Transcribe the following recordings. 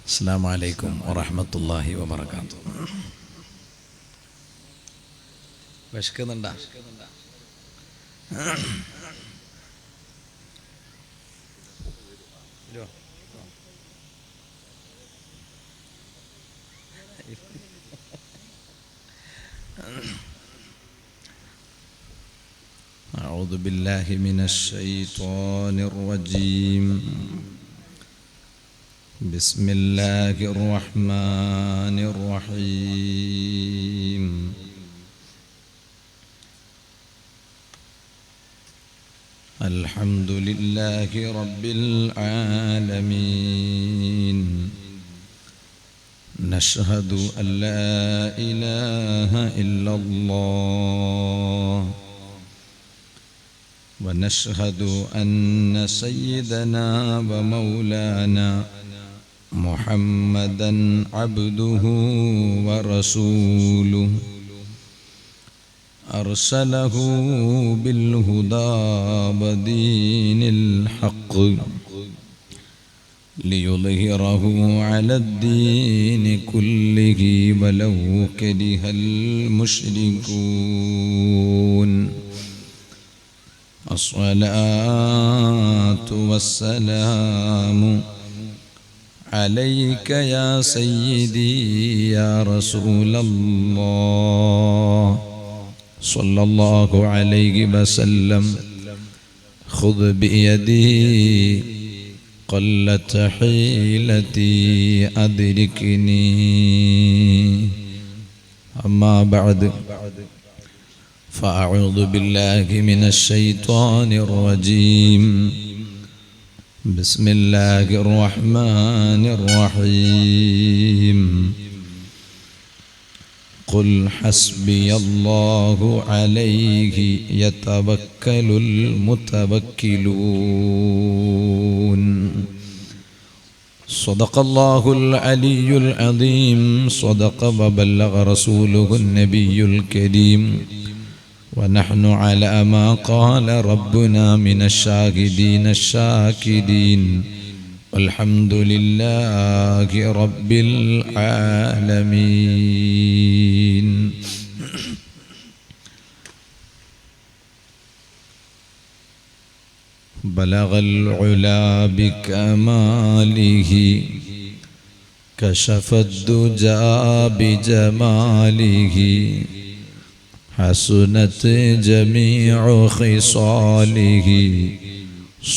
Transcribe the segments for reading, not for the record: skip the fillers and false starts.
അസ്സലാമു അലൈക്കും വറഹ്മത്തുള്ളാഹി വബറകാതുഹു. വിശക്കുന്നുണ്ടാ? أعوذ بالله من الشيطان الرجيم. بسم الله الرحمن الرحيم. الحمد لله رب العالمين. نشهد أن لا إله إلا الله ونشهد أن سيدنا ومولانا محمدًا عبده ورسوله أرسله بالهدى ودين الحق ليظهره على الدين كله ولو كره المشركون. الصلاة والسلام عليك يا سيدي يا رسول الله صلى الله عليه وسلم. خذ بيدي قلت حيلتي أدركني. أما بعد فأعوذ بالله من الشيطان الرجيم. بسم الله الرحمن الرحيم. قل حسبي الله عليه يتوكل المتوكلون. صدق الله العلي العظيم. صدق وبلغ رسوله النبي الكريم. ونحن على ما قال ربنا من الشاهدين الشاكرين. والحمد لله رب العالمين. بلغ العلا بكماله كشف الدجى بجماله حسنت جميع خصاله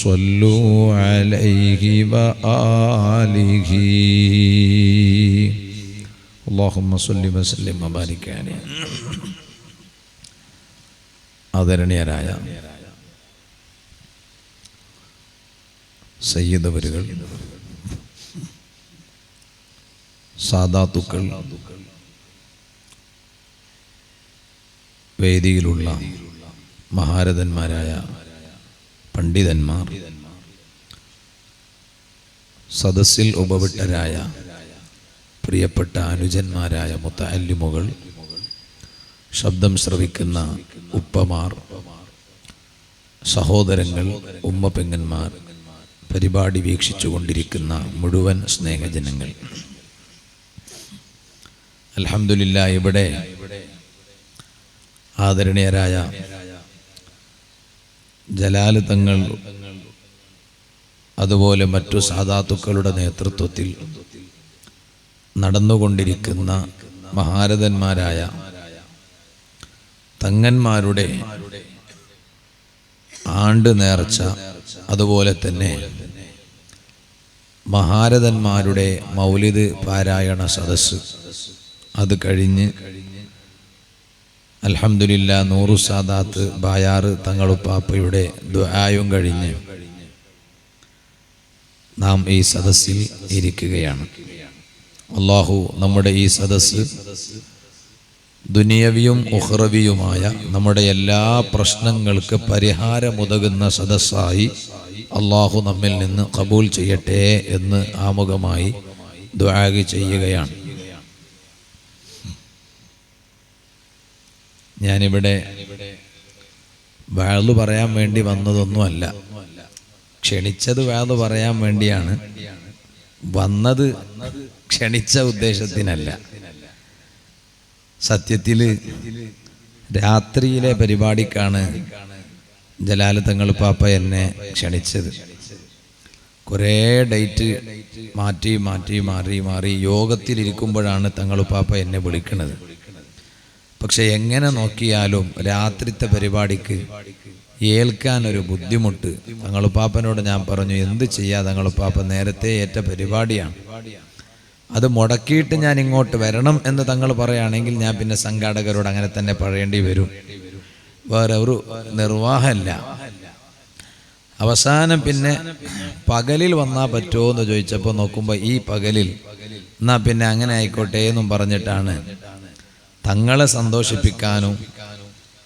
صلوا عليه وآله. اللهم صل وسلم وبارك عليه. ആദരണീയരായ സയ്യിദവരുകൾ, സാദാത്തുക്കൾ, വേദിയിലുള്ള മഹാരഥന്മാരായ പണ്ഡിതന്മാർ, സദസ്സിൽ ഉപവിഷ്ടരായ പ്രിയപ്പെട്ട അനുജന്മാരായ മുത്തഅല്ലിമുകൾ, ശബ്ദം ശ്രവിക്കുന്ന ഉപ്പമാർ, സഹോദരങ്ങൾ, ഉമ്മപ്പെങ്ങന്മാർ, പരിപാടി വീക്ഷിച്ചു കൊണ്ടിരിക്കുന്ന മുഴുവൻ സ്നേഹജനങ്ങൾ, അൽഹംദുലില്ലാഹ് ഇവിടെ ആദരണീയരായ ജലാല് തങ്ങൾ അതുപോലെ മറ്റു സാദാത്തുക്കളുടെ നേതൃത്വത്തിൽ നടന്നുകൊണ്ടിരിക്കുന്ന മഹാരഥന്മാരായ തങ്ങന്മാരുടെ ആണ്ട് നേർച്ച, അതുപോലെ തന്നെ മഹാരഥന്മാരുടെ മൗലിദ് പാരായണ സദസ്സ്, അത് കഴിഞ്ഞ് അൽഹംദുലില്ലാ നൂറു സാദാത്ത് ബായാറ് തങ്ങളുപ്പാപ്പയുടെ ദുആയും കഴിഞ്ഞ് നാം ഈ സദസ്സിൽ ഇരിക്കുകയാണ്. അല്ലാഹു നമ്മുടെ ഈ സദസ്സ് ദുനിയവിയും ഉഖ്റവിയുമായ നമ്മുടെ എല്ലാ പ്രശ്നങ്ങൾക്ക് പരിഹാരമുതകുന്ന സദസ്സായി അല്ലാഹു നമ്മിൽ നിന്ന് ഖബൂൽ ചെയ്യട്ടെ എന്ന് ആമുഖമായി ദുആ ചെയ്യുകയാണ്. ഞാനിവിടെ വഅദ് പറയാൻ വേണ്ടി വന്നതൊന്നുമല്ല, ക്ഷണിച്ചത് വഅദ് പറയാൻ വേണ്ടിയാണ്. വന്നത് ക്ഷണിച്ച ഉദ്ദേശത്തിനല്ല. സത്യത്തിൽ രാത്രിയിലെ പരിപാടിക്കാണ് ജലാൽ തങ്ങൾ പാപ്പ എന്നെ ക്ഷണിച്ചത്. കുറേ ഡേറ്റ് മാറ്റി മാറ്റി മാറി മാറി യോഗത്തിലിരിക്കുമ്പോഴാണ് തങ്ങൾ പാപ്പ എന്നെ വിളിക്കുന്നത്. പക്ഷെ എങ്ങനെ നോക്കിയാലും രാത്രിത്തെ പരിപാടിക്ക് ഏൽക്കാനൊരു ബുദ്ധിമുട്ട്. തങ്ങളുപ്പാപ്പനോട് ഞാൻ പറഞ്ഞു, എന്ത് ചെയ്യാ തങ്ങളുപ്പാപ്പ, നേരത്തെ ഏറ്റ പരിപാടിയാണ്, അത് മുടക്കിയിട്ട് ഞാൻ ഇങ്ങോട്ട് വരണം എന്ന് തങ്ങൾ പറയുകയാണെങ്കിൽ ഞാൻ പിന്നെ സംഘാടകരോട് അങ്ങനെ തന്നെ പറയേണ്ടി വരും, വേറെ ഒരു നിർവാഹമില്ല. അവസാനം പിന്നെ പകലിൽ വന്നാൽ പറ്റുമോ എന്ന് ചോദിച്ചപ്പോൾ നോക്കുമ്പോൾ ഈ പകലിൽ എന്നാ പിന്നെ അങ്ങനെ ആയിക്കോട്ടെ എന്നും പറഞ്ഞിട്ടാണ് തങ്ങളെ സന്തോഷിപ്പിക്കാനും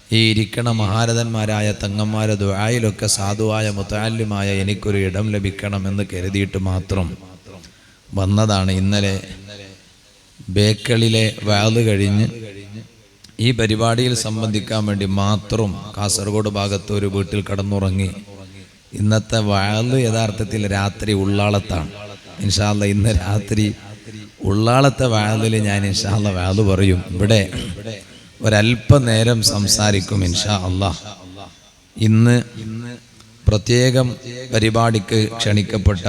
ഈ ഇരിക്കണ മഹാരഥന്മാരായ തങ്ങന്മാരെ ദുആയിലൊക്കെ സാധുവായ മുതഅല്ലിമായ എനിക്കൊരു ഇടം ലഭിക്കണം എന്ന് കരുതിയിട്ട് മാത്രം വന്നതാണ്. ഇന്നലെ ബേക്കളിലെ വാല് കഴിഞ്ഞ് ഈ പരിപാടിയിൽ സംബന്ധിക്കാൻ വേണ്ടി മാത്രം കാസർഗോഡ് ഭാഗത്ത് ഒരു വീട്ടിൽ കടന്നുറങ്ങി. ഇന്നത്തെ വാല് യഥാർത്ഥത്തിൽ രാത്രി ഉള്ളാളത്താണ്. ഇൻഷാ അല്ലാഹ് ഇന്ന് രാത്രി ഉള്ളാളത്തെ വാലിൽ ഞാൻ ഇൻഷാ അല്ലാഹ് വാല് പറയും. ഇവിടെ ഒരല്പനേരം സംസാരിക്കും ഇൻഷാ അല്ലാഹ്. ഇന്ന് പ്രത്യേകം പരിപാടിക്ക് ക്ഷണിക്കപ്പെട്ട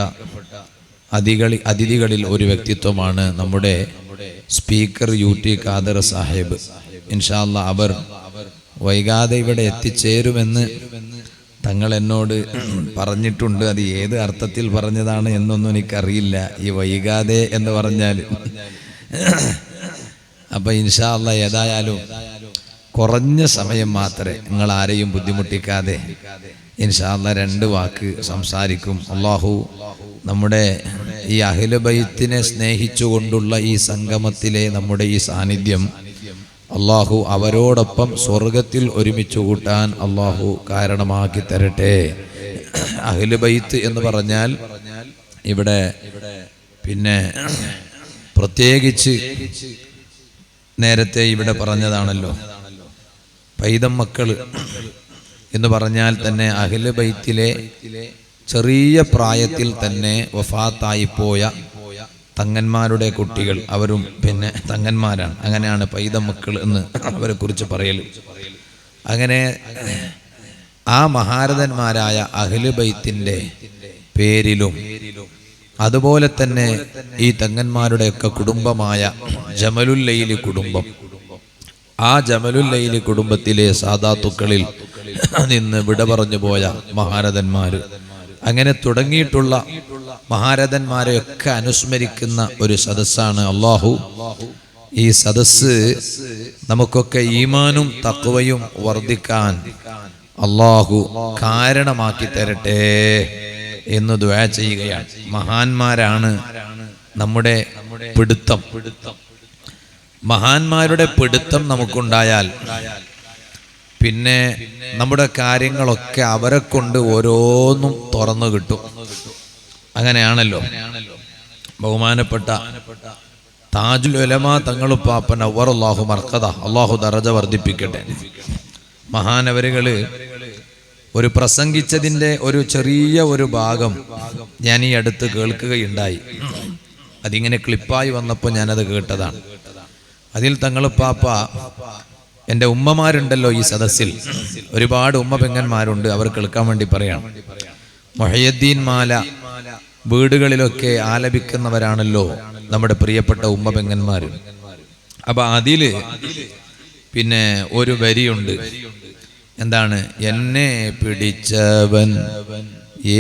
അതിഥികളിൽ ഒരു വ്യക്തിത്വമാണ് നമ്മുടെ സ്പീക്കർ UT ഖാദർ സാഹിബ്. ഇൻഷാ അല്ലാഹ് അവർ വൈകാതെ ഇവിടെ എത്തിച്ചേരുമെന്ന് തങ്ങൾ എന്നോട് പറഞ്ഞിട്ടുണ്ട്. അത് ഏത് അർത്ഥത്തിൽ പറഞ്ഞതാണ് എന്നൊന്നും എനിക്കറിയില്ല, ഈ വൈകാതെ എന്ന് പറഞ്ഞാൽ. അപ്പൊ ഇൻഷാ അല്ലാഹ് ഏതായാലും കുറഞ്ഞ സമയം മാത്രമേ, നിങ്ങൾ ആരെയും ബുദ്ധിമുട്ടിക്കാതെ ഇൻഷാ അല്ലാഹ് 2 വാക്ക് സംസാരിക്കും. അല്ലാഹു നമ്മുടെ ഈ അഹ്ലു ബൈത്തിനെ സ്നേഹിച്ചുകൊണ്ടുള്ള ഈ സംഗമത്തിലെ നമ്മുടെ ഈ സാന്നിധ്യം അല്ലാഹു അവരോടൊപ്പം സ്വർഗത്തിൽ ഒരുമിച്ച് കൂട്ടാൻ അല്ലാഹു കാരണമാക്കി തരട്ടെ. അഹ്ലു ബൈത്ത് എന്ന് പറഞ്ഞാൽ ഇവിടെ പിന്നെ പ്രത്യേകിച്ച് നേരത്തെ ഇവിടെ പറഞ്ഞതാണല്ലോ, പൈതം മക്കൾ എന്ന് പറഞ്ഞാൽ തന്നെ അഹ്ലു ബൈത്തിലെ ചെറിയ പ്രായത്തിൽ തന്നെ വഫാത്തായി പോയ തങ്ങന്മാരുടെ കുട്ടികൾ, അവരും പിന്നെ തങ്ങന്മാരാണ്. അങ്ങനെയാണ് പൈതം മക്കൾ എന്ന് അവരെ കുറിച്ച് പറയൽ. അങ്ങനെ ആ മഹാരഥന്മാരായ അഹ്ലു ബൈത്തിന്റെ പേരിലും അതുപോലെ തന്നെ ഈ തങ്ങന്മാരുടെയൊക്കെ കുടുംബമായ ജമലുൽ ലൈലി കുടുംബം, ആ ജമലുൽ ലൈലി കുടുംബത്തിലെ സാദാത്തുക്കളിൽ നിന്ന് വിട പറഞ്ഞു പോയ മഹാരഥന്മാര്, അങ്ങനെ തുടങ്ങിയിട്ടുള്ള മഹാരഥന്മാരെയൊക്കെ അനുസ്മരിക്കുന്ന ഒരു സദസ്സാണ്. അല്ലാഹു ഈ സദസ്സ് നമുക്കൊക്കെ ഈമാനും തഖ്വയും വർദ്ധിക്കാൻ അല്ലാഹു കാരണമാക്കി തരട്ടെ എന്ന് ദുആ ചെയ്യുകയാണ്. മഹാന്മാരാണ് നമ്മുടെ പിടുത്തം. മഹാന്മാരുടെ പിടുത്തം നമുക്കുണ്ടായാൽ പിന്നെ നമ്മുടെ കാര്യങ്ങളൊക്കെ അവരെ കൊണ്ട് ഓരോന്നും തുറന്നു കിട്ടും. അങ്ങനെയാണല്ലോ ബഹുമാനപ്പെട്ട താജുൽ ഉലമാ തങ്ങളുപ്പാപ്പൻ അവറല്ലാഹു മർക്കദ, അല്ലാഹു ദറജ വർദ്ധിപ്പിക്കട്ടെ. മഹാനവരുകള് ഒരു പ്രസംഗിച്ചതിൻ്റെ ഒരു ചെറിയ ഒരു ഭാഗം ഞാൻ ഈ അടുത്ത് കേൾക്കുകയുണ്ടായി. അതിങ്ങനെ ക്ലിപ്പായി വന്നപ്പോൾ ഞാനത് കേട്ടതാണ്. അതിൽ തങ്ങളുപ്പാപ്പ, എൻ്റെ ഉമ്മമാരുണ്ടല്ലോ ഈ സദസ്സിൽ, ഒരുപാട് ഉമ്മ പെങ്ങന്മാരുണ്ട്, അവർ കേൾക്കാൻ വേണ്ടി പറയാണ്. മുഹയ്യദ്ദീൻ മാല വീടുകളിലൊക്കെ ആലപിക്കുന്നവരാണല്ലോ നമ്മുടെ പ്രിയപ്പെട്ട ഉമ്മ പെങ്ങന്മാർ. അപ്പൊ അതില് പിന്നെ ഒരു വരിയുണ്ട്. എന്താണ്? എന്നെ പിടിച്ചവൻ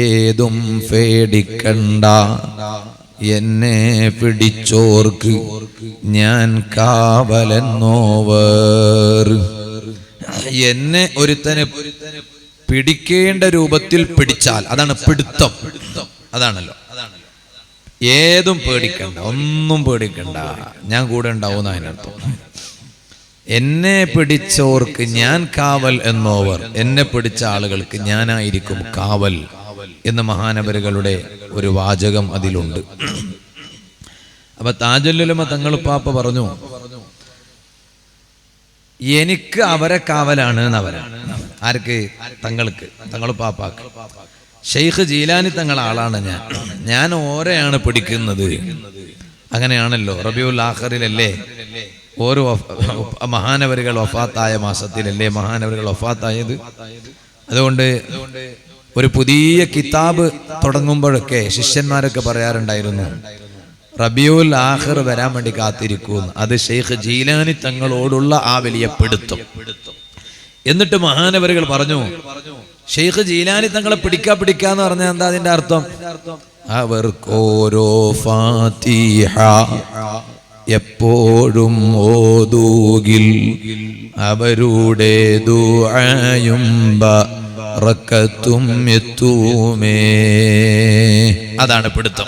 ഏതും പേടിക്കണ്ട, എന്നെ പിടിച്ചോർക്ക് ഞാൻ കാവലെന്നോവർ. എന്നെ ഒരുത്തനെ പിടിക്കേണ്ട രൂപത്തിൽ പിടിച്ചാൽ അതാണ് പിടുത്തം. അതാണല്ലോ, ഏതും പേടിക്കണ്ട, ഒന്നും പേടിക്കണ്ട, ഞാൻ കൂടെ ഉണ്ടാവും അതിനർത്ഥം. എന്നെ പിടിച്ചോർക്ക് ഞാൻ കാവൽ എന്നോവർ, എന്നെ പിടിച്ച ആളുകൾക്ക് ഞാനായിരിക്കും കാവൽ എന്ന് മഹാനവരുകളുടെ ഒരു വാചകം അതിലുണ്ട്. അപ്പൊ താജുൽ ഉലമ തങ്ങളുപ്പാപ്പ പറഞ്ഞു, എനിക്ക് അവരെ കാവലാണ് എന്നവരാണ്. ആർക്ക്? തങ്ങൾക്ക്, തങ്ങളുപ്പാപ്പാക്ക്. ഷെയ്ഖ് ജീലാനി തങ്ങളെ ആളാണ് ഞാൻ ഓരെയാണ് പിടിക്കുന്നത്. അങ്ങനെയാണല്ലോ, റബീഉൽ ആഖിറിലല്ലേ ഓരോ മഹാനവരുകൾ വഫാത്തായ മാസത്തിലല്ലേ മഹാനവരുകൾ വഫാത്തായത്. അതുകൊണ്ട് ഒരു പുതിയ കിതാബ് തുടങ്ങുമ്പോഴൊക്കെ ശിഷ്യന്മാരൊക്കെ പറയാറുണ്ടായിരുന്നു, റബീഉൽ ആഖിർ വരാൻ വേണ്ടി കാത്തിരിക്കുന്നു. അത് ഷെയ്ഖ് ജീലാനി തങ്ങളോടുള്ള ആ വലിയ പിടുത്തം. എന്നിട്ട് മഹാനവരുകൾ പറഞ്ഞു, ഷെയ്ഖ് ജീലാനി തങ്ങളെ പിടിക്കാന്ന് പറഞ്ഞാൽ എന്താ അതിന്റെ അർത്ഥം? അവർക്കോരോ ഫാത്തിഹ എപ്പോഴും ഓതൂകിൽ അവരുടെ ദുആയും ബറക്കത്തും എത്തൂമേ. അതാണ് പിടുത്തം.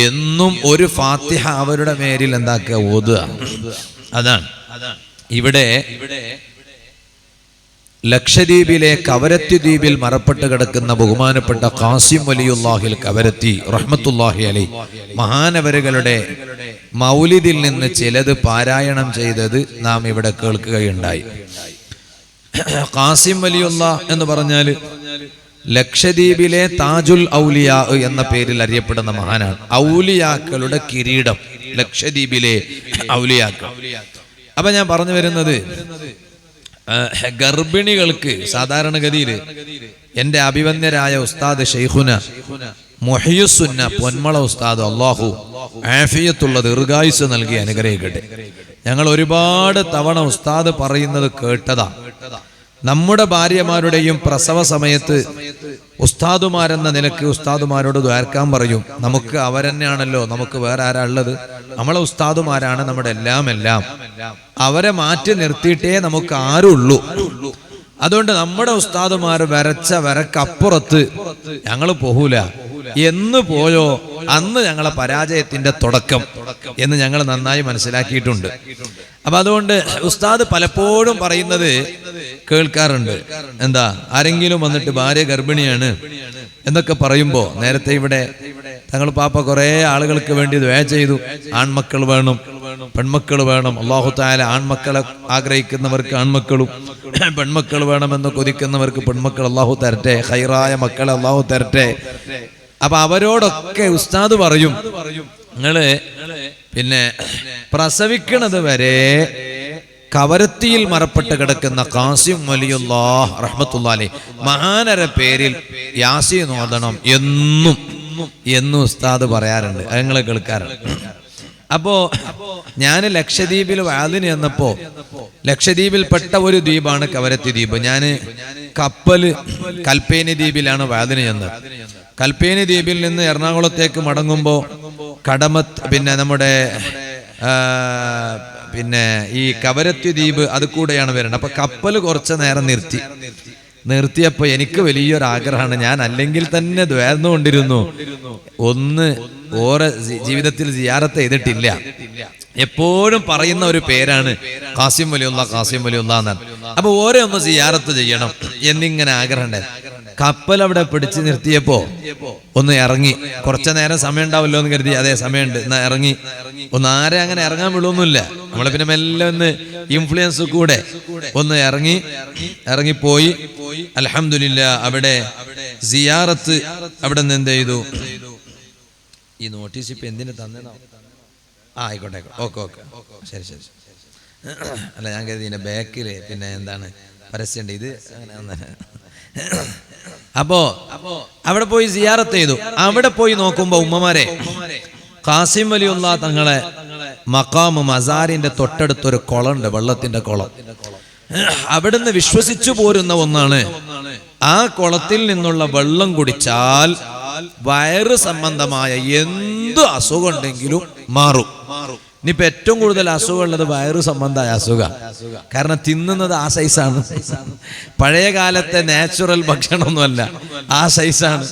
എന്നും ഒരു ഫാത്തിഹ അവരുടെ മേലിൽ എന്താക്കുക, ഓതുക. അതാണ് ഇവിടെ ലക്ഷദ്വീപിലെ കവരത്തി ദ്വീപിൽ മറപ്പെട്ട് കിടക്കുന്ന ബഹുമാനപ്പെട്ട ഖാസിം വലിയുല്ലാഹിൽ കവരത്തി റഹ്മത്തുല്ലാഹി അലൈഹി മഹാനവരുകളുടെ മൗലിദിൽ നിന്ന് ചിലത് പാരായണം ചെയ്തത് നാം ഇവിടെ കേൾക്കുകയുണ്ടായി. ഖാസിം വലിയുള്ള എന്ന് പറഞ്ഞാൽ ലക്ഷദ്വീപിലെ താജുൽ ഔലിയാ എന്ന പേരിൽ അറിയപ്പെടുന്ന മഹാനാണ്. ഔലിയാക്കളുടെ കിരീടം ലക്ഷദ്വീപിലെ ഔലിയാക്കൾ. അപ്പൊ ഞാൻ പറഞ്ഞു വരുന്നത്, ഗർഭിണികൾക്ക് സാധാരണഗതിയിൽ എൻ്റെ അഭിവന്യരായ ഉസ്താദ് ഷെയ്ഖുന മുഹയ്യുസുന്ന പൊന്മള ഉസ്താദ് അല്ലാഹു ആഫിയത്തുള്ള ദീർഘായുസ് നൽകി അനുഗ്രഹിക്കട്ടെ. ഞങ്ങൾ ഒരുപാട് തവണ ഉസ്താദ് പറയുന്നത് കേട്ടതാ. നമ്മുടെ ഭാര്യമാരുടെയും പ്രസവ സമയത്ത് ഉസ്താദുമാരെന്ന നിലക്ക് ഉസ്താദുമാരോട് ദ്വാരക്കാൻ പറയും. നമുക്ക് അവരെന്നെയാണല്ലോ, നമുക്ക് വേറെ ആരാ ഉള്ളത്? നമ്മളെ ഉസ്താദുമാരാണ് നമ്മുടെ എല്ലാം. അവരെ മാറ്റി നിർത്തിയിട്ടേ നമുക്ക് ആരുള്ളൂ. അതുകൊണ്ട് നമ്മുടെ ഉസ്താദുമാർ വരച്ച വരക്കപ്പുറത്ത് ഞങ്ങൾ പോകൂല. എന്ന് പോയോ അന്ന് ഞങ്ങളെ പരാജയത്തിന്റെ തുടക്കം എന്ന് ഞങ്ങൾ നന്നായി മനസ്സിലാക്കിയിട്ടുണ്ട്. അപ്പൊ അതുകൊണ്ട് ഉസ്താദ് പലപ്പോഴും പറയുന്നത് കേൾക്കാറുണ്ട്. എന്താ, ആരെങ്കിലും വന്നിട്ട് ഭാര്യ ഗർഭിണിയാണ് എന്നൊക്കെ പറയുമ്പോ, നേരത്തെ ഇവിടെ തങ്ങൾ പാപ്പ കുറെ ആളുകൾക്ക് വേണ്ടി ദുആ ചെയ്തു. ആൺമക്കൾ വേണം, പെൺമക്കൾ വേണം. അല്ലാഹു തആല ആൺമക്കളെ ആഗ്രഹിക്കുന്നവർക്ക് ആൺമക്കളും പെൺമക്കൾ വേണമെന്ന് കൊതിക്കുന്നവർക്ക് പെൺമക്കൾ അല്ലാഹു തരട്ടെ, ഖൈറായ മക്കളെ അല്ലാഹു തരട്ടെ. അപ്പൊ അവരോടൊക്കെ ഉസ്താദ് പറയും, നിങ്ങള് പിന്നെ പ്രസവിക്കണത് വരെ കവരത്തിയിൽ മറപ്പെട്ട് കിടക്കുന്ന ഖാസിം വലിയുല്ലാഹ് റഹ്മത്തുള്ളാഹി അലൈഹി മഹാനര പേരിൽ യാസീൻ ഓതണം എന്നും ഉസ്താദ് പറയാറുണ്ട്. അത് നിങ്ങൾ കേൾക്കാറുണ്ട്. അപ്പോ ഞാൻ ലക്ഷദ്വീപിൽ വാദിന് ചെന്നപ്പോ, ലക്ഷദ്വീപിൽപ്പെട്ട ഒരു ദ്വീപാണ് കവരത്തി ദ്വീപ്. ഞാൻ കൽപ്പേനി ദ്വീപിലാണ് വാദിന് ചെന്നത്. കൽപ്പേനി ദ്വീപിൽ നിന്ന് എറണാകുളത്തേക്ക് മടങ്ങുമ്പോ പിന്നെ നമ്മുടെ പിന്നെ ഈ കവരത്തി ദ്വീപ് അത് കൂടെയാണ് വരുന്നത്. അപ്പൊ കപ്പൽ കുറച്ചു നേരം നിർത്തിയപ്പോ എനിക്ക് വലിയൊരു ആഗ്രഹമാണ്. ഞാൻ അല്ലെങ്കിൽ തന്നെ ദ്വേർന്നുകൊണ്ടിരുന്നു, ഒന്ന് ഓരോ ജീവിതത്തിൽ സിയാറത്ത് ചെയ്തിട്ടില്ല. എപ്പോഴും പറയുന്ന ഒരു പേരാണ് ഖാസിം വലിയുള്ള എന്നാണ്. അപ്പൊ ഓരോ ഒന്ന് സിയാറത്ത് ചെയ്യണം എന്നിങ്ങനെ ആഗ്രഹം ഉണ്ടായിരുന്നു. കപ്പൽ അവിടെ പിടിച്ചു നിർത്തിയപ്പോ ഒന്ന് ഇറങ്ങി. കുറച്ചു നേരം സമയം ഉണ്ടാവല്ലോ എന്ന് കരുതി, അതേ സമയമുണ്ട്, എന്നാ ഇറങ്ങി. ആരെ അങ്ങനെ ഇറങ്ങാൻ വിടുവൊന്നുമില്ല. നമ്മളെ പിന്നെ മെല്ലെ ഒന്ന് ഇൻഫ്ലുവൻസ് കൂടെ ഒന്ന് ഇറങ്ങിപ്പോയി. അൽഹംദുലില്ലാ അവിടെ സിയാറത്ത് അവിടെ നിന്ന് എന്ത് ചെയ്തു. ഈ നോട്ടീസ് ഇപ്പൊ എന്തിനു തന്നോ? ആയിക്കോട്ടെ, ഓക്കെ, ശരി. അല്ല, ഞാൻ കരുതി ഇതിന്റെ ബാക്കില് പിന്നെ എന്താണ് പരസ്യമുണ്ട്, ഇത് അങ്ങനെ. അപ്പോ അവിടെ പോയി സിയാറത്ത് ചെയ്തു. അവിടെ പോയി നോക്കുമ്പോ ഉമ്മമാരെ, ഖാസിം വലിയുള്ള തങ്ങളെ മഖാമ് മസാരിന്റെ തൊട്ടടുത്തൊരു കുളമുണ്ട്, വെള്ളത്തിന്റെ കുളം. അവിടുന്ന് വിശ്വസിച്ചു പോരുന്ന ഒന്നാണ്, ആ കുളത്തിൽ നിന്നുള്ള വെള്ളം കുടിച്ചാൽ വയറ് സംബന്ധമായ എന്ത് അസുഖം ഉണ്ടെങ്കിലും മാറും. ഇനിയിപ്പോ ഏറ്റവും കൂടുതൽ അസുഖം ഉള്ളത് വയറ് സംബന്ധമായ അസുഖം. കാരണം തിന്നുന്നത് ആ സൈസാണ്. പഴയ കാലത്തെ നാച്ചുറൽ ഭക്ഷണമൊന്നുമല്ല, ആ സൈസാണ്.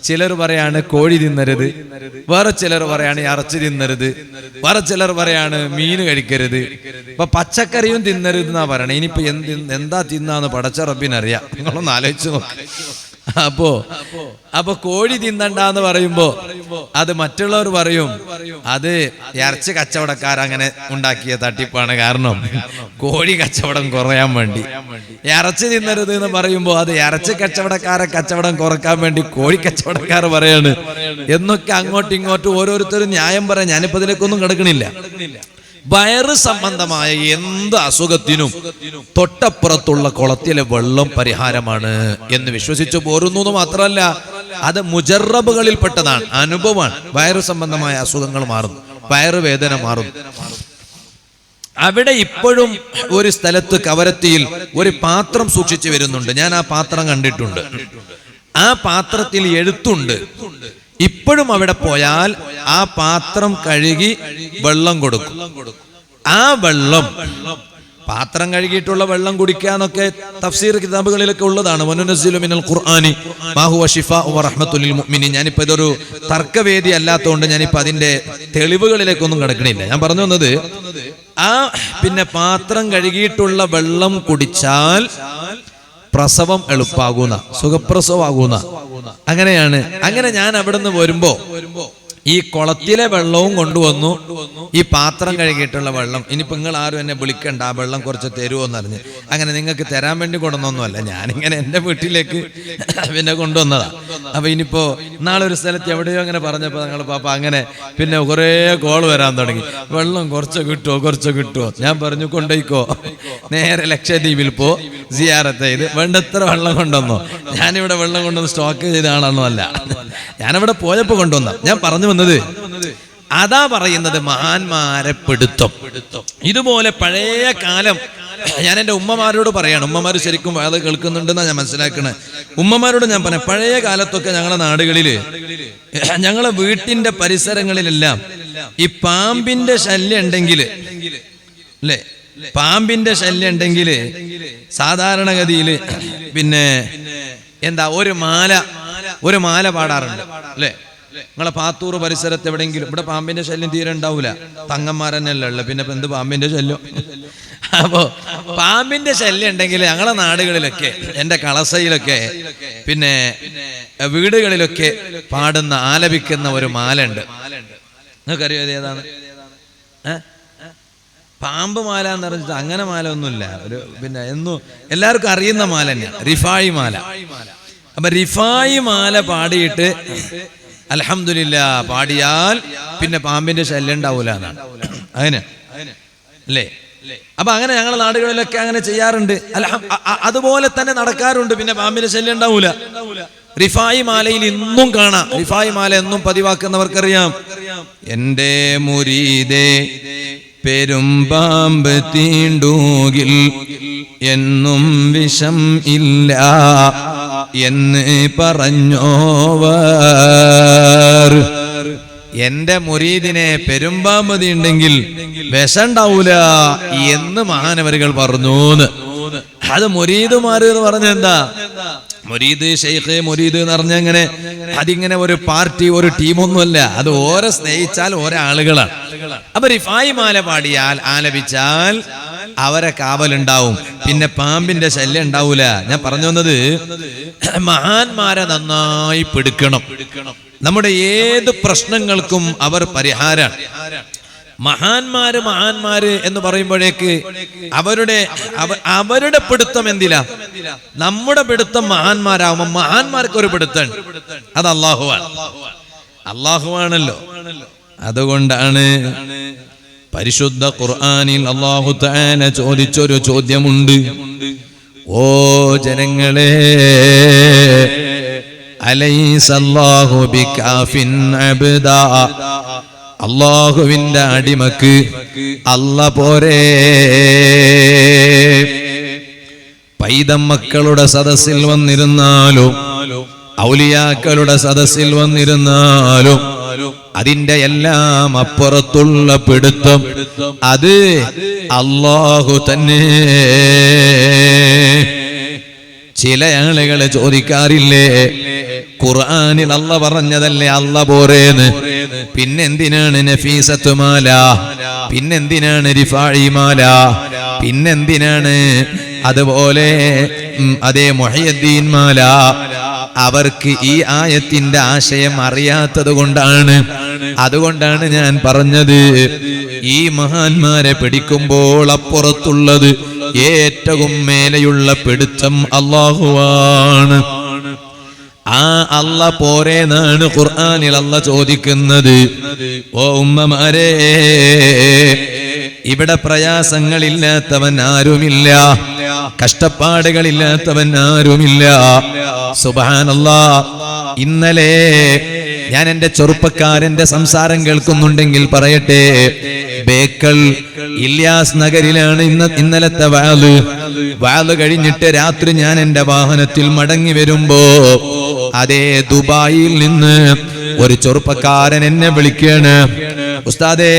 ചിലർ പറയാണ് കോഴി തിന്നരുത്, വേറെ ചിലർ പറയാണ് ഇറച്ചി തിന്നരുത്, വേറെ ചിലർ പറയാണ് മീൻ കഴിക്കരുത്, ഇപ്പൊ പച്ചക്കറിയും തിന്നരുത് എന്നാ പറയണേ. ഇനിയിപ്പോ എന്താ തിന്നാന്ന് പടച്ച റബ്ബിനറിയാം. നിങ്ങളൊന്ന് ആലോചിച്ച് നോക്ക്. അപ്പൊ കോഴി തിന്നണ്ടെന്ന് പറയുമ്പോ അത് മറ്റുള്ളവർ പറയും അത് ഇറച്ചി കച്ചവടക്കാരങ്ങനെ ഉണ്ടാക്കിയ തട്ടിപ്പാണ്. കാരണം കോഴി കച്ചവടം കുറയാൻ വേണ്ടി. ഇറച്ചി തിന്നരുത് എന്ന് പറയുമ്പോ അത് ഇറച്ചി കച്ചവടം കുറക്കാൻ വേണ്ടി കോഴി കച്ചവടക്കാർ പറയാണ് എന്നൊക്കെ അങ്ങോട്ടും ഇങ്ങോട്ടും ഓരോരുത്തരും ന്യായം പറയാം. ഞാനിപ്പോ ഇതിലേക്കൊന്നും കിടക്കണില്ല. വയറ് സംബന്ധമായ എന്ത് അസുഖത്തിനും തൊട്ടപ്പുറത്തുള്ള കുളത്തിലെ വെള്ളം പരിഹാരമാണ് എന്ന് വിശ്വസിച്ചു പോരുന്നു. മാത്രമല്ല അത് മുജറബുകളിൽപ്പെട്ടതാണ്, അനുഭവമാണ്. വയറ് സംബന്ധമായ അസുഖങ്ങൾ മാറും, വയറുവേദന മാറും. അവിടെ ഇപ്പോഴും ഒരു സ്ഥലത്ത് കവരത്തിയിൽ ഒരു പാത്രം സൂക്ഷിച്ചു വരുന്നുണ്ട്. ഞാൻ ആ പാത്രം കണ്ടിട്ടുണ്ട്. ആ പാത്രത്തിൽ എഴുത്തുണ്ട്. ഇപ്പോഴും അവിടെ പോയാൽ ആ പാത്രം കഴുകി വെള്ളം കൊടുക്കും. ആ വെള്ളം, പാത്രം കഴുകിയിട്ടുള്ള വെള്ളം കുടിക്കാന്നൊക്കെ തഫ്സീർ കിതാബുകളിലൊക്കെ ഉള്ളതാണ്. വനുനസ്സിലു മിനൽ ഖുർആനി മാ ഹുവ ശിഫാഉ വറഹ്മത്തുൽ ലിൽ മുഅ്മിനീൻ. ഞാനിപ്പോ ഇതൊരു തർക്കവേദി അല്ലാത്തതുകൊണ്ട് ഞാനിപ്പോ അതിന്റെ തെളിവുകളിലേക്കൊന്നും കിടക്കണില്ല. ഞാൻ പറഞ്ഞു വന്നത് പിന്നെ പാത്രം കഴുകിയിട്ടുള്ള വെള്ളം കുടിച്ചാൽ പ്രസവം എളുപ്പാകുന്ന, സുഖപ്രസവമാകുന്ന, അങ്ങനെയാണ്. അങ്ങനെ ഞാൻ അവിടെ നിന്ന് വരുമ്പോ ഈ കുളത്തിലെ വെള്ളവും കൊണ്ടുവന്നു, ഈ പാത്രം കഴുകിയിട്ടുള്ള വെള്ളം. ഇനിയിപ്പോ നിങ്ങൾ ആരും എന്നെ വിളിക്കണ്ട, ആ വെള്ളം കുറച്ച് തരുമോന്ന് അറിഞ്ഞ്. അങ്ങനെ നിങ്ങൾക്ക് തരാൻ വേണ്ടി കൊണ്ടുവന്നൊന്നുമല്ല, ഞാനിങ്ങനെ എൻ്റെ വീട്ടിലേക്ക് പിന്നെ കൊണ്ടുവന്നതാ. അപ്പൊ ഇനിയിപ്പോ നാളെ ഒരു സ്ഥലത്ത് എവിടെയോ അങ്ങനെ പറഞ്ഞപ്പോ ഞങ്ങൾ പാപ്പ അങ്ങനെ പിന്നെ കുറേ കോൾ വരാൻ തുടങ്ങി. വെള്ളം കുറച്ച് കിട്ടുമോ? ഞാൻ പറഞ്ഞു കൊണ്ടുപോയിക്കോ, നേരെ ലക്ഷദ്വീപിൽ പോ, സിയാറത്ത് ചെയ്ത് വേണ്ടത്ര വെള്ളം കൊണ്ടുവന്നോ. ഞാനിവിടെ വെള്ളം കൊണ്ടുവന്ന് സ്റ്റോക്ക് ചെയ്ത ആളാണോ? അല്ല, ഞാനവിടെ പോയപ്പോ കൊണ്ടുവന്ന. ഞാൻ പറഞ്ഞു വന്നത് അതാ പറയുന്നത് മഹാന്മാരെ പിടുത്തം. ഇതുപോലെ പഴയ കാലം ഞാൻ എൻ്റെ ഉമ്മമാരോട് പറയാണ്. ഉമ്മമാർ ശരിക്കും അത് കേൾക്കുന്നുണ്ടെന്നാണ് ഞാൻ മനസ്സിലാക്കണേ. ഉമ്മമാരോട് ഞാൻ പറയാം, പഴയ കാലത്തൊക്കെ ഞങ്ങളുടെ നാടുകളില്, ഞങ്ങളെ വീട്ടിന്റെ പരിസരങ്ങളിലെല്ലാം ഈ പാമ്പിന്റെ ശല്യം ഉണ്ടെങ്കിൽ, അല്ലേ, പാമ്പിന്റെ ശല്യം ഉണ്ടെങ്കിൽ സാധാരണഗതിയിൽ പിന്നെ എന്താ ഒരു മാല പാടാറുണ്ട്, അല്ലേ? നിങ്ങളെ പാത്തൂർ പരിസരത്ത് എവിടെയെങ്കിലും, ഇവിടെ പാമ്പിന്റെ ശല്യം തീരെ ഉണ്ടാവൂല, തങ്ങന്മാരെന്നല്ല ഉള്ളത്, പിന്നെ എന്ത് പാമ്പിന്റെ ശല്യം. അപ്പോ പാമ്പിന്റെ ശല്യം ഉണ്ടെങ്കിൽ ഞങ്ങളെ നാടുകളിലൊക്കെ, എൻ്റെ കളസയിലൊക്കെ, പിന്നെ വീടുകളിലൊക്കെ പാടുന്ന, ആലപിക്കുന്ന ഒരു മാല ഉണ്ട്. നിങ്ങൾക്കറിയോ ഇത് ഏതാണ്? പാമ്പ് മാല എന്ന് പറഞ്ഞിട്ട് അങ്ങനെ മാല ഒന്നുമില്ല. ഒരു പിന്നെ എല്ലാവർക്കും അറിയുന്ന മാല തന്നെയാണ്, റിഫായി മാല. അപ്പൊ റിഫായി മാല പാടിയിട്ട് അൽഹംദുലില്ലാ പാടിയാൽ പിന്നെ പാമ്പിന്റെ ശല്യം ഉണ്ടാവൂല എന്നാണ്. അങ്ങനെ അല്ലേ? അപ്പൊ അങ്ങനെ ഞങ്ങളുടെ നാടുകളിലൊക്കെ അങ്ങനെ ചെയ്യാറുണ്ട്. അതുപോലെ തന്നെ നടക്കാറുണ്ട്. പിന്നെ പാമ്പിന്റെ ശല്യം ഉണ്ടാവൂല. റിഫായി മാലയിൽ ഇന്നും കാണാം. റിഫായി മാല എന്നും പതിവാക്കുന്നവർക്കറിയാം. എൻ്റെ മുരീദേ പെരുമ്പാമ്പ് തീണ്ടൂകിൽ എന്നും വിഷം ഇല്ല എന്ന് പറഞ്ഞോവർ. എന്റെ മുരീദിനെ പെരുമ്പാമ്പ് തീണ്ടെങ്കിൽ വിഷം ഉണ്ടാവൂല എന്ന് മഹാനവരുകൾ പറഞ്ഞു. അത് മുരീദുമാര് എന്ന് പറഞ്ഞെന്താ? മുരീദ്, ഷെയ്ഖ്, മുരീദ് എന്ന് പറഞ്ഞ അങ്ങനെ അതിങ്ങനെ ഒരു പാർട്ടി, ഒരു ടീമൊന്നുമല്ല. അത് ഓരോ സ്നേഹിച്ചാൽ ഓരോ ആളുകളാണ്. അപ്പൊ റിഫായി മാല പാടിയാൽ, ആലപിച്ചാൽ അവരെ കാവലുണ്ടാവും, പിന്നെ പാമ്പിന്റെ ശല്യം ഉണ്ടാവൂല. ഞാൻ പറഞ്ഞു വന്നത് മഹാന്മാരെ നന്നായി പിടിക്കണം. നമ്മുടെ ഏത് പ്രശ്നങ്ങൾക്കും അവർ പരിഹാരമാണ്. മഹാന്മാര് എന്ന് പറയുമ്പോഴേക്ക് അവരുടെ പിടുത്തം എന്തിലാ? നമ്മുടെ പിടുത്തം മഹാന്മാരാവുമ്പോ മഹാന്മാർക്ക് ഒരു പിടുത്തം, അത് അള്ളാഹുവാണല്ലോ. അതുകൊണ്ടാണ് പരിശുദ്ധ ഖുർആനിൽ അല്ലാഹു തആല ചോദിച്ചൊരു ചോദ്യമുണ്ട്. ഓ ജനങ്ങളെ, അലൈസല്ലാഹു ബികാഫിൻ അബ്ദാ, അല്ലാഹുവിന്റെ അടിമക്ക് അല്ലാഹ് പോരെ? പൈതം മക്കളുടെ സദസ്സിൽ വന്നിരുന്നാലും, ഔലിയാക്കളുടെ സദസ്സിൽ വന്നിരുന്നാലും അതിന്റെ എല്ലാം അപ്പുറത്തുള്ള പിടുത്തം അത് അല്ലാഹു തന്നെ. ചില ആളുകളെ ചോദിക്കാറില്ലേ, ഖുർആനിൽ അല്ലാഹ് പറഞ്ഞതല്ലേ അല്ലാഹ് പോരേന്ന്, പിന്നെന്തിനാണ് നഫീസത്ത് മാല, പിന്നെന്തിനാണ് റിഫായി മാല, പിന്നെന്തിനാണ് അതുപോലെ അതേ മുഹയ്യദ്ദീൻ മാല, അവർക്ക് ഈ ആയത്തിന്റെ ആശയം അറിയാത്തത് കൊണ്ടാണ്. അതുകൊണ്ടാണ് ഞാൻ പറഞ്ഞത്, ഈ മഹാന്മാരെ പിടിക്കുമ്പോൾ അപ്പുറത്തുള്ളത് ഏറ്റവും മേലെയുള്ള പിടുത്തം അല്ലാഹുവാണ്. ആ അല്ല പോരേന്നാണ് ഖുർആനിൽ അല്ല ചോദിക്കുന്നത്. ഓ ഉമ്മമാരെ, ഇവിടെ പ്രയാസങ്ങളില്ലാത്തവൻ ആരുമില്ല, കഷ്ടപ്പാടുകളില്ലാത്തവൻ ആരുമില്ല. സുബ്ഹാനല്ലാഹ്. ഇന്നലെ ഞാൻ എന്റെ ചെറുപ്പക്കാരന്റെ സംസാരം കേൾക്കുന്നുണ്ടെങ്കിൽ പറയട്ടെ, ബേക്കൽ ഇല്യാസ് നഗരിലാണ് ഇന്നലത്തെ വാല് കഴിഞ്ഞിട്ട് രാത്രി ഞാൻ എന്റെ വാഹനത്തിൽ മടങ്ങി വരുമ്പോ അതേ ദുബായിൽ നിന്ന് ഒരു ചെറുപ്പക്കാരൻ എന്നെ വിളിക്കാണ്. ഉസ്താദേ,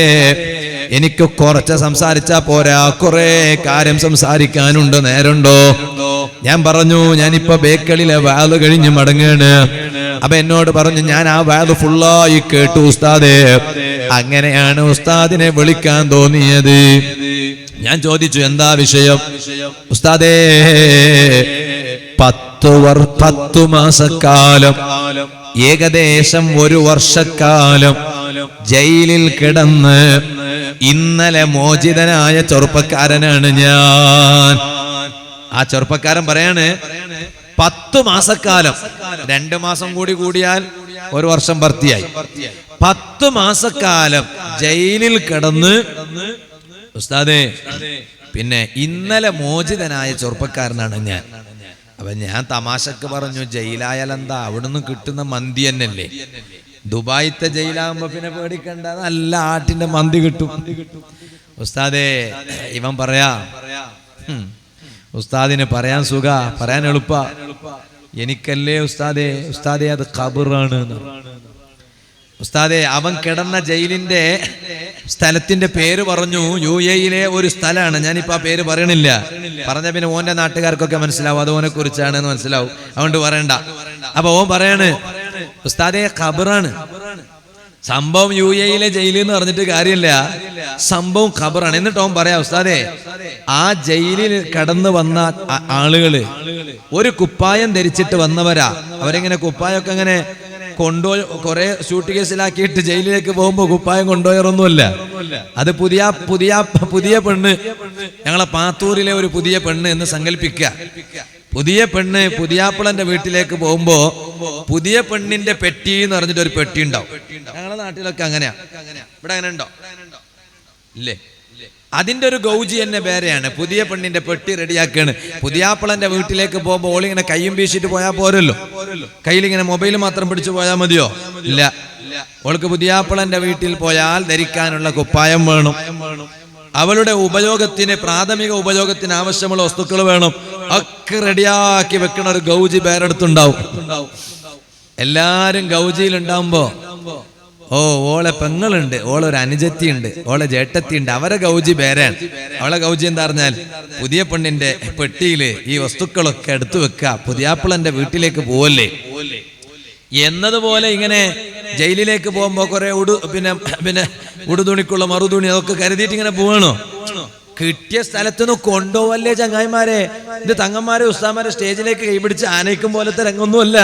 എനിക്ക് കുറച്ച് സംസാരിച്ചാ പോരാ, കുറെ കാര്യം സംസാരിക്കാനുണ്ട്, നേരുണ്ടോ? ഞാൻ പറഞ്ഞു, ഞാനിപ്പോ ബേക്കലിലെ വാല് കഴിഞ്ഞ് മടങ്ങാണ്. അപ്പൊ എന്നോട് പറഞ്ഞു, ഞാൻ ആ വാല് ഫുള്ളായി കേട്ടു ഉസ്താദേ. അങ്ങനെയാണ് ഉസ്താദിനെ വിളിക്കാൻ തോന്നിയത്. ഞാൻ ചോദിച്ചു, എന്താ വിഷയം? ഉസ്താദേ, 10 മാസക്കാലം, ഏകദേശം 1 വർഷക്കാലം ജയിലിൽ കിടന്ന് ഇന്നലെ മോചിതനായ ചെറുപ്പക്കാരനാണ് ഞാൻ. ആ ചെറുപ്പക്കാരൻ പറയാണ്, 10 മാസക്കാലം, 2 മാസം കൂടി കൂടിയാൽ 1 വർഷം ഭർത്തിയായി. 10 മാസക്കാലം ജയിലിൽ കിടന്ന് ഉസ്താദേ, പിന്നെ ഇന്നലെ മോചിതനായ ചെറുപ്പക്കാരനാണ് ഞാൻ. അപ്പൊ ഞാൻ തമാശക്ക് പറഞ്ഞു, ജയിലായാൽ എന്താ, അവിടുന്ന് കിട്ടുന്ന മന്തി തന്നെയല്ലേ. ദുബായിത്തെ ജയിലാകുമ്പോ പിന്നെ പേടിക്കണ്ട, നല്ല ആട്ടിന്റെ മന്തി കിട്ടും. ഉസ്താദേ, ഇവൻ പറയാ, ഉസ്താദിന് പറയാൻ സുഖ, പറയാൻ എളുപ്പ, എനിക്കല്ലേ ഉസ്താദേ. ഉസ്താദേ, അത് ഖബറാണ്. ഉസ്താദേ, അവൻ കിടന്ന ജയിലിന്റെ സ്ഥലത്തിന്റെ പേര് പറഞ്ഞു. UAE-യിലെ ഒരു സ്ഥലമാണ്, ഞാനിപ്പോ ആ പേര് പറയണില്ല. പറഞ്ഞ പിന്നെ ഓന്റെ നാട്ടുകാർക്കൊക്കെ മനസ്സിലാവും, അത് ഓനെ കുറിച്ചാണെന്ന് മനസ്സിലാവും, അതുകൊണ്ട് പറയണ്ട. അപ്പൊ ഓൻ പറയാണ്, ഉസ്താദേ, ഖബറാണ് സംഭവം. UAE-യിലെ ജയിലിൽ എന്ന് പറഞ്ഞിട്ട് കാര്യമില്ല, സംഭവം ഖബറാണ്. എന്നിട്ട് ഓൻ പറയാ, ഉസ്താദേ, ആ ജയിലിൽ കടന്നു വന്ന ആളുകള് ഒരു കുപ്പായം ധരിച്ചിട്ട് വന്നവരാ. അവരെങ്ങനെ കുപ്പായൊക്കെ അങ്ങനെ കൊണ്ടുപോയി കുറെ സ്യൂട്ട് കേസിലാക്കിയിട്ട് ജയിലിലേക്ക് പോകുമ്പോ കുപ്പായം കൊണ്ടുപോയറൊന്നുമല്ല. അത് പുതിയ പെണ്ണ്, ഞങ്ങളെ പാത്തൂരിലെ ഒരു പുതിയ പെണ്ണ് എന്ന് സങ്കല്പിക്കുക. പുതിയ പെണ്ണ് പുതിയാപ്പിളന്റെ വീട്ടിലേക്ക് പോകുമ്പോ പുതിയ പെണ്ണിന്റെ പെട്ടി എന്ന് പറഞ്ഞിട്ട് ഒരു പെട്ടി ഉണ്ടാവും. ഞങ്ങളുടെ നാട്ടിലൊക്കെ അങ്ങനെയാ. ഇവിടെ അങ്ങനെ ഉണ്ടോ? ഇല്ലേ? അതിന്റെ ഒരു ഗൗജി തന്നെ വേറെയാണ്. പുതിയ പെണ്ണിന്റെ പെട്ടി റെഡിയാക്കാണ്. പുതിയാപ്പിളന്റെ വീട്ടിലേക്ക് പോകുമ്പോ ഓളിങ്ങനെ കയ്യും വീശിട്ട് പോയാൽ പോരല്ലോ, കയ്യിലിങ്ങനെ മൊബൈൽ മാത്രം പിടിച്ചു പോയാൽ മതിയോ? ഇല്ല. ഓൾക്ക് പുതിയാപ്പിളന്റെ വീട്ടിൽ പോയാൽ ധരിക്കാനുള്ള കുപ്പായം വേണം, അവളുടെ ഉപയോഗത്തിന്, പ്രാഥമിക ഉപയോഗത്തിന് ആവശ്യമുള്ള വസ്തുക്കൾ വേണം, ഒക്കെ റെഡിയാക്കി വെക്കണ ഒരു ഗൗജി വേറെടുത്തുണ്ടാവും. എല്ലാരും ഗൗജിയിൽ ഉണ്ടാവുമ്പോ ഓളെ പെങ്ങളുണ്ട്, ഓളൊരു അനുജത്തി ഉണ്ട്, ഓളെ ജേട്ടത്തി ഉണ്ട്, അവരെ ഗൗജി പേരാണ്. അവളെ ഗൗജി എന്താ പറഞ്ഞാൽ, പുതിയ പെണ്ണിന്റെ പെട്ടിയില് ഈ വസ്തുക്കളൊക്കെ എടുത്തു വെക്കുക, പുതിയാപ്പിളന്റെ വീട്ടിലേക്ക് പോവല്ലേ എന്നതുപോലെ. ഇങ്ങനെ ജയിലിലേക്ക് പോകുമ്പോ കുറെ പിന്നെ ഉടുതുണിക്കുള്ള മറുതുണി അതൊക്കെ കരുതിയിട്ട് ഇങ്ങനെ പോവാണോ? കിട്ടിയ സ്ഥലത്തുനിന്ന് കൊണ്ടുപോവല്ലേ ചങ്ങായിമാരെ. ഇത് തങ്ങന്മാരെ ഉസ്താമാരെ സ്റ്റേജിലേക്ക് കൈപിടിച്ച് ആനയിക്കും പോലത്തെ രംഗൊന്നുമല്ല,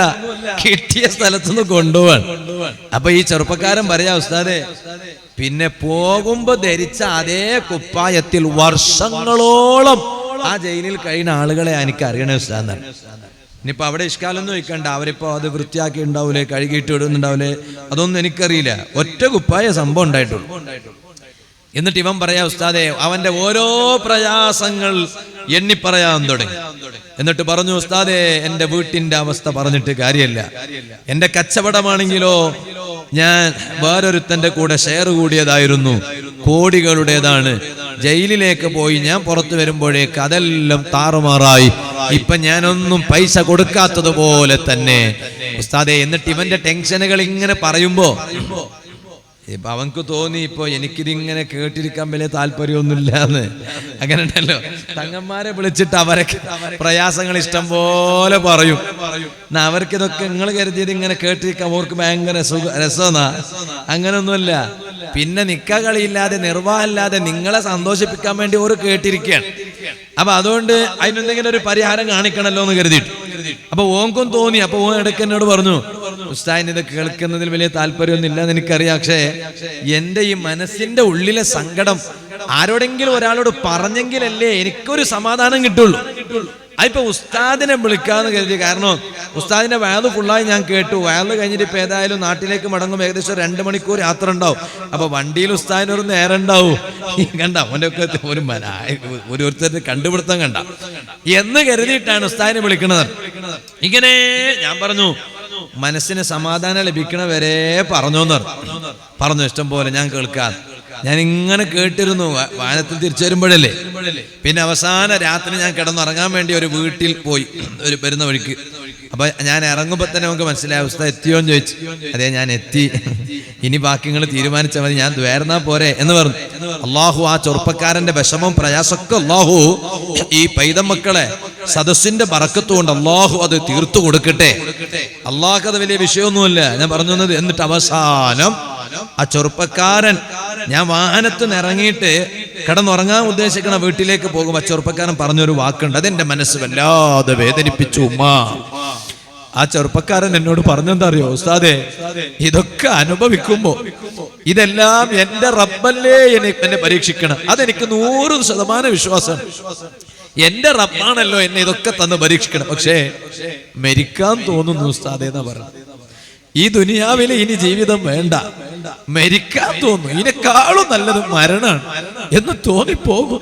കിട്ടിയ സ്ഥലത്തുനിന്ന് കൊണ്ടുപോവാൻ. അപ്പൊ ഈ ചെറുപ്പക്കാരൻ പറയാ, ഉസ്താദേ, പിന്നെ പോകുമ്പോ ധരിച്ച അതേ കുപ്പായത്തിൽ വർഷങ്ങളോളം ആ ജയിലിൽ കഴിയുന്ന ആളുകളെ എനിക്ക് അറിയണേ ഉസ്താദ്. ഇനിയിപ്പോ അവിടെ ഇഷ്കാലൊന്നും വയ്ക്കണ്ട, അവരിപ്പോ അത് വൃത്തിയാക്കി ഉണ്ടാവൂലേ, കഴുകിയിട്ട് ഇടുന്നുണ്ടാവൂലേ, അതൊന്നും എനിക്കറിയില്ല. ഒറ്റ കുപ്പായ സംഭവം ഉണ്ടായിട്ടുള്ളൂ. എന്നിട്ട് ഇവൻ പറയാ, ഉസ്താദേ, അവന്റെ ഓരോ പ്രയാസങ്ങൾ എണ്ണിപ്പറയാൻ തുടങ്ങി. എന്നിട്ട് പറഞ്ഞു, ഉസ്താദേ, എന്റെ വീട്ടിന്റെ അവസ്ഥ പറഞ്ഞിട്ട് കാര്യമില്ല. എന്റെ കച്ചവടമാണെങ്കിലോ ഞാൻ വേറൊരുത്തന്റെ കൂടെ ഷെയർ കൂടിയതായിരുന്നു, കോടികളുടേതാണ്. ജയിലിലേക്ക് പോയി ഞാൻ പുറത്തു വരുമ്പോഴേക്ക് അതെല്ലാം താറുമാറായി. ഇപ്പൊ ഞാനൊന്നും പൈസ കൊടുക്കാത്തതുപോലെ തന്നെ ഉസ്താദേ. എന്നിട്ട് ഇവന്റെ ടെൻഷനുകൾ ഇങ്ങനെ പറയുമ്പോ ഇപ്പൊ അവൻക്ക് തോന്നി, ഇപ്പൊ എനിക്കിതിങ്ങനെ കേട്ടിരിക്കാൻ വലിയ താല്പര്യമൊന്നുമില്ലാന്ന്. അങ്ങനെ ഉണ്ടല്ലോ, തങ്ങന്മാരെ വിളിച്ചിട്ട് അവരൊക്കെ പ്രയാസങ്ങൾ ഇഷ്ടം പോലെ പറയും. അവർക്കിതൊക്കെ നിങ്ങൾ കരുതിയത് ഇങ്ങനെ കേട്ടിരിക്കാൻ അവർക്ക് ഭയങ്കര രസമെന്നാ. അങ്ങനൊന്നുമല്ല. പിന്നെ നിക്ക കളിയില്ലാതെ നിർവാഹമില്ലാതെ നിങ്ങളെ സന്തോഷിപ്പിക്കാൻ വേണ്ടി ഓർ കേട്ടിരിക്കുകയാണ്. അപ്പൊ അതുകൊണ്ട് അതിനെന്തെങ്കിലും ഒരു പരിഹാരം കാണിക്കണല്ലോ എന്ന് കരുതിയിട്ട് അപ്പൊ ഓൻക്കും തോന്നി. അപ്പൊ ഓൻ ഇടയ്ക്ക് എന്നോട് പറഞ്ഞു, ഉസ്താദിന് ഇത് കേൾക്കുന്നതിൽ വലിയ താല്പര്യമൊന്നും ഇല്ലെന്ന് എനിക്കറിയാം, പക്ഷേ എന്റെ ഈ മനസ്സിന്റെ ഉള്ളിലെ സങ്കടം ആരോടെങ്കിലും ഒരാളോട് പറഞ്ഞെങ്കിലല്ലേ എനിക്കൊരു സമാധാനം കിട്ടുള്ളൂ. അതിപ്പോ ഉസ്താദിനെ വിളിക്കാന്ന് കരുതി. കാരണം ഉസ്താദിന്റെ വയല് ഫുള്ളായി ഞാൻ കേട്ടു. വയല് കഴിഞ്ഞിട്ട് ഇപ്പൊ ഏതായാലും നാട്ടിലേക്ക് മടങ്ങും. ഏകദേശം 2 മണിക്കൂർ യാത്ര ഉണ്ടാവും. അപ്പൊ വണ്ടിയിൽ ഉസ്താദിനൊരു നേരം ഉണ്ടാവും. കണ്ട അവനൊക്കെ ഓരോരുത്തരുടെ കണ്ടുപിടുത്തം കണ്ട എന്ന് കരുതിയിട്ടാണ് ഉസ്താദിനെ വിളിക്കുന്നത്. ഇങ്ങനെ ഞാൻ പറഞ്ഞു, മനസ്സിന് സമാധാനം ലഭിക്കണ വരെ പറഞ്ഞു ഇഷ്ടം പോലെ ഞാൻ കേൾക്കാൻ. ഞാൻ ഇങ്ങനെ കേട്ടിരുന്നു. വാഹനത്തിൽ തിരിച്ചു വരുമ്പോഴല്ലേ. പിന്നെ അവസാന രാത്രി ഞാൻ കിടന്നുറങ്ങാൻ വേണ്ടി ഒരു വീട്ടിൽ പോയി, ഒരു വരുന്ന വഴിക്ക്. അപ്പൊ ഞാൻ ഇറങ്ങുമ്പോ തന്നെ നമുക്ക് മനസ്സിലായ അവസ്ഥ എത്തിയോന്ന് ചോദിച്ചു. അതെ, ഞാൻ എത്തി. ഇനി ബാക്കി നിങ്ങൾ തീരുമാനിച്ചാൽ മതി, ഞാൻ ദ്വേർന്നാ പോരെ എന്ന് പറഞ്ഞു. അള്ളാഹു ആ ചെറുപ്പക്കാരന്റെ വിഷമം പ്രയാസമൊക്കെ അള്ളാഹു ഈ പൈതമക്കളെ സദസ്സിന്റെ ബറക്കത്ത് കൊണ്ട് അള്ളാഹു അത് തീർത്തു കൊടുക്കട്ടെ. അള്ളാഹ്ക്കത് വലിയ വിഷയമൊന്നുമില്ല ഞാൻ പറഞ്ഞു തന്നത്. എന്നിട്ട് അവസാനം ആ ചെറുപ്പക്കാരൻ, ഞാൻ വാഹനത്തിൽ നിന്ന് ഇറങ്ങിയിട്ട് കിടന്നുറങ്ങാൻ ഉദ്ദേശിക്കണ വീട്ടിലേക്ക് പോകുമ്പോ ചെറുപ്പക്കാരൻ പറഞ്ഞൊരു വാക്കുണ്ട്, അതെന്റെ മനസ്സ് വല്ലാതെ വേദനിപ്പിച്ചു. ഉമ്മ, ആ ചെറുപ്പക്കാരൻ എന്നോട് പറഞ്ഞെന്താ അറിയോ, ഉസ്താദേ, ഇതൊക്കെ അനുഭവിക്കുമ്പോ ഇതെല്ലാം എന്റെ റബ്ബല്ലേ എന്നെ പരീക്ഷിക്കണം. അതെനിക്ക് 100% വിശ്വാസം. എന്റെ റബ്ബാണല്ലോ എന്നെ ഇതൊക്കെ തന്ന് പരീക്ഷിക്കണം. പക്ഷേ മരിക്കാൻ തോന്നുന്നു ഉസ്താദേ എന്നാ പറഞ്ഞു. ഈ ദുനിയാവിലെ ഇനി ജീവിതം വേണ്ട, മരിക്കാൻ തോന്നുന്നു. ഇതിനേക്കാളും നല്ലത് മരണാണ് എന്ന് തോന്നിപ്പോകും.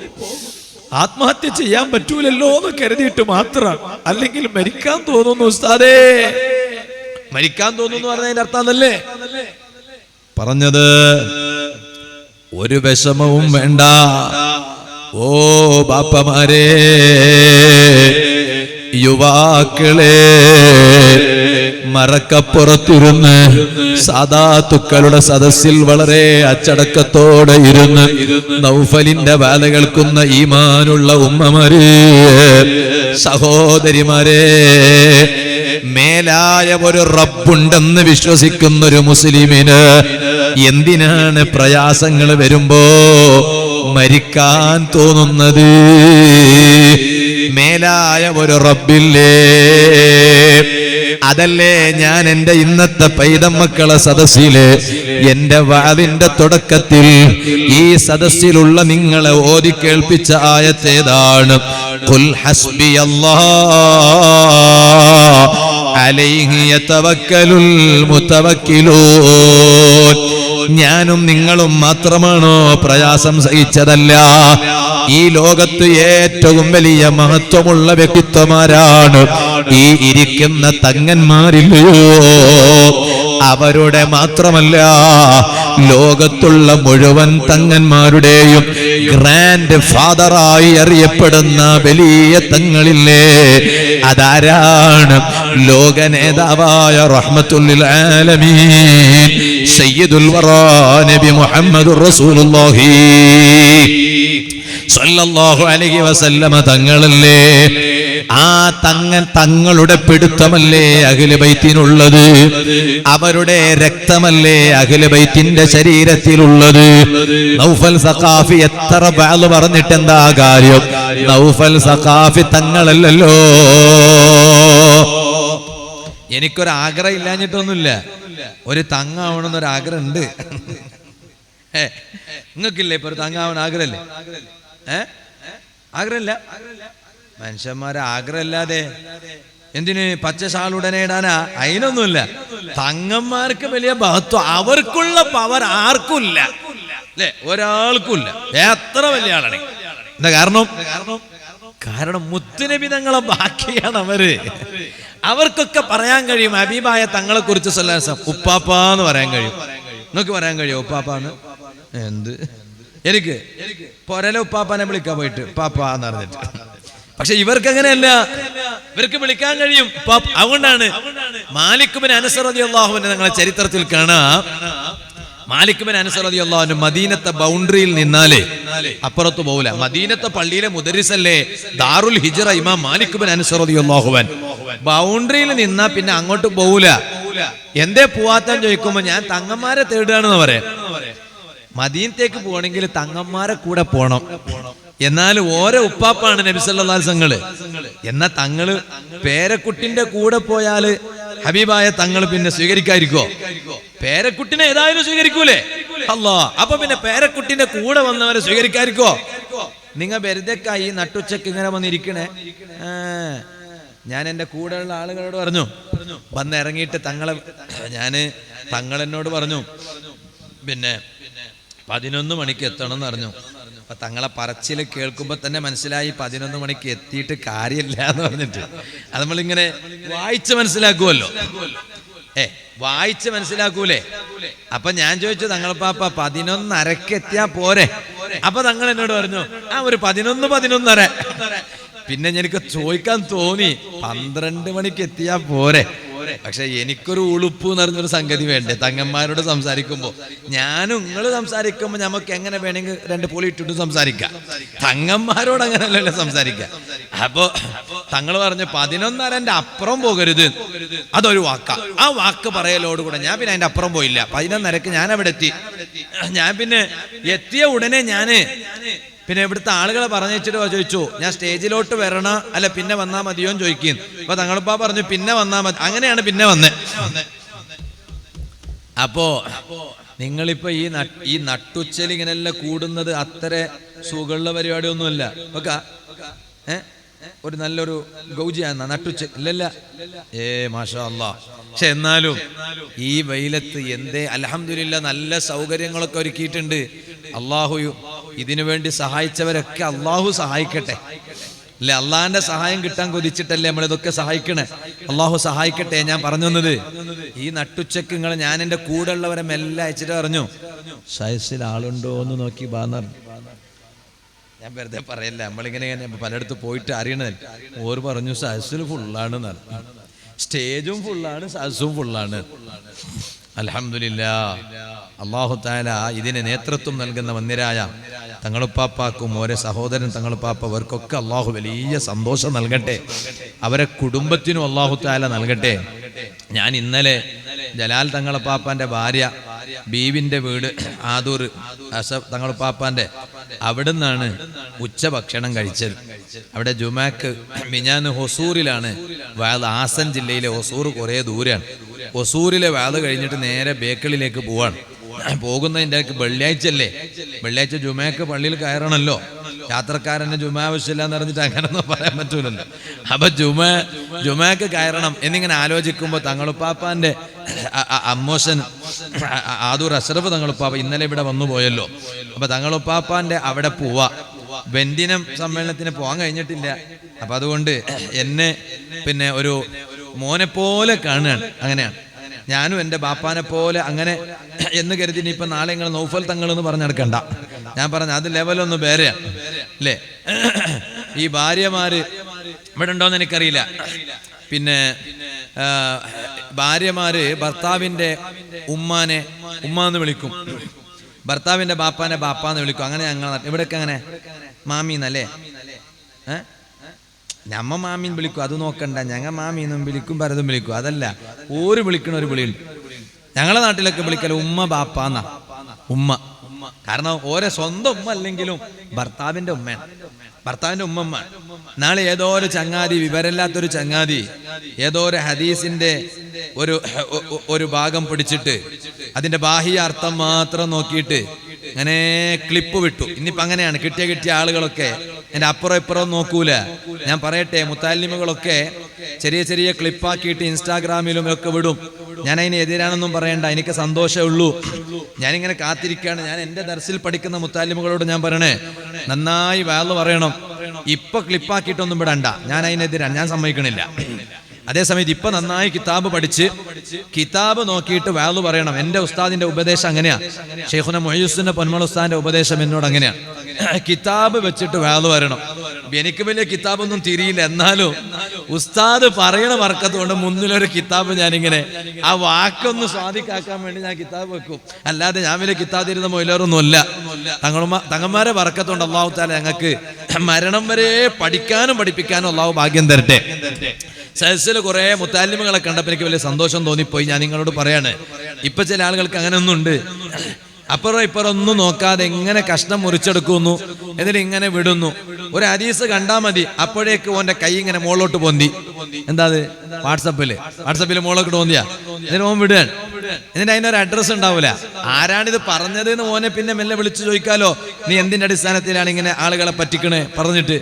ആത്മഹത്യ ചെയ്യാൻ പറ്റൂലല്ലോ എന്ന് കരുതിയിട്ട് മാത്രം. അല്ലെങ്കിൽ മരിക്കാൻ തോന്നുന്നു ഉസ്താദേ. മരിക്കാൻ തോന്നുന്നു പറഞ്ഞതിന്റെ അർത്ഥം എന്നല്ലേ പറഞ്ഞത്. ഒരു വിഷമവും വേണ്ട ഓ ബാപ്പമാരെ, യുവാക്കളെ, മറക്കപ്പുറത്തിരുന്ന് സാദാത്തുക്കളുടെ സദസ്സിൽ വളരെ അച്ചടക്കത്തോടെ ഇരുന്ന് നൗഫലിന്റെ വാല കേൾക്കുന്ന ഈമാനുള്ള ഉമ്മമാരെ, സഹോദരിമാരെ, മേലായ ഒരു റബ്ബുണ്ടെന്ന് വിശ്വസിക്കുന്ന ഒരു മുസ്ലിമിന് എന്തിനാണ് പ്രയാസങ്ങൾ വരുമ്പോ മരിക്കാൻ തോന്നുന്നത്? മേലായ ഒരു റബ്ബില്ലേ? അതല്ലേ ഞാൻ എന്റെ ഇന്നത്തെ പൈതമക്കളെ സദസ്സില് എന്റെ വാദിന്റെ തുടക്കത്തിൽ ഈ സദസ്സിലുള്ള നിങ്ങളെ ഓതി കേൾപ്പിച്ച ആയത്തേതാണ്? ഖുൽ ഹസ്ബിയല്ലാഹ് അലൈഹി യതവക്കലുൽ മുതവക്കിലൂൻ. ഞാനും നിങ്ങളും മാത്രമാണോ പ്രയാസം സഹിച്ചതല്ല? ഈ ലോകത്ത് ഏറ്റവും വലിയ മഹത്വമുള്ള വ്യക്തിത്വമാരാണ് ഈ ഇരിക്കുന്ന തങ്ങന്മാരില്ലയോ? അവരുടെ മാത്രമല്ല, ലോകത്തുള്ള മുഴുവൻ തങ്ങന്മാരുടെയും ഗ്രാൻഡ് ഫാദറായി അറിയപ്പെടുന്ന വലിയ തങ്ങളില്ലേ? അതാരാണ്? ലോക നേതാവായ റഹ്മത്തുൽ ആലമീൻ സയ്യിദുൽ വറാ നബി മുഹമ്മദുർ റസൂലുള്ളാഹി സല്ലല്ലാഹു അലൈഹി വസല്ലമ തങ്ങളല്ലേ? ആ തങ്ങളുടെ പിടുത്തമല്ലേ അഹ്ലു ബൈത്തിനുള്ളത്? അവരുടെ രക്തമല്ലേ അഹ്ലു ബൈത്തിന്റെ ശരീരത്തിലുള്ളത്? നൗഫൽ സഖാഫി എത്ര ബാല് പറഞ്ഞിട്ട് എന്താ കാര്യം? നൗഫൽ സഖാഫി തങ്ങളല്ലല്ലോ. എനിക്കൊരാഗ്രഹം ഇല്ലാഞ്ഞിട്ടൊന്നുമില്ല, ഒരു തങ്ങാവണമെന്നൊരാഗ്രഹം ഉണ്ട്. നിങ്ങൾക്കില്ലേ ഇപ്പൊ ഒരു തങ്ങാവൻ ആഗ്രഹല്ലേ? ആഗ്രഹമില്ല? മനുഷ്യന്മാരെ ആഗ്രഹമില്ലാതെ എന്തിന് പച്ച ഷാൾ ഉടനെ ഇടാനാ? അതിനൊന്നുമില്ല. തങ്ങന്മാർക്ക് വലിയ മഹത്വം, അവർക്കുള്ള പവർ ആർക്കുമില്ല, അല്ലെ? ഒരാൾക്കുമില്ല, എത്ര വലിയ ആളാണ്. എന്താ കാരണം മുത്തുനബി തങ്ങളെ ബാക്കിയാണ് അവര്. അവർക്കൊക്കെ പറയാൻ കഴിയും ഹബീബായ തങ്ങളെ കുറിച്ച് ഉപ്പാപ്പാന്ന് പറയാൻ കഴിയും. നിങ്ങൾക്ക് പറയാൻ കഴിയോ ഉപ്പാപ്പാന്ന്? എന്ത് എനിക്ക് പൊരലെ ഉപ്പാപ്പാനെ വിളിക്കാൻ പോയിട്ട് ഉപ്പാപ്പാന്ന് പറഞ്ഞിട്ട്. പക്ഷെ ഇവർക്ക് അങ്ങനെയല്ല, ഇവർക്ക് വിളിക്കാൻ കഴിയും. അതുകൊണ്ടാണ് മാലിക് ബിൻ അനസ് റളിയല്ലാഹു അൻഹു ഞങ്ങളെ ചരിത്രത്തിൽ കാണാം. മാലിക് ബിൻ അനസ് റളിയല്ലാഹു അൻഹു മദീനത്തെ ബൗണ്ടറിയിൽ നിന്നാലേ അപ്പുറത്ത് പോവില്ല. മദീനത്തെ പള്ളിയിലെ മുദരിസല്ലേ ദാറുൽ ഹിജ്റ ഇമാം മാലിക് ബിൻ അനസ് റളിയല്ലാഹു അൻഹു. ബൗണ്ടറിയിൽ നിന്നാ പിന്നെ അങ്ങോട്ട് പോവില്ല. എന്തേ പോവാത്താൻ ചോദിക്കുമ്പോ ഞാൻ തങ്ങന്മാരെ തേടുകയാണെന്ന് പറയാം. മദീനത്തേക്ക് പോകണമെങ്കിൽ തങ്ങന്മാരെ കൂടെ പോണം. എന്നാൽ ഓരോ ഉപ്പാപ്പാണ് നബി സല്ലല്ലാഹു അലൈഹി വസല്ലം. എന്നാ തങ്ങള് പേരക്കുട്ടിന്റെ കൂടെ പോയാല് ഹബീബായ തങ്ങൾ പിന്നെ സ്വീകരിക്കാതിരിക്കോ? പേരക്കുട്ടിനെ ഏതായാലും സ്വീകരിക്കൂലേ അല്ലാ. അപ്പൊ പിന്നെ പേരക്കുട്ടിന്റെ കൂടെ വന്നവരെ സ്വീകരിക്കാതിരിക്കോ? നിങ്ങൾ വെറുതെക്കായി നട്ടുച്ചക്ക് ഇങ്ങനെ വന്നിരിക്കണേ. ഞാൻ എൻ്റെ കൂടെയുള്ള ആളുകളോട് പറഞ്ഞു, വന്നിറങ്ങിയിട്ട് തങ്ങളെന്നോട് പറഞ്ഞു പിന്നെ 11 മണിക്ക് എത്തണം എന്ന് പറഞ്ഞു. അപ്പൊ തങ്ങളെ പറച്ചിൽ കേൾക്കുമ്പോ തന്നെ മനസ്സിലായി 11 മണിക്ക് എത്തിയിട്ട് കാര്യമില്ല എന്ന് പറഞ്ഞിട്ട്. അത് നമ്മളിങ്ങനെ വായിച്ച് മനസ്സിലാക്കുമല്ലോ. വായിച്ച് മനസ്സിലാക്കൂലേ? അപ്പൊ ഞാൻ ചോദിച്ചു, തങ്ങളപ്പാപ്പ 11:30 എത്തിയാ പോരെ? അപ്പൊ തങ്ങൾ എന്നോട് പറഞ്ഞു, ഒരു 11:30. പിന്നെ എനിക്ക് ചോദിക്കാൻ തോന്നി, 12 മണിക്ക് എത്തിയാ പോരെ? പക്ഷെ എനിക്കൊരു ഉളുപ്പ് എന്ന് പറഞ്ഞൊരു സംഗതി വേണ്ടേ തങ്ങന്മാരോട് സംസാരിക്കുമ്പോ? ഞാനും നിങ്ങള് സംസാരിക്കുമ്പോ നമുക്ക് എങ്ങനെ വേണമെങ്കിൽ 2 പൊളി ഇട്ടിട്ട് സംസാരിക്കാം. തങ്ങന്മാരോട് അങ്ങനെയല്ലല്ലോ സംസാരിക്കാം. അപ്പൊ തങ്ങൾ പറഞ്ഞു 11:30 അപ്പുറം പോകരുത്, അതൊരു വാക്കാ. ആ വാക്ക് പറയലോടുകൂടെ ഞാൻ പിന്നെ അതിന്റെ അപ്പുറം പോയില്ല. 11:30 ഞാൻ അവിടെ എത്തി. ഞാൻ പിന്നെ എത്തിയ ഉടനെ പിന്നെ ഇവിടുത്തെ ആളുകളെ പറഞ്ഞിട്ട് ചോദിച്ചു, ഞാൻ സ്റ്റേജിലോട്ട് വരണ അല്ല പിന്നെ വന്നാ മതിയോ എന്ന് ചോദിക്കും. അപ്പൊ തങ്ങളിപ്പാ പറഞ്ഞു പിന്നെ വന്നാ മതി. അങ്ങനെയാണ് പിന്നെ വന്നേ. അപ്പോ നിങ്ങളിപ്പോ ഈ നട്ടുച്ചൽ ഇങ്ങനെല്ലാം കൂടുന്നത് അത്ര സുഖമുള്ള പരിപാടിയൊന്നുമല്ല. ഓക്കെ, ഒരു നല്ലൊരു ഗൗജിയാന്ന നട്ടുച്ച ഇല്ലല്ല. മാഷാ അല്ലാ. പക്ഷെ എന്നാലും ഈ വെയിലത്ത് എന്തേ അൽഹംദുലില്ലാ നല്ല സൗകര്യങ്ങളൊക്കെ ഒരുക്കിയിട്ടുണ്ട്. അള്ളാഹു ഇതിനു വേണ്ടി സഹായിച്ചവരൊക്കെ അള്ളാഹു സഹായിക്കട്ടെ അല്ലെ? അള്ളാഹിന്റെ സഹായം കിട്ടാൻ കൊതിച്ചിട്ടല്ലേ നമ്മളിതൊക്കെ സഹായിക്കണേ. അള്ളാഹു സഹായിക്കട്ടെ. ഞാൻ പറഞ്ഞു വന്നത്, ഈ നട്ടുച്ചക്ക് ഞാൻ എൻ്റെ കൂടെ ഉള്ളവരെ മെല്ലെ അയച്ചിട്ട് പറഞ്ഞു, സയസിൽ ആളുണ്ടോ എന്ന് നോക്കി ബാന്നർ. ഞാൻ വെറുതെ പറയല്ല, നമ്മളിങ്ങനെ പലയിടത്ത് പോയിട്ട് അറിയണത്. ഓര് പറഞ്ഞു സയസിൽ ഫുള്ളാണ്, സ്റ്റേജും ഫുള്ളാണ്, സയസും ഫുള്ളാണ്. അൽഹംദുലില്ലാ. അല്ലാഹു തആല ഇതിന് നേതൃത്വം നൽകുന്ന വന്യരായ തങ്ങളുപ്പാപ്പാക്കും ഓരോ സഹോദരൻ തങ്ങളുപ്പാപ്പ അവർക്കൊക്കെ അള്ളാഹു വലിയ സന്തോഷം നൽകട്ടെ. അവരെ കുടുംബത്തിനും അള്ളാഹു തആല നൽകട്ടെ. ഞാൻ ഇന്നലെ ജലാൽ തങ്ങളുപ്പാപ്പാന്റെ ഭാര്യ ബീവിന്റെ വീട് ആദൂർ തങ്ങളുപ്പാപ്പാന്റെ അവിടെ നിന്നാണ് ഉച്ചഭക്ഷണം കഴിച്ചത്. അവിടെ ജുമാക്ക് മിഞ്ഞാന്ന് ഹൊസൂറിലാണ് വാദ്. ആസൻ ജില്ലയിലെ ഹൊസൂർ കുറേ ദൂരാണ്. ഹൊസൂരിലെ വാദ് കഴിഞ്ഞിട്ട് നേരെ ബേക്കലിലേക്ക് പോവാണ്. പോകുന്നതിൻ്റെ വെള്ളിയാഴ്ച ജുമാക്ക് പള്ളിയിൽ കയറണല്ലോ. യാത്രക്കാരന് ജുമാ ആവശ്യമില്ല എന്ന് പറഞ്ഞിട്ട് അങ്ങനൊന്നും പറയാൻ പറ്റൂലല്ലോ. അപ്പൊ ജുമാക്ക് കയറണം എന്നിങ്ങനെ ആലോചിക്കുമ്പോ തങ്ങളുപ്പാപ്പാന്റെ അമ്മോശൻ ആദൂർ അഷ്റഫ് തങ്ങളുപ്പാപ്പ ഇന്നലെ ഇവിടെ വന്നു പോയല്ലോ. അപ്പൊ തങ്ങളുപ്പാപ്പാന്റെ അവിടെ പോവാ. വെന്തിനം സമ്മേളനത്തിന് പോകാൻ കഴിഞ്ഞിട്ടില്ല. അപ്പൊ അതുകൊണ്ട് എന്നെ പിന്നെ ഒരു മോനെ പോലെ കാണുകയാണ്. അങ്ങനെയാണ് ഞാനും എൻ്റെ ബാപ്പാനെ പോലെ അങ്ങനെ എന്ന് കരുതി ഇപ്പൊ നാളെ നിങ്ങൾ നൗഫൽ തങ്ങൾ എന്ന് പറഞ്ഞെടുക്കണ്ട. ഞാൻ പറഞ്ഞ അത് ലെവലൊന്ന് വേറെയാണ് അല്ലേ. ഈ ഭാര്യമാര് ഇവിടെ ഉണ്ടോന്ന് എനിക്കറിയില്ല. പിന്നെ ഭാര്യമാര് ഭർത്താവിന്റെ ഉമ്മാനെ ഉമ്മാന്ന് വിളിക്കും, ഭർത്താവിന്റെ ബാപ്പാനെ ബാപ്പാന്ന് വിളിക്കും. അങ്ങനെ ഞങ്ങൾ ഇവിടെയൊക്കെ അങ്ങനെ മാമീന്നല്ലേ. ഞമ്മ മാമീൻ വിളിക്കും, അത് നോക്കണ്ട. ഞങ്ങൾ മാമീന്നും വിളിക്കും, പരതും വിളിക്കും. അതല്ല, ഓര് വിളിക്കണ ഒരു വിളിയുണ്ട്. ഞങ്ങളെ നാട്ടിലൊക്കെ വിളിക്കല ഉമ്മ ബാപ്പാന്നാ. ഉമ്മ കാരണം ഓരോ സ്വന്തം ഉമ്മ അല്ലെങ്കിലും ഭർത്താവിന്റെ ഉമ്മയാണ്, ഭർത്താവിന്റെ ഉമ്മമ്മ. നാളെ ഏതോ ഒരു ചങ്ങാതി, വിവരമില്ലാത്തൊരു ചങ്ങാതി ഏതോ ഒരു ഹദീസിന്റെ ഒരു ഭാഗം പിടിച്ചിട്ട് അതിന്റെ ബാഹ്യ അർത്ഥം മാത്രം നോക്കിയിട്ട് അങ്ങനെ ക്ലിപ്പ് വിട്ടു. ഇനിയിപ്പോ അങ്ങനെയാണ് കിട്ടിയ ആളുകളൊക്കെ എൻ്റെ അപ്പുറം ഇപ്പുറം നോക്കൂല. ഞാൻ പറയട്ടെ, മുത്താലിമുകളൊക്കെ ചെറിയ ക്ലിപ്പാക്കിയിട്ട് ഇൻസ്റ്റാഗ്രാമിലും ഒക്കെ വിടും. ഞാൻ അതിന് എതിരാണെന്നും പറയണ്ട, എനിക്ക് സന്തോഷമേ ഉള്ളൂ. ഞാനിങ്ങനെ കാത്തിരിക്കുകയാണ്. ഞാൻ എൻ്റെ ദർസിൽ പഠിക്കുന്ന മുത്താലിമുകളോട് ഞാൻ പറയണേ, നന്നായി വാള് പറയണം. ഇപ്പൊ ക്ലിപ്പാക്കിയിട്ടൊന്നും വിടണ്ട. ഞാൻ അതിനെതിരാണ്, ഞാൻ സമ്മതിക്കണില്ല. അതേസമയത്ത് ഇപ്പൊ നന്നായി കിതാബ് പഠിച്ച് കിതാബ് നോക്കിയിട്ട് വാള് പറയണം. എൻ്റെ ഉസ്താദിന്റെ ഉപദേശം അങ്ങനെയാ. ഷെയ്ഖുന മുഹയ്യിദ്ദീൻ പൊന്മള ഉസ്താദിന്റെ ഉപദേശം എന്നോട് അങ്ങനെയാണ്. കിതാബ് വെച്ചിട്ട് വാള് വരണം. എനിക്ക് വലിയ കിതാബൊന്നും തിരിയില്ല, എന്നാലും ഉസ്താദ് പറയണ വർക്കത്തുകൊണ്ട് മുന്നിലൊരു കിതാബ് ഞാനിങ്ങനെ ആ വാക്കൊന്ന് സ്വാധിക്കാക്കാൻ വേണ്ടി ഞാൻ കിതാബ് വെക്കും. അല്ലാതെ ഞാൻ വലിയ കിതാബ് തരുന്ന മൊയിലറൊന്നും അല്ല. തങ്ങന്മാരെ വർക്കത്തുകൊണ്ട് അള്ളാഹു തആല ഞങ്ങൾക്ക് മരണം വരെ പഠിക്കാനും പഠിപ്പിക്കാനും അള്ളാഹു ഭാഗ്യം തരട്ടെ. സദസ്സിൽ കുറെ മുത്താലിമുകളെ കണ്ടപ്പോൾ എനിക്ക് വലിയ സന്തോഷം തോന്നിപ്പോയി. ഞാൻ നിങ്ങളോട് പറയാണ്, ഇപ്പൊ ചില ആളുകൾക്ക് അങ്ങനെ ഒന്നുണ്ട്. അപ്പുറം ഇപ്പുറം ഒന്നും നോക്കാതെ എങ്ങനെ കഷ്ണം മുറിച്ചെടുക്കുന്നു, എന്നിട്ട് ഇങ്ങനെ വിടുന്നു. ഒരു ഹദീസ് കണ്ടാ മതി, അപ്പോഴേക്ക് ഓന്റെ കൈ ഇങ്ങനെ മുകളിലോട്ട് പൊന്തി. എന്താ അത്? വാട്സപ്പില് മുകളിലോട്ട് പൊന്തിയാ, എന്നിട്ട് ഓൻ വിടുകയാണ്. എന്നിട്ട് അതിനൊരു അഡ്രസ് ഉണ്ടാവൂല, ആരാണിത് പറഞ്ഞത് എന്ന് ഓനെ പിന്നെ മെല്ലെ വിളിച്ചു ചോദിക്കാലോ, നീ എന്തിന്റെ അടിസ്ഥാനത്തിലാണ് ഇങ്ങനെ ആളുകളെ പറ്റിക്കണേ പറഞ്ഞിട്ട്.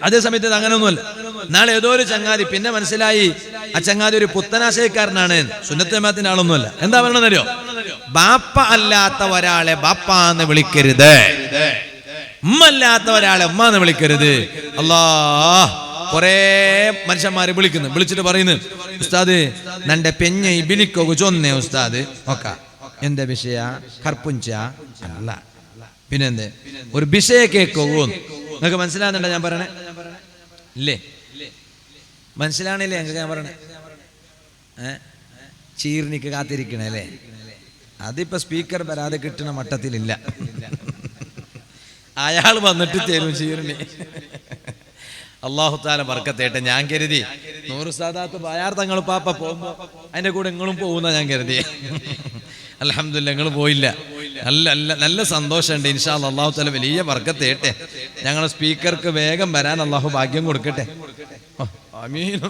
അതേ സമയത്ത് അങ്ങനെയൊന്നുമല്ല. നാളെ ഏതോ ഒരു ചങ്ങാതി, പിന്നെ മനസ്സിലായി ആ ചങ്ങാതി ഒരു പുത്തനാശയക്കാരനാണ്, സുന്നത്ത് ജമാഅത്തിന്റെ ആളൊന്നുമല്ല. എന്താ പറയണെന്നറിയോ? ബാപ്പ അല്ലാത്ത ഒരാളെ ബാപ്പ എന്ന് വിളിക്കരുത്, ഉമ്മ അല്ലാത്ത ഒരാളെ ഉമ്മ എന്ന് വിളിക്കരുത്. അല്ലാ, കൊറേ മനുഷ്യന്മാരെ വിളിച്ചിട്ട് പറയുന്നു, ഉസ്താദ് നന്റെ പെഞ്ഞ ബിലിക്കോ ചൊന്നേ ഉസ്താദ് നോക്ക എന്താ വിഷയ കർപ്പുഞ്ച അല്ല, പിന്നെന്തേ ഒരു വിഷയ കേക്കോന്ന്. നിങ്ങൾക്ക് മനസ്സിലാകുന്നുണ്ടോ ഞാൻ പറയണേ? ഇല്ലേ? മനസ്സിലാണില്ലേ ഞങ്ങൾക്ക് ഞാൻ പറയണേ? ചീർണിക്ക് കാത്തിരിക്കണേ അല്ലേ? അതിപ്പോ സ്പീക്കർ വരാതെ കിട്ടുന്ന മട്ടത്തിലില്ല. അയാൾ വന്നിട്ട് തരും ചീർണി. അല്ലാഹു തആല ബർക്കത്തേട്ടെ. ഞാൻ കരുതി നൂറ് സാദാത്ത് ബയാർ തങ്ങൾ പാപ്പ പോകുമ്പോ അതിന്റെ കൂടെ നിങ്ങളും പോകുന്ന ഞാൻ കരുതി. അൽഹംദുലില്ലാ നിങ്ങൾ പോയില്ല. നല്ല സന്തോഷമുണ്ട്. ഇൻഷാ അല്ലാഹ് അല്ലാഹു തആല വലിയ ബർക്കത്തേട്ടെ. ഞങ്ങളെ സ്പീക്കർക്ക് വേഗം വരാൻ അല്ലാഹു ഭാഗ്യം കൊടുക്കട്ടെ. ആമീൻ.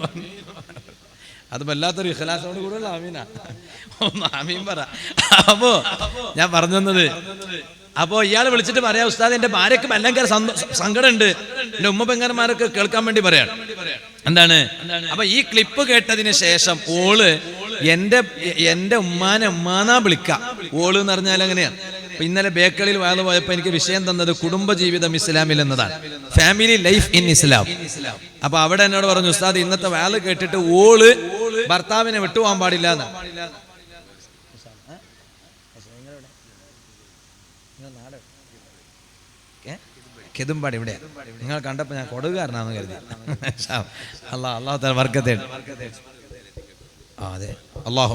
അത് വല്ലാത്തൊരു ഇഖ്ലാസോട് കൂടെയുള്ള ആമീനാ. ഒന്ന് ആമീൻ പറ. അപ്പോ ഞാൻ പറഞ്ഞു തന്നത്, അപ്പോ ഇയാൾ വിളിച്ചിട്ട് പറയാ, ഉസ്താദ് എന്റെ ഭാര്യക്ക് ഭയങ്കര സങ്കടം ഉണ്ട്, എന്റെ ഉമ്മ പെങ്ങന്മാരൊക്കെ കേൾക്കാൻ വേണ്ടി പറയാണ്. എന്താണ്? അപ്പൊ ഈ ക്ലിപ്പ് കേട്ടതിന് ശേഷം ഓള് എന്റെ ഉമ്മാനെ ഉമ്മാനാ വിളിക്കാം. ഓള് എന്ന് പറഞ്ഞാൽ എങ്ങനെയാണ്? ഇന്നലെ ബേക്കളിൽ വാഴ പോയപ്പോ എനിക്ക് വിഷയം തന്നത് കുടുംബജീവിതം ഇസ്ലാമിൽ എന്നതാണ്, ഫാമിലി ലൈഫ് ഇൻ ഇസ്ലാം. അപ്പൊ അവിടെ എന്നോട് പറഞ്ഞു, ഉസ്താദ് ഇന്നത്തെ വാഴ കേട്ടിട്ട് ഓള് ഭർത്താവിനെ വിട്ടുപോകാൻ പാടില്ല എന്ന്. കെതുമ്പാടി ഇവിടെ നിങ്ങൾ കണ്ടപ്പോ ഞാൻ കൊടുകാരനാന്ന് കരുതി. അല്ലാഹു തആല ബർക്കത്തെ. അതെ, അല്ലാഹു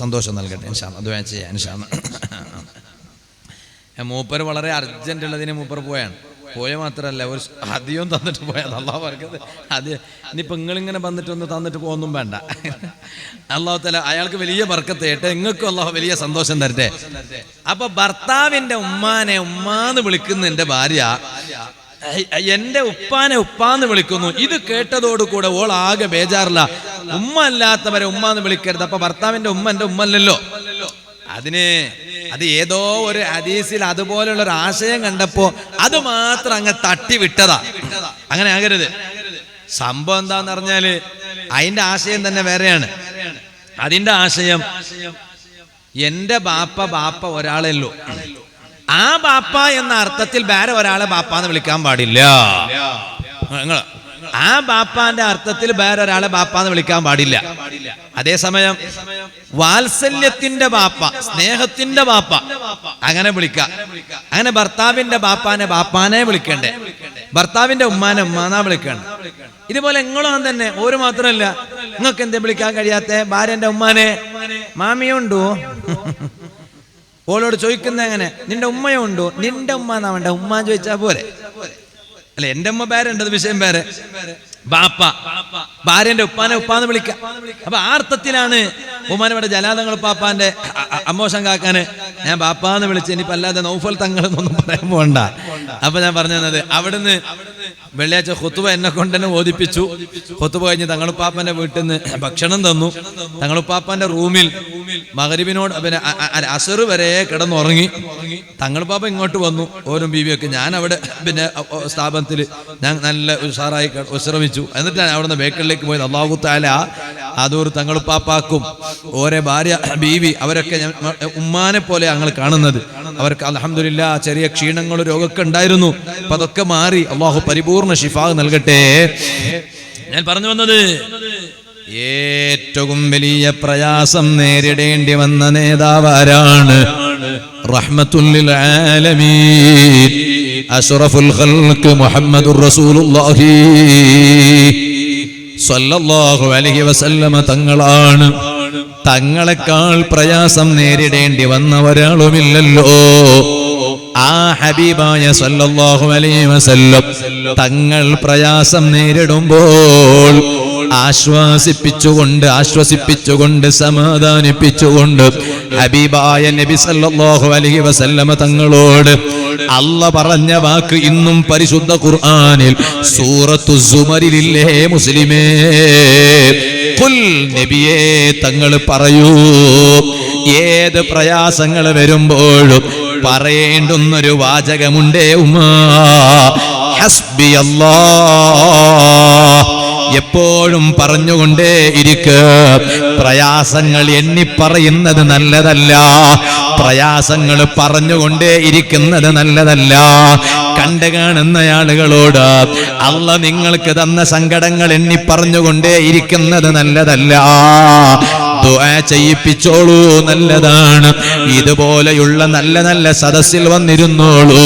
സന്തോഷം നൽകട്ടെ. ഇൻഷാ അല്ലാഹ് ദുആ ചെയ്യാം ഇൻഷാ അല്ലാഹ്. മൂപ്പർ വളരെ അർജന്റ് ഉള്ളതിന് മൂപ്പർ പോയ മാത്രല്ല ഒരു അധികം തന്നിട്ട് പോയത്. അല്ലാഹു ബർക്കത്ത്. അത് ഇനിയിപ്പോ നിങ്ങളിങ്ങനെ വന്നിട്ട് ഒന്ന് തന്നിട്ട് പോകുന്നും വേണ്ട. അല്ലാഹു തആല അയാൾക്ക് വലിയ ബർക്കത്ത് ചെയ്യട്ടെ, നിങ്ങൾക്കും അല്ലാഹു വലിയ സന്തോഷം തരട്ടെ. അപ്പൊ ഭർത്താവിന്റെ ഉമ്മാനെ ഉമ്മാന്ന് വിളിക്കുന്ന എന്റെ ഭാര്യ എന്റെ ഉപ്പാനെ ഉപ്പാന്ന് വിളിക്കുന്നു. ഇത് കേട്ടതോടുകൂടെ ഓൾ ആകെ ബേജാറില്ല. ഉമ്മ അല്ലാത്തവരെ ഉമ്മാന്ന് വിളിക്കരുത്. അപ്പൊ ഭർത്താവിന്റെ ഉമ്മ എന്റെ ഉമ്മ അല്ലല്ലോ. അത് ഏതോ ഒരു ഹദീസിൽ അതുപോലുള്ള ഒരു ആശയം കണ്ടപ്പോ അത് മാത്രം അങ്ങ് തട്ടി വിട്ടതാ. അങ്ങനെ ആകരുത്. സംഭവം എന്താന്ന് പറഞ്ഞാല് അതിന്റെ ആശയം തന്നെ വേറെയാണ്. അതിന്റെ ആശയം എന്റെ ബാപ്പ ഒരാളല്ലോ, ആ ബാപ്പ എന്ന അർത്ഥത്തിൽ വേറെ ഒരാളെ ബാപ്പാന്ന് വിളിക്കാൻ പാടില്ല. ആ ബാപ്പാന്റെ അർത്ഥത്തിൽ വേറെ ഒരാളെ ബാപ്പാന്ന് വിളിക്കാൻ പാടില്ല. അതേസമയം വാത്സല്യത്തിന്റെ ബാപ്പ, സ്നേഹത്തിന്റെ ബാപ്പ അങ്ങനെ വിളിക്കാം. അങ്ങനെ ഭർത്താവിന്റെ ബാപ്പാനെ വിളിക്കണ്ടേ, ഭർത്താവിന്റെ ഉമ്മാനെ ഉമ്മാനാ വിളിക്കണ്ടേ. ഇതുപോലെ നിങ്ങളും തന്നെ. ഒരു മാത്രമല്ല, നിങ്ങൾക്ക് എന്തേ വിളിക്കാൻ കഴിയാത്ത ഭാര്യന്റെ ഉമ്മാനെ മാമിയുണ്ടോ? ഓളോട് ചോദിക്കുന്ന എങ്ങനെ, നിന്റെ ഉമ്മയുണ്ടോ? നിന്റെ ഉമ്മ എന്നാ വേണ്ട, ഉമ്മ ചോദിച്ചാ പോരെ. അല്ല, എന്റെ ഉമ്മ പേരുണ്ടത് വിഷയം പേര്. ബാപ്പ ഭാര്യന്റെ ഉപ്പാന്ന് വിളിക്കാം. അപ്പൊ ആ അർത്ഥത്തിലാണ് ഉമ്മാനവിടെ ജലാതങ്ങൾ പാപ്പാന്റെ അമ്മോശം കാക്കാന് ഞാൻ ബാപ്പാന്ന് വിളിച്ച്. ഇനിയിപ്പോ അല്ലാതെ നൗഫൽ തങ്ങളെന്നൊന്നും പറയാൻ പോകണ്ട. അപ്പൊ ഞാൻ പറഞ്ഞത്, അവിടുന്ന് വെള്ളിയാഴ്ച ഖുതുബ എന്നെ കൊണ്ട് തന്നെ ഓദിപ്പിച്ചു. ഖുതുബ കഴിഞ്ഞ് തങ്ങളുപ്പാപ്പന്റെ വീട്ടിൽ നിന്ന് ഭക്ഷണം തന്നു. തങ്ങളുപ്പാപ്പന്റെ റൂമിൽ മഗ്രിബിനോട് പിന്നെ അസർ വരെ കിടന്നുറങ്ങി. തങ്ങളുപ്പാപ്പ ഇങ്ങോട്ട് വന്നു, ഓരോ ബീവിയൊക്കെ. ഞാൻ അവിടെ പിന്നെ സ്ഥാപനത്തിൽ ഞാൻ നല്ല ഉഷാറായി വിശ്രമിച്ചു. എന്നിട്ടാണ് അവിടുന്ന് ബേക്കറിലേക്ക് പോയത്. അല്ലാഹു തആല അതൊരു തങ്ങളുപ്പാപ്പാക്കും ഓരോ ഭാര്യ ബീവി അവരൊക്കെ ഉമ്മാനെ പോലെ ഞങ്ങൾ കാണുന്നത്. അവർക്ക് അൽഹംദുലില്ലാ ചെറിയ ക്ഷീണങ്ങളും രോഗമൊക്കെ ഉണ്ടായിരുന്നു. അപ്പൊ അതൊക്കെ മാറി അല്ലാഹു പരിപൂർണ്ണ ശിഫാ നൽകട്ടെ. ഞാൻ പറഞ്ഞു വന്നത്, ഏറ്റവും വലിയ പ്രയാസം നേരിടേണ്ടി വന്ന നേതാവാരാണ്? റഹ്മത്തുൽ ലിൽ ആലമീൻ അഷ്റഫുൽ ഖൽഖ് മുഹമ്മദുർ റസൂലുള്ളാഹി സ്വല്ലല്ലാഹു അലൈഹി വസല്ലമ തങ്ങളാണ്. തങ്ങളെക്കാൾ പ്രയാസം നേരിടേണ്ടി വന്ന ഒരാളുമില്ലല്ലോ. ആ ഹബീബായ സല്ലല്ലാഹു അലൈഹി വസല്ലം തങ്ങൾ പ്രയാസം നേരിടുമ്പോൾ ആശ്വസിപ്പിച്ചുകൊണ്ട് സമാധാനിപ്പിച്ചുകൊണ്ട് ഹബീബായ നബി സല്ലല്ലാഹു അലൈഹി വസല്ലമ തങ്ങളോട് അല്ലാഹ് പറഞ്ഞ വാക്ക് ഇന്നും പരിശുദ്ധ ഖുർആനിൽ സൂറത്തു സുമറിലില്ലേ മുസ്ലിമേ? ഖുൽ നബിയേ തങ്ങൾ പറയൂ, ഏത് പ്രയാസങ്ങൾ വരുമ്പോഴും പറയേണ്ടുന്നൊരു വാചകമുണ്ടേ ഉമ്മാ, ഹസ്ബി അല്ലാഹ്. എപ്പോഴും പറഞ്ഞുകൊണ്ടേ ഇരിക്ക്. പ്രയാസങ്ങൾ എണ്ണിപ്പറയുന്നത് നല്ലതല്ല, പ്രയാസങ്ങൾ പറഞ്ഞുകൊണ്ടേ ഇരിക്കുന്നത് നല്ലതല്ല. കണ്ടു കാണുന്ന ആളുകളോട് അല്ലാഹ് നിങ്ങൾക്ക് തന്ന സങ്കടങ്ങൾ എണ്ണിപ്പറഞ്ഞുകൊണ്ടേ ഇരിക്കുന്നത് നല്ലതല്ല. ദുആ ചെയ്യിപ്പിച്ചോളൂ, നല്ലതാണ്. ഇതുപോലെയുള്ള നല്ല നല്ല സദസ്സിൽ വന്നിരുന്നോളൂ,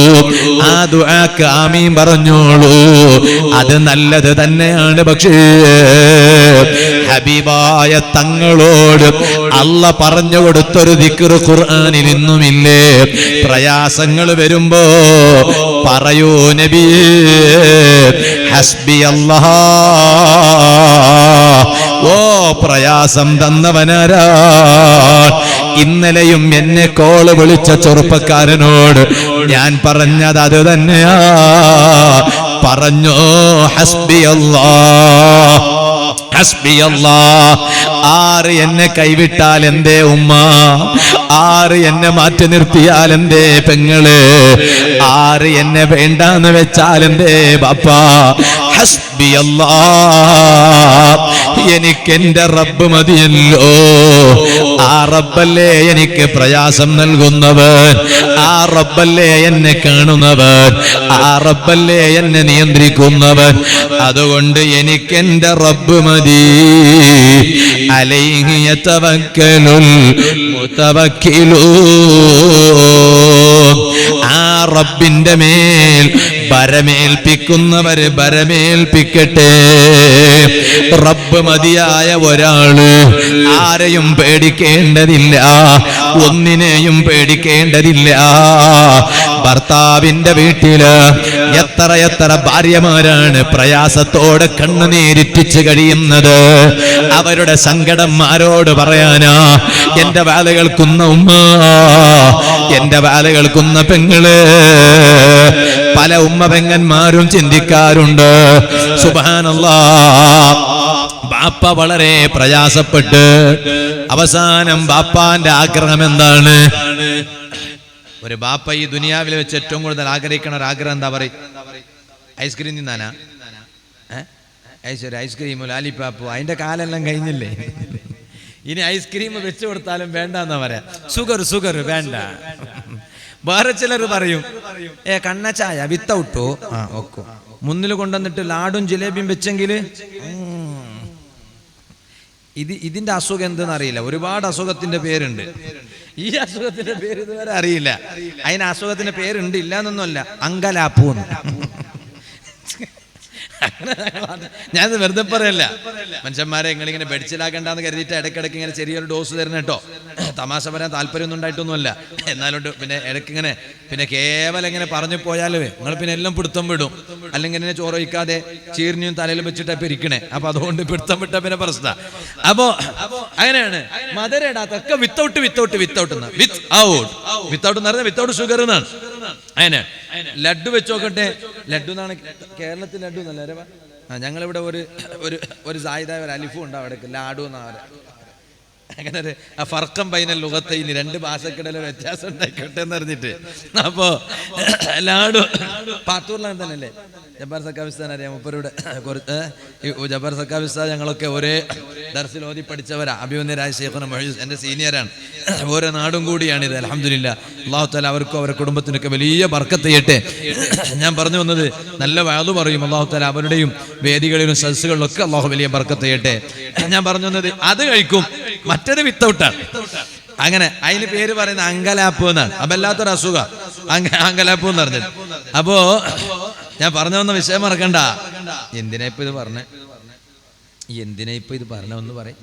ആ ദുആക്ക് ആമീൻ പറഞ്ഞോളൂ, അത് നല്ലത് തന്നെയാണ്. പക്ഷേ ഹബീബായ തങ്ങളോട് അല്ലാഹ് പറഞ്ഞു കൊടുത്തൊരു ദിക്ർ ഖുർആനിൽ ഇന്നുമില്ലേ? പ്രയാസങ്ങൾ വരുമ്പോ പറയൂ നബിയേ, ഹസ്ബി അല്ലാഹ്. ഓ പ്രയാസം തന്നവനാരാ? ഇന്നലെയും എന്നെ കോള് വിളിച്ച ചെറുപ്പക്കാരനോട് ഞാൻ പറഞ്ഞത് അത് തന്നെയാ. പറഞ്ഞോ, ഹസ്ബി അല്ലാഹ്, ഹസ്ബി അല്ലാഹ്. ആര് എന്നെ കൈവിട്ടാൽ എന്തേ ഉമ്മ, ആര് എന്നെ മാറ്റി നിർത്തിയാൽ എന്തേ പെങ്ങള്, ആര് എന്നെ വേണ്ടാന്ന് വെച്ചാൽ എന്തേ ബാപ്പാ, ഹസ്ബി അല്ലാഹ്. എനിക്ക് എന്റെ റബ്ബ് മതിയല്ലോ. ആ റബ്ബല്ലേ എനിക്ക് പ്രയാസം നൽകുന്നവൻ, ആ റബ്ബല്ലേ എന്നെ കാണുന്നവൻ, ആ റബ്ബല്ലേ എന്നെ നിയന്ത്രിക്കുന്നവൻ. അതുകൊണ്ട് എനിക്ക് എന്റെ റബ്ബ് മതി. അലൈഹി യതവക്കലുൽ മുതവക്കിലൂൻ. ആ റബ്ബിന്റെ മേൽ ഭരമേൽപ്പിക്കുന്നവര് ഭരമേൽപ്പിക്കട്ടെ. റബ്ബ് മതിയായ ഒരാള് ആരെയും പേടിക്കേണ്ടതില്ല, ഒന്നിനെയും പേടിക്കേണ്ടതില്ല. ഭർത്താവിന്റെ വീട്ടില് എത്ര ഭാര്യമാരാണ് പ്രയാസത്തോടെ കണ്ണുനീരിറ്റിച്ച് കഴിയുന്നത്. അവരുടെ സങ്കടം ആരോട് പറയാനാ? എന്റെ വേല കേൾക്കുന്ന ഉമ്മ, എന്റെ വേല കേൾക്കുന്ന പെങ്ങള്. പല ഉമ്മ പെങ്ങന്മാരും ചിന്തിക്കാറുണ്ട്, സുബ്ഹാനല്ലാഹ്, ബാപ്പ വളരെ പ്രയാസപ്പെട്ട് അവസാനം ബാപ്പാന്റെ ആഗ്രഹം എന്താണ്? ഒരു ബാപ്പ ഈ ദുനിയാവിൽ വെച്ച് ഏറ്റവും കൂടുതൽ ആഗ്രഹിക്കണ ഒരു ആഗ്രഹം എന്താ പറയും? ഐസ്ക്രീം തിന്നാനാ? ഐസ്ക്രീം, ലാലിപ്പാപ്പു, അതിന്റെ കാലെല്ലാം കഴിഞ്ഞില്ലേ? ഇനി ഐസ്ക്രീം വെച്ചു കൊടുത്താലും വേണ്ട എന്നാ പറയാ. ഷുഗർ വേണ്ട. വേറെ ചിലർ പറയും, കണ്ണച്ചായ വിത്തൗട്ടോ ഓക്കോ, മുന്നിൽ കൊണ്ടുവന്നിട്ട് ലാഡും ജിലേബിയും വെച്ചെങ്കിൽ ഇതിന്റെ അസുഖം എന്തെന്ന് അറിയില്ല. ഒരുപാട് അസുഖത്തിന്റെ പേരുണ്ട്. ഈ അസുഖത്തിന്റെ പേര് ഇതുവരെ അറിയില്ല. അതിന് അസുഖത്തിന്റെ പേരുണ്ട്, ഇല്ല എന്നൊന്നുമല്ല. അങ്കലാപ്പൂന്ന്. ഞാനത് വെറുതെ പറയല്ല. മനുഷ്യന്മാരെ നിങ്ങളിങ്ങനെ ബെഡിച്ചിലാക്കണ്ടെന്ന് കരുതിയിട്ട് ഇടയ്ക്കിടയ്ക്ക് ഇങ്ങനെ ചെറിയൊരു ഡോസ് തരണം കേട്ടോ. തമാശ പറയാൻ താല്പര്യമൊന്നും ഉണ്ടായിട്ടൊന്നുമല്ല. എന്നാലോട്ട് പിന്നെ ഇടയ്ക്കിങ്ങനെ പിന്നെ കേവലം ഇങ്ങനെ പറഞ്ഞു പോയാൽ നിങ്ങൾ പിന്നെ എല്ലാം പിടുത്തം വിടും. അല്ലെങ്കിൽ ഇങ്ങനെ ചോറ് വയ്ക്കാതെ ചീർണിയും തലയിൽ വെച്ചിട്ട് ഇപ്പൊ ഇരിക്കണേ. അപ്പൊ അതുകൊണ്ട് പിടുത്തം വിട്ട പിന്നെ പ്രശ്നം. അപ്പോ അങ്ങനെയാണ്. മധുര ഇടാത്തൊക്കെ വിത്തൗട്ട് വിത്ത് ഔട്ട് എന്ന് പറഞ്ഞാൽ വിത്തൗട്ട് ഷുഗർ എന്നാണ്. അങ്ങനെ ലഡ്ഡു വെച്ച് നോക്കട്ടെ. ലഡ്ഡു എന്നാണ് കേരളത്തിൽ ലഡ്ഡു എന്നല്ല. ഞങ്ങളിവിടെ ഒരു സായിദായ ഒരു അലിഫും ഉണ്ട് അവിടെ, ലാഡു എന്നാ പറയാ. അങ്ങനെ ഒരു ഫർക്കം ബൈനൽ ലുഗത്തൈനി, രണ്ട് ഭാഷക്കിടയിൽ വ്യത്യാസം ഉണ്ടായിക്കോട്ടെ എന്ന് പറഞ്ഞിട്ട്. അപ്പോ ലാഡു പാത്തൂരിലാണ് തന്നെയല്ലേ ജബ്ബാർ സക്കാഫിസ്ഥാൻ അറിയാം. മുപ്പരുടെ ജബ്ബാർ സക്കാഫിസ്ഥാൻ ഞങ്ങളൊക്കെ ഒരേ ദർസിൽ ഓതി പഠിച്ചവരാ. അഭിമന്യരായ ശൈഖുന മുഈസ് എൻ്റെ സീനിയറാണ്. ഓരോ നാടും കൂടിയാണിത്. അൽഹംദുലില്ലാ, അല്ലാഹു തആല അവർക്കും അവരുടെ കുടുംബത്തിനൊക്കെ വലിയ ബർക്കത്ത് ചെയ്യട്ടെ. ഞാൻ പറഞ്ഞു വന്നത്, നല്ല വഅദ് പറയും അല്ലാഹു തആല അവരുടെയും വേദികളിലും സദസ്സുകളിലൊക്കെ അല്ലാഹു വലിയ ബർക്കത്ത് ചെയ്യട്ടെ. ഞാൻ പറഞ്ഞു വന്നത്, അത് കഴിക്കും, മറ്റേത് വിത്തൗട്ടാണ്. അങ്ങനെ അതിന് പേര് പറയുന്നത് അങ്കലാപ്പ് എന്നാണ്. അപ്പൊ അല്ലാത്തൊരു അസുഖം അങ്കലാപ്പ് എന്ന് പറഞ്ഞത്. അപ്പോ ഞാൻ പറഞ്ഞു വന്ന വിഷയം മറക്കണ്ട. എന്തിനാ ഇപ്പൊ ഇത് പറഞ്ഞ ഒന്ന് പറയും,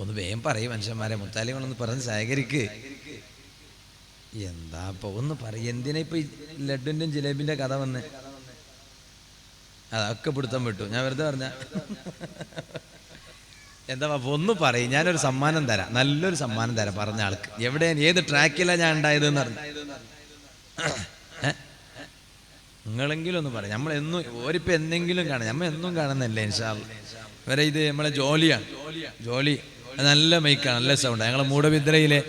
ഒന്ന് വേഗം പറയും മനുഷ്യന്മാരെ. മുത്താലികളൊന്ന് പറഞ്ഞ് സഹകരിക്ക്. എന്താ ഇപ്പൊ ഒന്ന് പറയും, എന്തിനാ ഇപ്പൊ ഈ ലഡുവിന്റെയും ജിലേബിന്റെ കഥ വന്ന്? അതൊക്കെ പിടുത്തം വിട്ടു. ഞാൻ വെറുതെ പറഞ്ഞ എന്താ ഒന്ന് പറയും, ഞാനൊരു സമ്മാനം തരാം, നല്ലൊരു സമ്മാനം തരാം പറഞ്ഞ ആൾക്ക്. എവിടെ ഏത് ട്രാക്കിലാണ് ഞാൻ ഉണ്ടായതെന്ന് പറഞ്ഞു നിങ്ങളെങ്കിലും ഒന്ന് പറയാം. നമ്മളെന്നും ഓരിപ്പോൾ എന്തെങ്കിലും കാണാം, നമ്മൾ എന്നും കാണുന്നല്ലേ ഇൻഷാ അല്ലാഹ്. ഇവരെ ഇത് നമ്മളെ ജോലിയാണ്, ജോലി നല്ല മൈക്കാണ്, നല്ല സൗണ്ട്. ഞങ്ങളെ മൂടബിദ്രയിലെ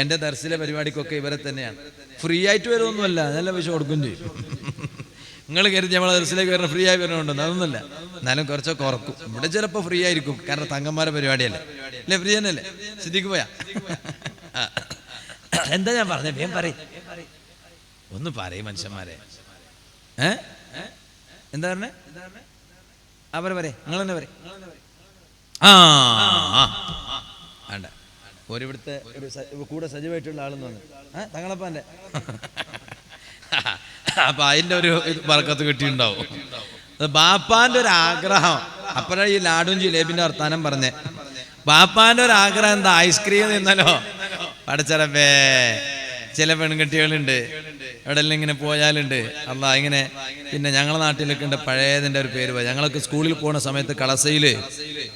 എൻ്റെ ദർസിലെ പരിപാടിക്കൊക്കെ ഇവരെ തന്നെയാണ്. ഫ്രീ ആയിട്ട് വരുമൊന്നുമല്ല, നല്ല പൈസ കൊടുക്കും ചെയ്യും. നിങ്ങൾ കരുതി നമ്മളെ ദർസിലേക്ക് വരുന്ന ഫ്രീ ആയി വരുന്നുണ്ടെന്ന്, അതൊന്നുമില്ല. എന്നാലും കുറച്ചൊക്കെ കുറക്കും. ഇവിടെ ചിലപ്പോൾ ഫ്രീ ആയിരിക്കും, കാരണം തങ്ങന്മാരെ പരിപാടിയല്ലേ. അല്ലേ, ഫ്രീ തന്നെയല്ലേ? സിദ്ദിഖ് പോയാ എന്താ ഞാൻ പറഞ്ഞേ? വേഗം പറയും, ഒന്ന് പറയും മനുഷ്യന്മാരെ. എന്താ പറഞ്ഞേ? അവരെ പറയും, നിങ്ങൾ തന്നെ പറയും. വേണ്ട, ഒരിവിടുത്തെ ഒരു കൂടെ സജീവമായിട്ടുള്ള ആളെന്ന് വന്നു തങ്ങളപ്പാൻ്റെ. അപ്പൊ അതിൻ്റെ ഒരു ബർക്കത്ത് കിട്ടിയിട്ടുണ്ടാവും. ബാപ്പാന്റെ ഒരു ആഗ്രഹം. അപ്പോഴാ ഈ ലാഡും ജിലേബിന്റെ വർത്താനം പറഞ്ഞേ. ബാപ്പാന്റെ ഒരു ആഗ്രഹം എന്താ? ഐസ്ക്രീം തിന്നലോ. പടച്ചറപ്പേ, ചില പെൺകുട്ടികളുണ്ട് എവിടെല്ലാം ഇങ്ങനെ പോയാലുണ്ട് അല്ലാ ഇങ്ങനെ. പിന്നെ ഞങ്ങളുടെ നാട്ടിലൊക്കെ ഉണ്ട് പഴയതിൻ്റെ ഒരു പേര്. ഞങ്ങളൊക്കെ സ്കൂളിൽ പോകുന്ന സമയത്ത് കളസയിൽ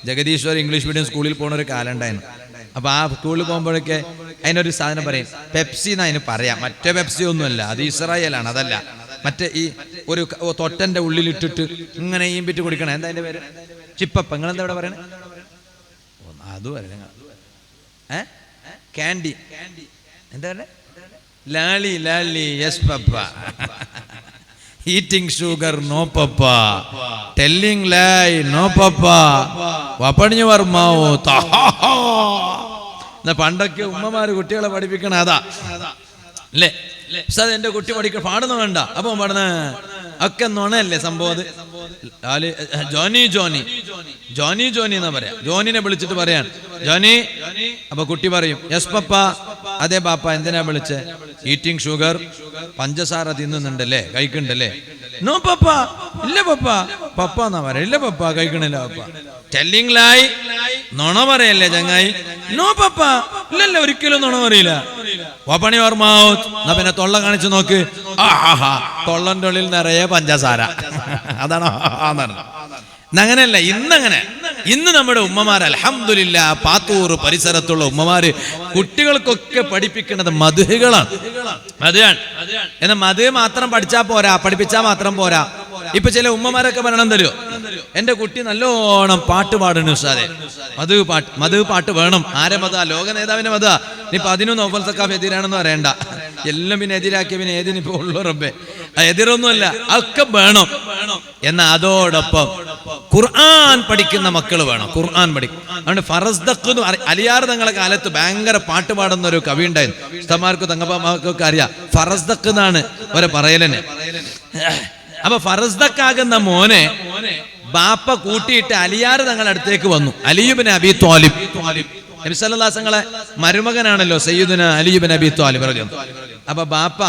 ജഗദീശ്വർ ഇംഗ്ലീഷ് മീഡിയം സ്കൂളിൽ പോകുന്ന ഒരു കാലം ഉണ്ടായിരുന്നു. അപ്പോൾ ആ സ്കൂളിൽ പോകുമ്പോഴൊക്കെ അതിനൊരു സാധനം പറയും, പെപ്സി എന്ന് അതിന് പറയാം. മറ്റേ പെപ്സി ഒന്നുമല്ല, അത് ഇസ്രായേലാണ്. അതല്ല, മറ്റേ ഈ ഒരു തൊട്ടൻ്റെ ഉള്ളിലിട്ടിട്ട് ഇങ്ങനെ ഈമ്പിട്ട് കുടിക്കണം. എന്താ അതിൻ്റെ പേര്? ചിപ്പപ്പ. നിങ്ങളെന്താ ഇവിടെ പറയണേ? അതും അല്ല, ക്യാൻഡി. എന്താ പറയുക? Lolly. Lolly, yes papa. Eating sugar, no papa. Telling lie, no papa. വപ്പണിഞ്ഞു വർമാവോ. പണ്ടൊക്കെ ഉമ്മമാര് കുട്ടികളെ പഠിപ്പിക്കണ അതാ അല്ലേ? സാർ എന്റെ കുട്ടി പഠിക്ക പാടുന്ന വേണ്ട. അപ്പൊ പാടുന്ന ഒക്കെ നുണയല്ലേ സംഭവം. അത് ജോനി ജോനി ജോനി ജോനി എന്നാ പറയാ. ജോനിനെ വിളിച്ചിട്ട് പറയാൻ ജോനി. അപ്പൊ കുട്ടി പറയും യെസ് പപ്പ. അതെ പാപ്പ. എന്തിനാ വിളിച്ചേ? ഈറ്റിംഗ് ഷുഗർ, പഞ്ചസാര തിന്നുന്നുണ്ടല്ലേ, കഴിക്കണ്ടല്ലേ? നോ പപ്പ. ഇല്ല പപ്പ. പപ്പ എന്നാ പറയാ. ഇല്ല പപ്പ, കഴിക്കണില്ല പപ്പ. ടെല്ലിംഗ് ലൈ, നുണ പറയല്ലേ ചങ്ങായി. നോ പപ്പ. ഇല്ലല്ല, ഒരിക്കലും നുണ പറയില്ല. വപ്പണി ഓർമാവോ. എന്നാ പിന്നെ തൊള്ള കാണിച്ചു നോക്ക്. തൊള്ളന്റെ ഉള്ളിൽ നിറയെ പഞ്ചസാര. അതാണോ? അങ്ങനെയല്ല ഇന്നങ്ങനെ. ഇന്ന് നമ്മുടെ ഉമ്മമാർ അൽഹംദുലില്ലാ പാത്തൂർ പരിസരത്തുള്ള ഉമ്മമാര് കുട്ടികൾക്കൊക്കെ പഠിപ്പിക്കുന്നത് മദ്ഹുകളാണ്. മദ്ഹാണ്. എന്നാൽ മദ്ഹ് മാത്രം പഠിച്ചാൽ പോരാ, പഠിപ്പിച്ചാൽ മാത്രം പോരാ. ഇപ്പൊ ചില ഉമ്മമാരൊക്കെ പറയണം തരുമോ, എന്റെ കുട്ടി നല്ലോണം പാട്ട് പാടുന്നു ഉസ്താദേ, മദ്ഹ് പാട്ട് വേണം. ആരെ മത? ലോക നേതാവിന്റെ മത. ഇനിയിപ്പൊ അതിനും നൗഫൽ സഖാഫ് എതിരാണെന്ന് പറയണ്ട. എല്ലാം പിന്നെ എതിരാക്കിയ പിന്നെ ഏതിനിപ്പോ ഉള്ളു റബ്ബേ. എതിരൊന്നുമല്ല, അതൊക്കെ വേണം. എന്നാൽ അതോടൊപ്പം ഖുർആൻ പഠിക്കുന്ന മക്കൾ വേണം. ഖുർആൻ പഠിക്കും. അതുകൊണ്ട് ഫറസ്ദഖ് എന്ന് അലിയാർ തങ്ങളുടെ കാലത്ത് ഭയങ്കര പാട്ട് പാടുന്ന ഒരു കവി ഉണ്ടായിരുന്നു. ഉസ്താദ്മാർക്കും തങ്ങപ്പാമാർക്കൊക്കെ അറിയാം. ഫറസ്ദഖ് എന്നാണ് അവരെ പറയലെന്നെ. അപ്പൊ ഫറസ്ദഖാകുന്ന മോനെ ബാപ്പ കൂട്ടിയിട്ട് അലിയാർ തങ്ങളുടെ അടുത്തേക്ക് വന്നു. അലി ഇബ്നു അബീ ത്വാലിബ്. നബി സല്ലല്ലാഹു അലൈഹി വസല്ലമയുടെ മരുമകനാണല്ലോ സയ്യിദുനാ അലി ഇബ്നു അബീ ത്വാലിബ് റളിയല്ലാഹു അൻഹു. അപ്പൊ ബാപ്പ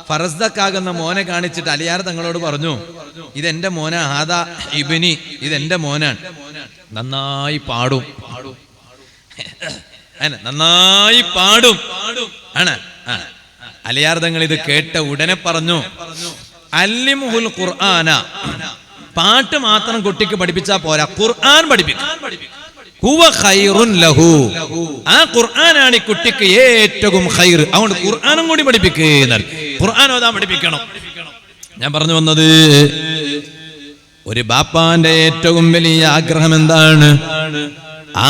ഫറസ്ദഖാകുന്ന മോനെ കാണിച്ചിട്ട് അലിയാർ തങ്ങളോട് പറഞ്ഞു, ഇതെന്റെ മോനാ, ഹാദാ ഇബ്നി, ഇതെന്റെ മോനാണ്, നന്നായി പാടും. നന്നായി പാടും ആണ്. അലിയാർ തങ്ങൾ ഇത് കേട്ട ഉടനെ പറഞ്ഞു, അല്ലിമുൽ ഖുർആന. പാട്ട് മാത്രം കുട്ടിക്ക് പഠിപ്പിച്ചാ പോരാ, ഖുർആൻ പഠിപ്പിക്കും. ഹുവ ഖൈറുൻ ലഹു. ആ ഖുർആനാണ് ഈ കുട്ടിക്ക് ഏറ്റവും ഖൈർ. അതുകൊണ്ട് ഖുർആനും കൂടി പഠിപ്പിക്കുന്നത്. ഖുർആൻ ഓതാൻ പഠിപ്പിക്കണം. ഞാൻ പറഞ്ഞു വന്നത്, ഒരു ബാപ്പാന്റെ ഏറ്റവും വലിയ ആഗ്രഹം എന്താണ്?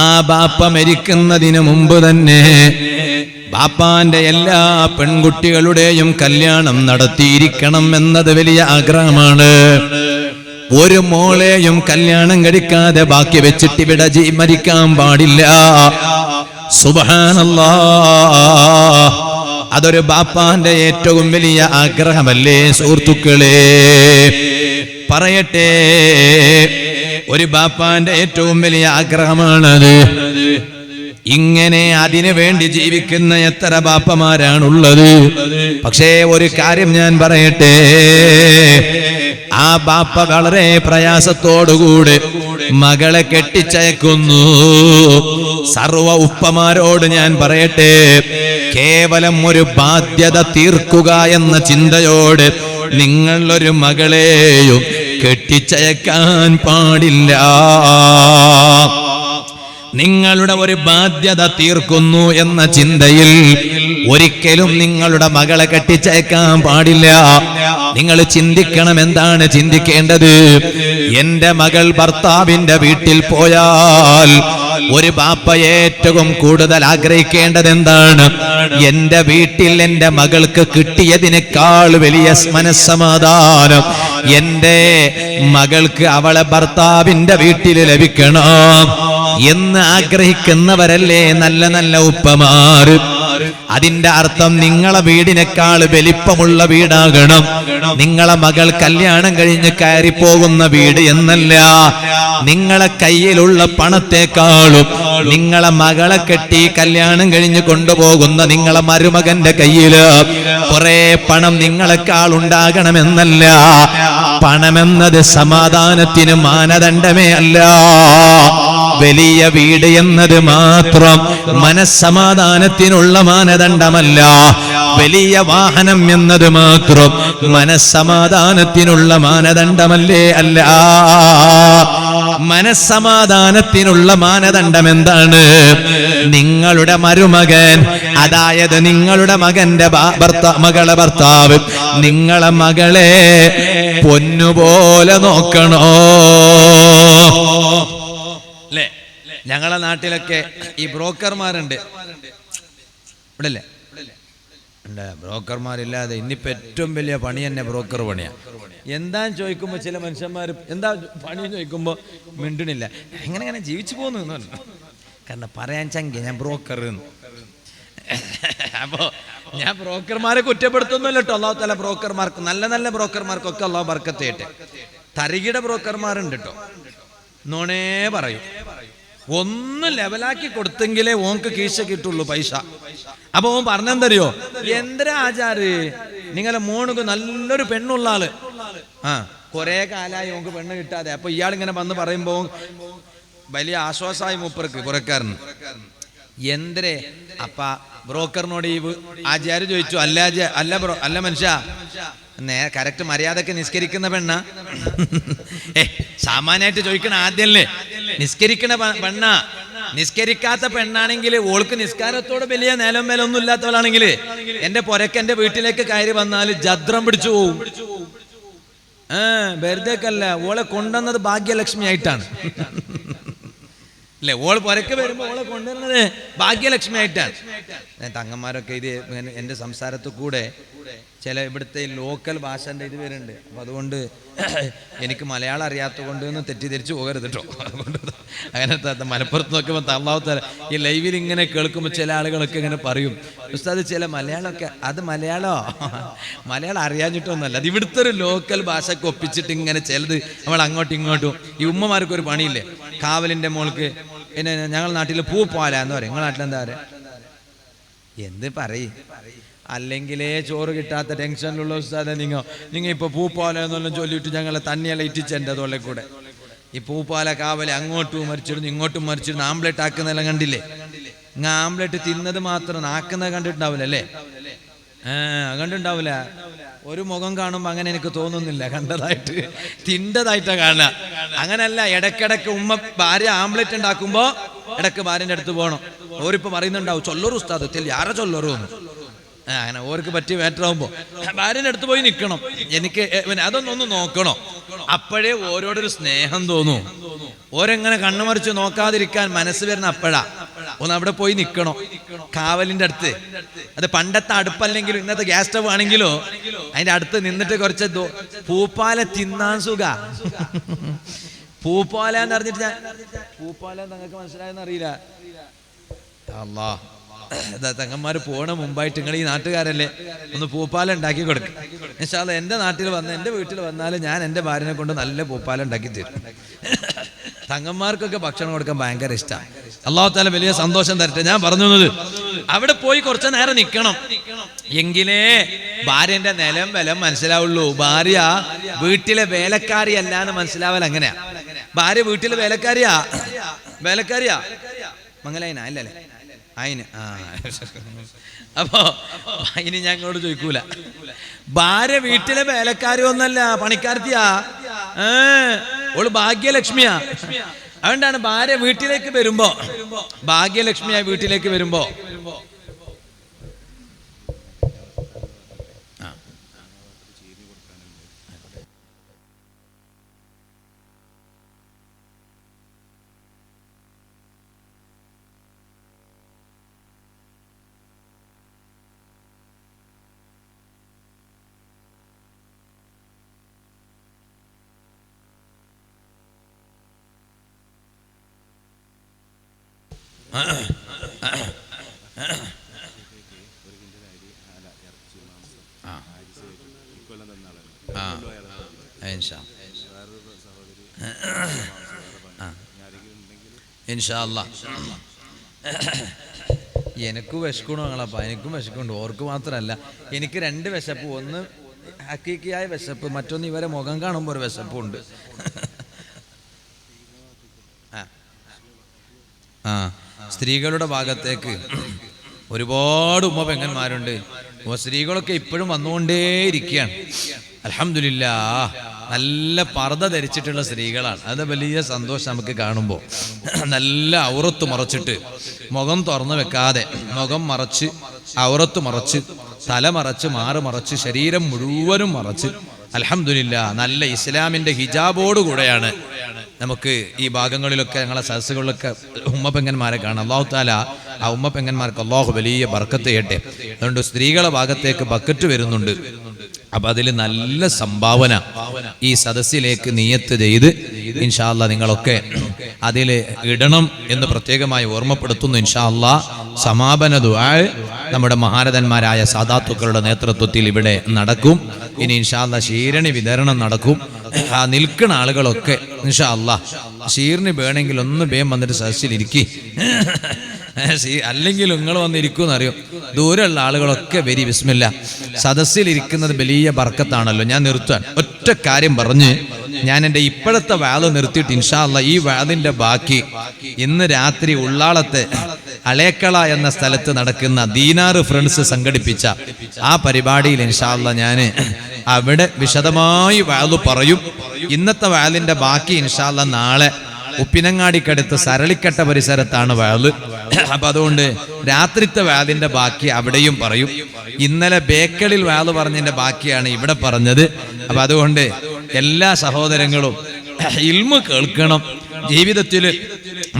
ആ ബാപ്പ മരിക്കുന്നതിന് മുമ്പ് തന്നെ ബാപ്പാന്റെ എല്ലാ പെൺകുട്ടികളുടെയും കല്യാണം നടത്തിയിരിക്കണം എന്നത് വലിയ ആഗ്രഹമാണ്. ഒരു മോളെയും കല്യാണം കഴിക്കാതെ ബാക്കി വെച്ചിട്ട് ഇവിടെ മരിക്കാൻ പാടില്ല. സുബ്ഹാനല്ലാഹ്. അതൊരു ബാപ്പാന്റെ ഏറ്റവും വലിയ ആഗ്രഹമല്ലേ സുഹൃത്തുക്കളെ? പറയട്ടെ, ഒരു ബാപ്പാന്റെ ഏറ്റവും വലിയ ആഗ്രഹമാണത്. ഇങ്ങനെ അതിനു വേണ്ടി ജീവിക്കുന്ന എത്ര ബാപ്പമാരാണുള്ളത്. പക്ഷേ ഒരു കാര്യം ഞാൻ പറയട്ടെ, ആ ബാപ്പ വളരെ പ്രയാസത്തോടുകൂടി മകളെ കെട്ടിച്ചയക്കുന്നു. സർവ ഉപ്പമാരോട് ഞാൻ പറയട്ടെ, കേവലം ഒരു ബാധ്യത തീർക്കുക എന്ന ചിന്തയോട് നിങ്ങൾ ഒരു മകളെയും കെട്ടിച്ചയക്കാൻ പാടില്ല. നിങ്ങളുടെ ഒരു ബാധ്യത തീർക്കുന്നു എന്ന ചിന്തയിൽ ഒരിക്കലും നിങ്ങളുടെ മകളെ കെട്ടിച്ചേക്കാൻ പാടില്ല. നിങ്ങൾ ചിന്തിക്കണം, എന്താണ് ചിന്തിക്കേണ്ടത്? എന്റെ മകൾ ഭർത്താവിന്റെ വീട്ടിൽ പോയാൽ ഒരു ബാപ്പ ഏറ്റവും കൂടുതൽ ആഗ്രഹിക്കേണ്ടത് എന്താണ്? എന്റെ വീട്ടിൽ എന്റെ മകൾക്ക് കിട്ടിയതിനേക്കാൾ വലിയ മനസ്സമാധാനം എന്റെ മകൾക്ക് അവളെ ഭർത്താവിന്റെ വീട്ടിൽ ലഭിക്കണം എന്ന് ആഗ്രഹിക്കുന്നവരല്ലേ നല്ല നല്ല ഉപ്പമാർ. അതിന്റെ അർത്ഥം നിങ്ങളെ വീടിനേക്കാൾ വലിപ്പമുള്ള വീടാകണം നിങ്ങളെ മകൾ കല്യാണം കഴിഞ്ഞ് കയറിപ്പോകുന്ന വീട് എന്നല്ല. നിങ്ങളെ കയ്യിലുള്ള പണത്തെക്കാളും നിങ്ങളെ മകളെ കെട്ടി കല്യാണം കഴിഞ്ഞ് കൊണ്ടുപോകുന്ന നിങ്ങളെ മരുമകന്റെ കയ്യില് കുറെ പണം നിങ്ങളെക്കാൾ ഉണ്ടാകണമെന്നല്ല. പണമെന്നത് സമാധാനത്തിന് മാനദണ്ഡമേ അല്ല. വലിയ വീട് എന്നത് മാത്രം മനസ്സമാധാനത്തിനുള്ള മാനദണ്ഡമല്ല. വലിയ വാഹനം എന്നത് മാത്രം മനസ്സമാധാനത്തിനുള്ള മാനദണ്ഡമല്ലേ അല്ല. മനസ്സമാധാനത്തിനുള്ള മാനദണ്ഡം എന്താണ്? നിങ്ങളുടെ മരുമകൻ, അതായത് നിങ്ങളുടെ മകന്റെ മകളെ ഭർത്താവ് നിങ്ങളെ മകളെ പൊന്നുപോലെ നോക്കണോ? അല്ലേ? ഞങ്ങളെ നാട്ടിലൊക്കെ ഈ ബ്രോക്കർമാരുണ്ട്, ഇവിടെ അല്ലേ? ബ്രോക്കർമാരില്ലാതെ ഇന്നിപ്പോ ഏറ്റവും വലിയ പണി തന്നെ ബ്രോക്കർ പണിയാ. എന്താന്ന് ചോദിക്കുമ്പോ ചില മനുഷ്യന്മാർ എന്താ പണി ചോദിക്കുമ്പോ മിണ്ടണില്ല, എങ്ങനെ ജീവിച്ചു പോകുന്നു. കാരണം പറയാൻ ചങ്കി ഞാൻ ബ്രോക്കർ. അപ്പോ ഞാൻ ബ്രോക്കർമാരെ കുറ്റപ്പെടുത്തുന്നില്ല കേട്ടോ. അള്ളാഹു തആല ബ്രോക്കർമാർക്ക്, നല്ല നല്ല ബ്രോക്കർമാർക്കൊക്കെ അള്ളാഹു ബർക്കത്ത് ചെയ്യട്ടെ. തരികിട ബ്രോക്കർമാരുണ്ട് കേട്ടോ, നോണേ പറയും. ഒന്ന് ലെവലാക്കി കൊടുത്തെങ്കിലേ ഓർക്ക് കീശ കിട്ടുള്ളൂ പൈസ. അപ്പൊ ഓൻ പറഞ്ഞെന്തറിയോ? എന്തിനാ ആചാര്, നിങ്ങളെ മോണക്ക് നല്ലൊരു പെണ്ണുള്ള ആള്, കൊറേ കാലായി ഓക്ക് പെണ്ണ് കിട്ടാതെ. അപ്പൊ ഇയാളിങ്ങനെ വന്ന് പറയുമ്പോ വലിയ ആശ്വാസമായി മൂപ്പർക്ക് പുറക്കാരന്. എന്തരേ അപ്പ ബ്രോക്കറിനോട് ഈ ആചാര്യ ചോദിച്ചു, അല്ല മനുഷ്യ, കറക്റ്റ് മര്യാദക്ക് നിസ്കരിക്കുന്ന പെണ്ണ? സാമാന്യമായിട്ട് ചോദിക്കണ ആദ്യല്ലേ, നിസ്കരിക്കണ പെണ്ണ? നിസ്കരിക്കാത്ത പെണ്ണാണെങ്കിൽ ഓൾക്ക് നിസ്കാരത്തോട് വലിയ നേലം മേലൊന്നും ഇല്ലാത്തവളാണെങ്കിൽ എന്റെ പൊരക്കെന്റെ വീട്ടിലേക്ക് കയറി വന്നാൽ ജദ്രം പിടിച്ചു പോവും. വെറുതേക്കല്ല, ഓളെ കൊണ്ടുവന്നത് ഭാഗ്യലക്ഷ്മി ആയിട്ടാണ്. അല്ലെ? ഓൾ പൊരക്ക് വരുമ്പോ ഓളെ കൊണ്ടുവരുന്നത് ഭാഗ്യലക്ഷ്മി ആയിട്ടാണ്. തങ്ങന്മാരൊക്കെ ഇത് എന്റെ സംസാരത്തിൽ കൂടെ ചില ഇവിടുത്തെ ലോക്കൽ ഭാഷന്റെ ഇത് വരുന്നുണ്ട്. അപ്പൊ അതുകൊണ്ട് എനിക്ക് മലയാളം അറിയാത്തത് കൊണ്ട് ഒന്നും തെറ്റിദ്ധരിച്ചു പോകരുത് കേട്ടോ. അതുകൊണ്ട് അങ്ങനത്തെ മലപ്പുറത്ത് നോക്കുമ്പോൾ അല്ലാഹു തആല ഈ ലൈവിൽ ഇങ്ങനെ കേൾക്കുമ്പോൾ ചില ആളുകളൊക്കെ ഇങ്ങനെ പറയും, ഉസ്താദ് ചില മലയാളമൊക്കെ, അത് മലയാളം അറിയാഞ്ഞിട്ടൊന്നുമല്ല, അത് ഇവിടുത്തെ ഒരു ലോക്കൽ ഭാഷക്ക് ഒപ്പിച്ചിട്ട് ഇങ്ങനെ ചിലത് നമ്മൾ അങ്ങോട്ടും ഇങ്ങോട്ടും. ഈ ഉമ്മമാർക്ക് ഒരു പണിയില്ലേ, കാവലിന്റെ മോൾക്ക് പിന്നെ ഞങ്ങളുടെ നാട്ടിൽ പൂ പോല എന്ന് പറയും. നിങ്ങളുടെ നാട്ടിലെന്താ പറയാ? എന്ത് പറയും? അല്ലെങ്കിലേ ചോറ് കിട്ടാത്ത ടെൻഷനിലുള്ള ഉസ്താദെ നിങ്ങൾ ഇപ്പൊ പൂപ്പാല എന്നെല്ലാം ചൊല്ലിയിട്ട് ഞങ്ങളെ തന്നെയല്ല ഇറ്റിച്ച് എൻ്റെ തോളെ കൂടെ. ഈ പൂപ്പാല കാവലെ അങ്ങോട്ടും മരിച്ചിരുന്നു ഇങ്ങോട്ടും മരിച്ചിരുന്നു. ആംപ്ലേറ്റ് ആക്കുന്നതെല്ലാം കണ്ടില്ലേ? ആംപ്ലേറ്റ് തിന്നത് മാത്രം ആക്കുന്നത് കണ്ടിട്ടുണ്ടാവില്ല അല്ലേ? കണ്ടിട്ടുണ്ടാവില്ല. ഒരു മുഖം കാണുമ്പോ അങ്ങനെ എനിക്ക് തോന്നുന്നില്ല കണ്ടതായിട്ട്, തിണ്ടതായിട്ടാ കാണുക. അങ്ങനല്ല, ഇടയ്ക്കിടയ്ക്ക് ഉമ്മ ഭാര്യ ആംപ്ലേറ്റ് ഉണ്ടാക്കുമ്പോ ഇടയ്ക്ക് ഭാര്യന്റെ അടുത്ത് പോകണം. ഓരിപ്പോ പറയുന്നുണ്ടാവും ചൊല്ലൊരു ഉസ്താദത്തിൽ യാരെ ചൊല്ലൊരു എന്ന്. അങ്ങനെ ഓർക്ക് പറ്റിയ മാറ്ററാകുമ്പോ ഭാര്യന്റെ അടുത്ത് പോയി നിൽക്കണം. എനിക്ക് അതൊന്നൊന്ന് നോക്കണോ, അപ്പോഴേ ഓരോടൊരു സ്നേഹം തോന്നൂ. ഓരെങ്ങനെ കണ്ണുമറിച്ച് നോക്കാതിരിക്കാൻ മനസ്സ് വരുന്ന അപ്പോഴാ. ഒന്ന് അവിടെ പോയി നിൽക്കണോ, കാവലിന്റെ അടുത്ത്. അത് പണ്ടത്തെ അടുപ്പല്ലെങ്കിലും ഇന്നത്തെ ഗ്യാസ് സ്റ്റവ് ആണെങ്കിലോ അതിന്റെ അടുത്ത് നിന്നിട്ട് കുറച്ച് പൂപ്പാല തിന്നാൻ സുഖ. പൂപ്പാല എന്ന് അറിഞ്ഞിട്ട് പൂപ്പാല നിങ്ങൾക്ക് മനസ്സിലായെന്ന് അറിയില്ല. അല്ലാ, തങ്ങന്മാര് പോണ മുമ്പായിട്ട് നിങ്ങൾ ഈ നാട്ടുകാരല്ലേ ഒന്ന് പൂപ്പാല ഉണ്ടാക്കി കൊടുക്കും. ഇൻഷാ അല്ലാഹ് എന്റെ നാട്ടിൽ വന്ന് എന്റെ വീട്ടിൽ വന്നാൽ ഞാൻ എന്റെ ഭാര്യനെ കൊണ്ട് നല്ല പൂപ്പാല ഉണ്ടാക്കി തരും. തങ്ങന്മാർക്കൊക്കെ ഭക്ഷണം കൊടുക്കാൻ ഭയങ്കര ഇഷ്ടമാണ്. അല്ലാഹു തആല വലിയ സന്തോഷം തരട്ടെ. ഞാൻ പറഞ്ഞു അവിടെ പോയി കുറച്ചു നേരം നിൽക്കണം, എങ്കിലേ ഭാര്യന്റെ നിലം ബലം മനസ്സിലാവുള്ളൂ. ഭാര്യ വീട്ടിലെ വേലക്കാരി അല്ല എന്ന് മനസ്സിലാവൽ അങ്ങനെയാ. ഭാര്യ വീട്ടിലെ വേലക്കാരിയാ മംഗലായിന അല്ലല്ലേ അയിന്. അപ്പോ അതിന് ഞാൻ ഇങ്ങോട്ട് ചോദിക്കൂല. ഭാര്യ വീട്ടിലെ വേലക്കാരി ഒന്നല്ല, പണിക്കാരത്തിയാ. ഓള് ഭാഗ്യലക്ഷ്മിയാ. അതുകൊണ്ടാണ് ഭാര്യ വീട്ടിലേക്ക് വരുമ്പോ, ഭാഗ്യലക്ഷ്മിയായി വീട്ടിലേക്ക് വരുമ്പോ ഇൻഷാ അല്ലാഹ് എനിക്കും വിശക്കണോ ഞങ്ങളപ്പ, എനിക്കും വിശക്കുണ്ട്. ഓർക്ക് മാത്രമല്ല, എനിക്ക് 2 വിശപ്പ്. ഒന്ന് ഹക്കീക്കിയായ വിശപ്പ്, മറ്റൊന്ന് ഇവരെ മുഖം കാണുമ്പോൾ ഒരു വിശപ്പുണ്ട്. സ്ത്രീകളുടെ ഭാഗത്തേക്ക് ഒരുപാട് ഉമ്മപെങ്ങന്മാരുണ്ട്. സ്ത്രീകളൊക്കെ ഇപ്പോഴും വന്നുകൊണ്ടേയിരിക്കുകയാണ്. അൽഹംദുലില്ലാഹ്, നല്ല പർദ്ദ ധരിച്ചിട്ടുള്ള സ്ത്രീകളാണ്. അത് വലിയ സന്തോഷം നമുക്ക് കാണുമ്പോൾ. നല്ല ഔറത്ത് മറച്ചിട്ട്, മുഖം തുറന്നു വെക്കാതെ, മുഖം മറച്ച്, ഔറത്ത് മറച്ച്, തല മറച്ച്, മാറ് മറച്ച്, ശരീരം മുഴുവനും മറച്ച്, അൽഹംദുലില്ലാഹ് നല്ല ഇസ്ലാമിന്റെ ഹിജാബോട് കൂടെയാണ് നമുക്ക് ഈ ഭാഗങ്ങളിലൊക്കെ, ഞങ്ങളെ സദസ്സുകളിലൊക്കെ ഉമ്മപെങ്ങന്മാരെ കാണാം. അല്ലാഹു തആല ആ ഉമ്മപെങ്ങന്മാർക്ക് അല്ലാഹു വലിയ ബർക്കത്ത് ചെയ്യട്ടെ. അതുകൊണ്ട് സ്ത്രീകളെ ഭാഗത്തേക്ക് ബക്കറ്റ് വരുന്നുണ്ട്. അപ്പൊ അതിൽ നല്ല സംഭാവന ഈ സദസ്സിലേക്ക് നിയത്ത് ചെയ്ത് ഇൻഷാ അല്ലാഹ് നിങ്ങളൊക്കെ അതിൽ ഇടണം എന്ന് പ്രത്യേകമായി ഓർമ്മപ്പെടുത്തുന്നു. ഇൻഷാ അല്ലാഹ് സമാപന ദുആ നമ്മുടെ മഹാരഥന്മാരായ സാദാത്തുക്കളുടെ നേതൃത്വത്തിൽ ഇവിടെ നടക്കും. ഇനി ഇൻഷാ അല്ലാഹ് ക്ഷീരണി വിതരണം നടക്കും. ആ നിൽക്കുന്ന ആളുകളൊക്കെ ഇൻഷാ അല്ലാഹ് ക്ഷീറിന് വേണമെങ്കിൽ ഒന്ന് വേഗം വന്നിട്ട് സദസ്സിലിരിക്കി, അല്ലെങ്കിൽ നിങ്ങൾ വന്നിരിക്കുമെന്നറിയോ. ദൂരെയുള്ള ആളുകളൊക്കെ വരി. ബിസ്മില്ല. സദസ്സിലിരിക്കുന്നത് വലിയ ബർക്കത്താണല്ലോ. ഞാൻ നിർത്താൻ ഒറ്റ കാര്യം പറഞ്ഞ് ഞാൻ എൻ്റെ ഇപ്പോഴത്തെ വാദ നിർത്തിയിട്ട് ഇൻഷാ അല്ലാഹ് ഈ വാദിന്റെ ബാക്കി ഇന്ന് രാത്രി ഉള്ളാളത്തെ അളേക്കള എന്ന സ്ഥലത്ത് നടക്കുന്ന ദീനാറ് ഫ്രണ്ട്സ് സംഘടിപ്പിച്ച ആ പരിപാടിയിൽ ഇൻഷാ അല്ലാഹ് ഞാൻ അവിടെ വിശദമായി വാദ് പറയും. ഇന്നത്തെ വാദിന്റെ ബാക്കി ഇൻഷാ അല്ലാഹ് നാളെ ഉപ്പിനങ്ങാടിക്കടുത്ത് സരളിക്കട്ട പരിസരത്താണ് വാദ്. അപ്പൊ അതുകൊണ്ട് രാത്രിത്തെ വാദിന്റെ ബാക്കി അവിടെയും പറയും. ഇന്നലെ ബേക്കലിൽ വാദ് പറഞ്ഞതിന്റെ ബാക്കിയാണ് ഇവിടെ പറഞ്ഞത്. അപ്പൊ അതുകൊണ്ട് എല്ലാ സഹോദരങ്ങളും ഇൽമു കേൾക്കണം. ജീവിതത്തിൽ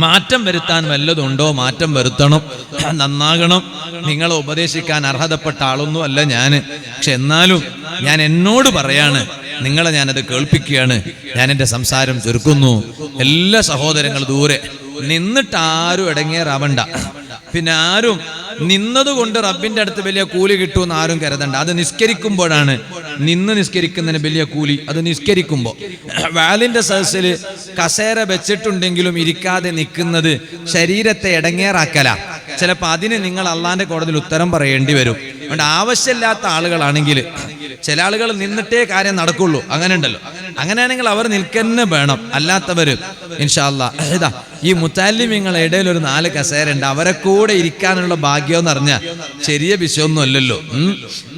മാറ്റം വരുത്താൻ വല്ലതുണ്ടോ മാറ്റം വരുത്തണം, നന്നാകണം. നിങ്ങളെ ഉപദേശിക്കാൻ അർഹതപ്പെട്ട ആളൊന്നും അല്ല ഞാൻ. പക്ഷെ എന്നാലും ഞാൻ എന്നോട് പറയാണ്, നിങ്ങളെ ഞാനത് കേൾപ്പിക്കുകയാണ്. ഞാൻ എൻ്റെ സംസാരം ചുരുക്കുന്നു. എല്ലാ സഹോദരങ്ങളും ദൂരെ നിന്നിട്ട് ആരും ഇടങ്ങേറാവണ്ട. പിന്നെ ആരും നിന്നതുകൊണ്ട് റബ്ബിന്റെ അടുത്ത് വലിയ കൂലി കിട്ടുമെന്ന് ആരും കരുതണ്ട. അത് നിസ്കരിക്കുമ്പോഴാണ് നിന്ന് നിസ്കരിക്കുന്നതിന് വലിയ കൂലി. അത് നിസ്കരിക്കുമ്പോൾ വാലിന്റെ സദസ്സിൽ കസേര വെച്ചിട്ടുണ്ടെങ്കിലും ഇരിക്കാതെ നിൽക്കുന്നത് ശരീരത്തെ ഇടങ്ങേറാക്കല. ചിലപ്പോൾ അതിന് നിങ്ങൾ അള്ളാന്റെ കോടതിയിൽ ഉത്തരം പറയേണ്ടി വരും. അതുകൊണ്ട് ആവശ്യമില്ലാത്ത ആളുകളാണെങ്കിൽ, ചില ആളുകൾ നിന്നിട്ടേ കാര്യം നടക്കുള്ളൂ, അങ്ങനെ ഉണ്ടല്ലോ. അങ്ങനെയാണെങ്കിൽ അവർ നിൽക്കന്നെ വേണം. അല്ലാത്തവര് ഇൻഷാ അല്ലാഹ് ഇതാ ഈ മുത്തല്ലിമീങ്ങളുടെ ഇടയിൽ ഒരു 4 കസേര ഉണ്ട്. അവരെ കൂടെ ഇരിക്കാനുള്ള ഭാഗ്യം എന്ന് പറഞ്ഞാൽ ചെറിയ വിഷയമൊന്നും അല്ലല്ലോ.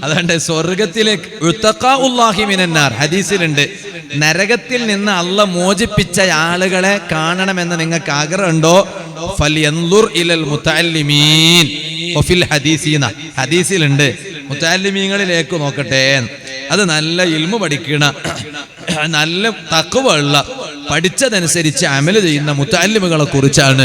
അതുകൊണ്ട് സ്വർഗത്തിലേക്ക് ഉത്തഖാഉല്ലാഹി മിനന്നാർ ഹദീസിലുണ്ട്, നരകത്തിൽ നിന്ന് അള്ളാഹ് മോചിപ്പിച്ച ആളുകളെ കാണണമെന്ന് നിങ്ങൾക്ക് ആഗ്രഹമുണ്ടോ? ഫൽയൻദുർ ഇലൽ മുതഅല്ലിമീൻ വഫിൽ ഹദീസീന, ഹദീസിലുണ്ട് മുതഅല്ലിമീങ്ങളിലേക്ക് നോക്കട്ടെ. അത് നല്ല ഇൽമു പഠിക്കണ, നല്ല തഖ്വയുള്ള, പഠിച്ചതനുസരിച്ച് അമല് ചെയ്യുന്ന മുതഅല്ലിമുകളെ കുറിച്ചാണ്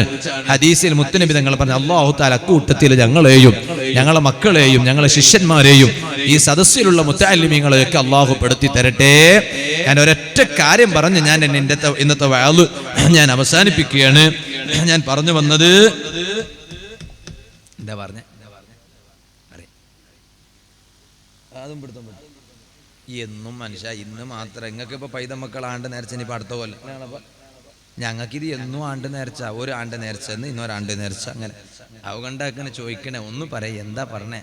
ഹദീസിൽ മുത്തുനബി തങ്ങൾ പറഞ്ഞ അല്ലാഹു തആല കൂട്ടത്തിൽ ഞങ്ങളെയും ഞങ്ങളെ മക്കളെയും ഞങ്ങളെ ശിഷ്യന്മാരെയും ഈ സദസ്സിലുള്ള മുതഅല്ലിമീങ്ങളെയൊക്കെ അല്ലാഹു പെടുത്തി തരട്ടെ. ഞാൻ ഒരൊറ്റ കാര്യം പറഞ്ഞ് ഞാൻ ഇന്നത്തെ വഅദ് ഞാൻ അവസാനിപ്പിക്കുകയാണ്. ഞാൻ പറഞ്ഞു വന്നത് എന്താ പറഞ്ഞ അതും പിടുത്തം എന്നും മനുഷ്യ ഇന്ന് മാത്രം നിങ്ങൾക്ക് ഇപ്പൊ പൈതമക്കൾ ആണ്ട് നേർച്ച ഇനിയിപ്പോൾ അടുത്ത പോലെ ഞങ്ങൾക്കിത് എന്നും ആണ്ട് നേർച്ച, ഒരു ആണ്ട് നേർച്ച എന്ന് ഇന്നൊരാണ്ട് നേർച്ച, അങ്ങനെ അവകണ്ടാക്കണ ചോദിക്കണേ. ഒന്ന് പറയ എന്താ പറഞ്ഞേ?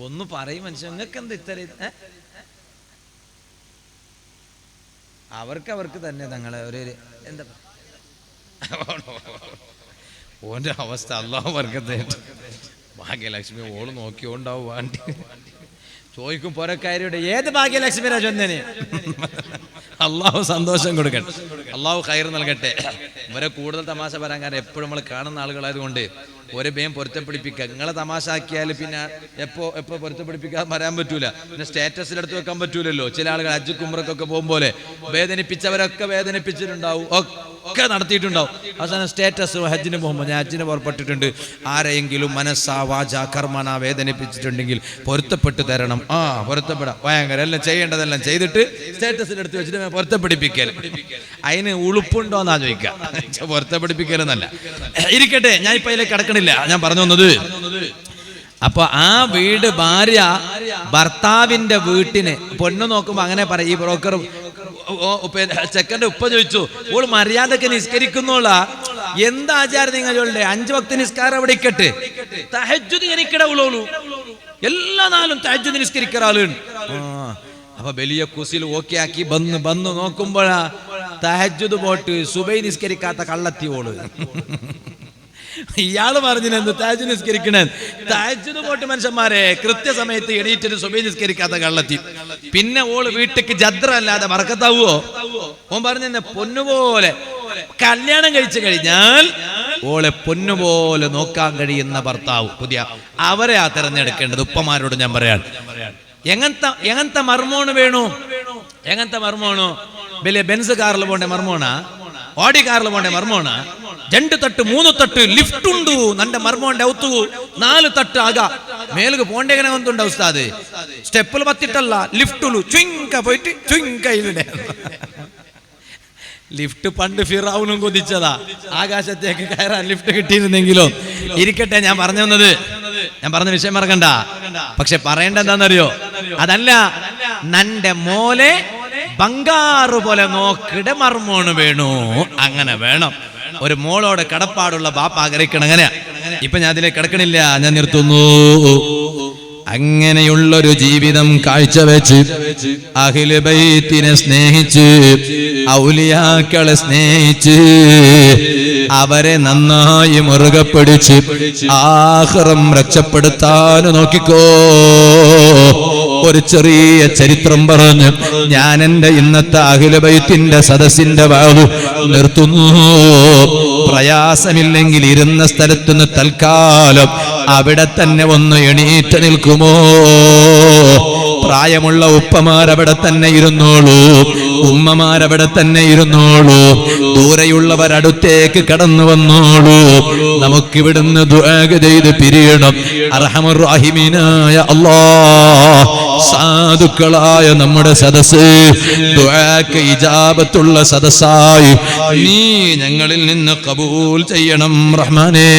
ഒന്ന് പറയും മനുഷ്യ, നിങ്ങൾക്ക് എന്താ ഇത്ര അവർക്ക് തന്നെ തങ്ങളെ ഒരു എന്താ ഓന്റെ അവസ്ഥ അല്ലാഹു ബർക്കത്ത്. ഭാഗ്യലക്ഷ്മി ഓള് നോക്കിയോണ്ടാവും വാണ്ടി ചോദിക്കും പുറക്കാരിയുടെ ഏത് ഭാഗ്യലക്ഷ്മിയാ ചൊന്നന് അള്ളാഹു സന്തോഷം കൊടുക്കട്ടെ, അള്ളാഹു ഖൈർ നൽകട്ടെ. ഇവരെ കൂടുതൽ തമാശ പറയാൻ കാരണം എപ്പോഴും നമ്മൾ കാണുന്ന ആളുകളായതുകൊണ്ട് ഒരു ഭയം പൊരുത്തപ്പിടിപ്പിക്കുക. നിങ്ങളെ തമാശ ആക്കിയാൽ പിന്നെ എപ്പോ പൊരുത്തപ്പിടിപ്പിക്കാൻ പറയാൻ പറ്റൂല. പിന്നെ സ്റ്റാറ്റസിലെടുത്ത് വെക്കാൻ പറ്റൂലല്ലോ. ചില ആളുകൾ ഹജ്ജ് ഉംറക്കൊക്കെ പോകുമ്പോലെ വേദനിപ്പിച്ചവരൊക്കെ വേദനിപ്പിച്ചിട്ടുണ്ടാവും, ഒക്കെ നടത്തിയിട്ടുണ്ടാവും. അവസാനം സ്റ്റാറ്റസ് ഹജ്ജിന് പോകുമ്പോൾ ഞാൻ ഹജ്ജിന് പുറപ്പെട്ടിട്ടുണ്ട്, ആരെയെങ്കിലും മനസ്സാ വാചാ കർമ്മന വേദനിപ്പിച്ചിട്ടുണ്ടെങ്കിൽ പൊരുത്തപ്പെട്ട് തരണം. പൊരുത്തപ്പെടാം, ഭയങ്കര എല്ലാം ചെയ്യേണ്ടതെല്ലാം ചെയ്തിട്ട് സ്റ്റാറ്റസിലെടുത്ത് വെച്ചിട്ട് പൊരുത്തപ്പിടിപ്പിക്കൽ. അതിന് ഉളുപ്പുണ്ടോന്നാ ചോദിക്കുക, പൊരുത്തപ്പിടിപ്പിക്കലെന്നല്ല. ഇരിക്കട്ടെ, ഞാൻ ഇപ്പൊ അതിലേക്ക് കിടക്കണില്ല. ഞാൻ പറഞ്ഞു വന്നത്, അപ്പൊ ആ വീട് ഭാര്യ ഭർത്താവിന്റെ വീട്ടിന് പൊണ്ണു നോക്കുമ്പോ അങ്ങനെ പറയും. ഈ ബ്രോക്കർ ചെക്കന്റെ ഉപ്പ ചോദിച്ചു, ഓൾ മര്യാദക്ക് നിസ്കരിക്കുന്നോള എന്താ ആചാരം നിങ്ങൾ ചൊല്ലേ? 5 വക്ത് നിസ്കാരം അവിടെ ഇക്കട്ടെ, തഹജ്ജുദ് എനിക്കിടവുള്ളൂ, എല്ലാ നാളും തഹജ്ജുദ് നിസ്കരിക്കുന്ന ആളുണ്ട്. അപ്പൊ വലിയ കുസിൽ ഓക്കെ ആക്കി വന്ന് നോക്കുമ്പോഴാ തഹജ്ജുദ് പോട്ട് സുബൈ നിസ്കരിക്കാത്ത കള്ളത്തി ഓള്. ഇയാള് പറഞ്ഞില്ലെന്ന് തഹജ്ജുദ് നിസ്കരിക്കണേ, തഹജ്ജുദ് പോട്ട് മനുഷ്യന്മാരെ കൃത്യസമയത്ത് എണീറ്റിട്ട് സുബൈ നിസ്കരിക്കാത്ത കള്ളത്തി. പിന്നെ ഓള് വീട്ടിക്ക് ജദ്ര അല്ലാതെ ബർക്കത്താവോ? ഓൻ പറഞ്ഞ പൊന്നുപോലെ കല്യാണം കഴിച്ചു കഴിഞ്ഞാൽ ഓളെ പൊന്നുപോലെ നോക്കാൻ കഴിയുന്ന ഭർത്താവ് പുതിയ അവരെ തെരഞ്ഞെടുക്കേണ്ടത്. ഉപ്പമാരോട് ഞാൻ പറയാൻ, എങ്ങനത്തെ മർമോണ് വേണു? എങ്ങനത്തെ മർമോണു? വലിയ ബെൻസ് കാറിൽ പോണ്ട മർമോണ, ഓടി കാറിൽ പോണ്ട മർമോണ, 2 തട്ട് 3 തട്ട് ലിഫ്റ്റ് ഉണ്ട് നന്റെ മർമോന്റെ ഔത്തു 4 തട്ട് ആക മേലുക്ക് പോണ്ടേങ്ങനെ ഒന്നുണ്ട് ഉസ്താദ്, സ്റ്റെപ്പിൽ പത്തിട്ടല്ല ലിഫ്റ്റുള്ളൂ, ചുങ്ക പോയിട്ട് ചുങ്ക. ലിഫ്റ്റ് പണ്ട് ഫിറഔനും കൊതിച്ചതാ, ആകാശത്തേക്ക് കയറാൻ ലിഫ്റ്റ് കിട്ടിയിരുന്നെങ്കിലോ. ഇരിക്കട്ടെ, ഞാൻ പറഞ്ഞ വിഷയം മറക്കണ്ട. പക്ഷെ പറയേണ്ട എന്താണെന്നറിയോ? അതല്ല, നന്റെ മോലെ ബംഗാറ് പോലെ നോക്കിടെ മർമോണ് വേണു. അങ്ങനെ വേണം. ഒരു മോളോട് കടപ്പാടുള്ള ബാപ്പ ആഗ്രഹിക്കണം. അങ്ങനെയാ. ഇപ്പൊ ഞാൻ അതിലേക്ക് കിടക്കണില്ല, ഞാൻ നിർത്തുന്നു. അങ്ങനെയുള്ളൊരു ജീവിതം കാഴ്ചവെച്ച് അഹ്ലു ബൈത്തിനെ സ്നേഹിച്ച് ഔലിയാക്കളെ സ്നേഹിച്ച് അവരെ നന്നായി മുറുകെ പിടിച്ച് ആഖിറം രക്ഷപ്പെടുത്താൻ നോക്കിക്കോ. ഒരു ചെറിയ ചരിത്രം പറഞ്ഞ് ഞാൻ എൻ്റെ ഇന്നത്തെ അഹ്ലു ബൈത്തിന്റെ സദസ്സിന്റെ വാതു നിർത്തുന്നു. പ്രയാസമില്ലെങ്കിൽ ഇരുന്ന സ്ഥലത്തുനിന്ന് തൽക്കാലം അവിടെ തന്നെ ഒന്ന് എണീറ്റ് നിൽക്കുമോ? പ്രായമുള്ള ഉപ്പമാരവിടെ തന്നെ ഇരുന്നോളൂ, ഉമ്മമാരവിടെ തന്നെ ഇരുന്നോളൂ, ദൂരെയുള്ളവർ അടുത്തേക്ക് കടന്നു വന്നോളൂ. നമുക്കിവിടുന്ന് ദുആ ചെയ്ത് പിരിയണം. അർഹമർ റഹീമീനായ അല്ലാഹ്, സാധുക്കളായ നമ്മുടെ സദസ്സ് ദുആക്ക് ഇജാബത്തുള്ള സദസ്സായി നീ ഞങ്ങളിൽ നിന്ന് ഖബൂൽ ചെയ്യണം റഹ്മാനേ.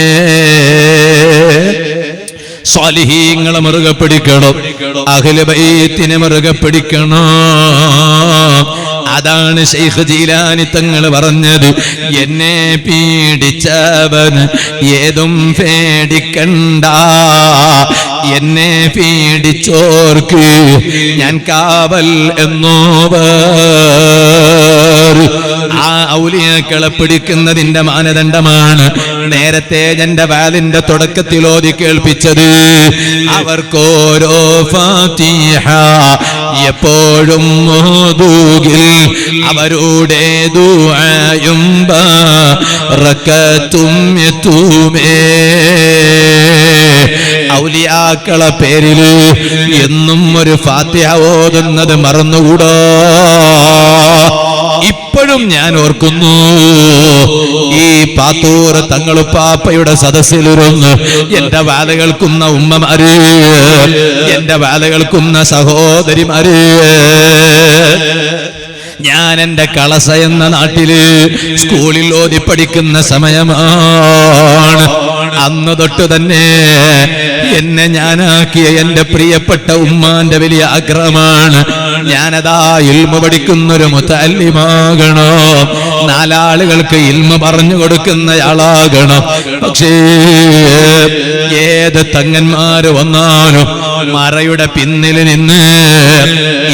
സ്വാലിഹീങ്ങളെ മുറുകെ പിടിക്കണം, അഹ്ലു ബൈത്തിനെ മുറുകെ പിടിക്കണം. അതാണ് ശൈഖ് ജീലാനി തങ്ങൾ പറഞ്ഞത്, എന്നെ പീഡിച്ചവൻ ഏതും പേടിക്കണ്ട, എന്നെ പീഡിച്ചോർക്ക് ഞാൻ കാവൽ എന്നോവർ. ആ ഔലിയാക്കളെ പിടിക്കുന്നതിന്റെ മാനദണ്ഡമാണ് നേരത്തെ എന്റെ വാലിന്റെ തുടക്കത്തിൽ ഓതി കേൾപ്പിച്ചത്. അവർക്കോരോ ഫാത്തിഹ എപ്പോഴും ഓതുകിൽ അവരുടെ ദുആയും ബറകത്തും എത്തുമേ. ഔലിയാക്കളെ പേരില് എന്നും ഒരു ഫാത്തിഹ ഓതുന്നത് മറന്നുകൂടാ. ഇപ്പോഴും ഞാൻ ഓർക്കുന്നു, ഈ പാത്തൂർ തങ്ങളുപ്പാപ്പയുടെ സദസ്സിലിരുന്ന് എന്റെ വാല കേൾക്കുന്ന ഉമ്മമാര്, എന്റെ വാല കേൾക്കുന്ന സഹോദരിമാര്, ഞാൻ എന്റെ കളസ എന്ന നാട്ടില് സ്കൂളിൽ ഓതി പഠിക്കുന്ന സമയമാണ്. അന്ന് തൊട്ട് തന്നെ എന്നെ ഞാനാക്കിയ എന്റെ പ്രിയപ്പെട്ട ഉമ്മാന്റെ വലിയ ആഗ്രഹമാണ്, ഞാനതാ ഇൽമ പഠിക്കുന്നൊരു മുതഅല്ലിമാകണം, 4 ആളുകൾക്ക് ഇൽമ പറഞ്ഞു കൊടുക്കുന്നയാളാകണം. പക്ഷേ ഏത് തങ്ങന്മാര് വന്നാലും മറയുടെ പിന്നിൽ നിന്ന്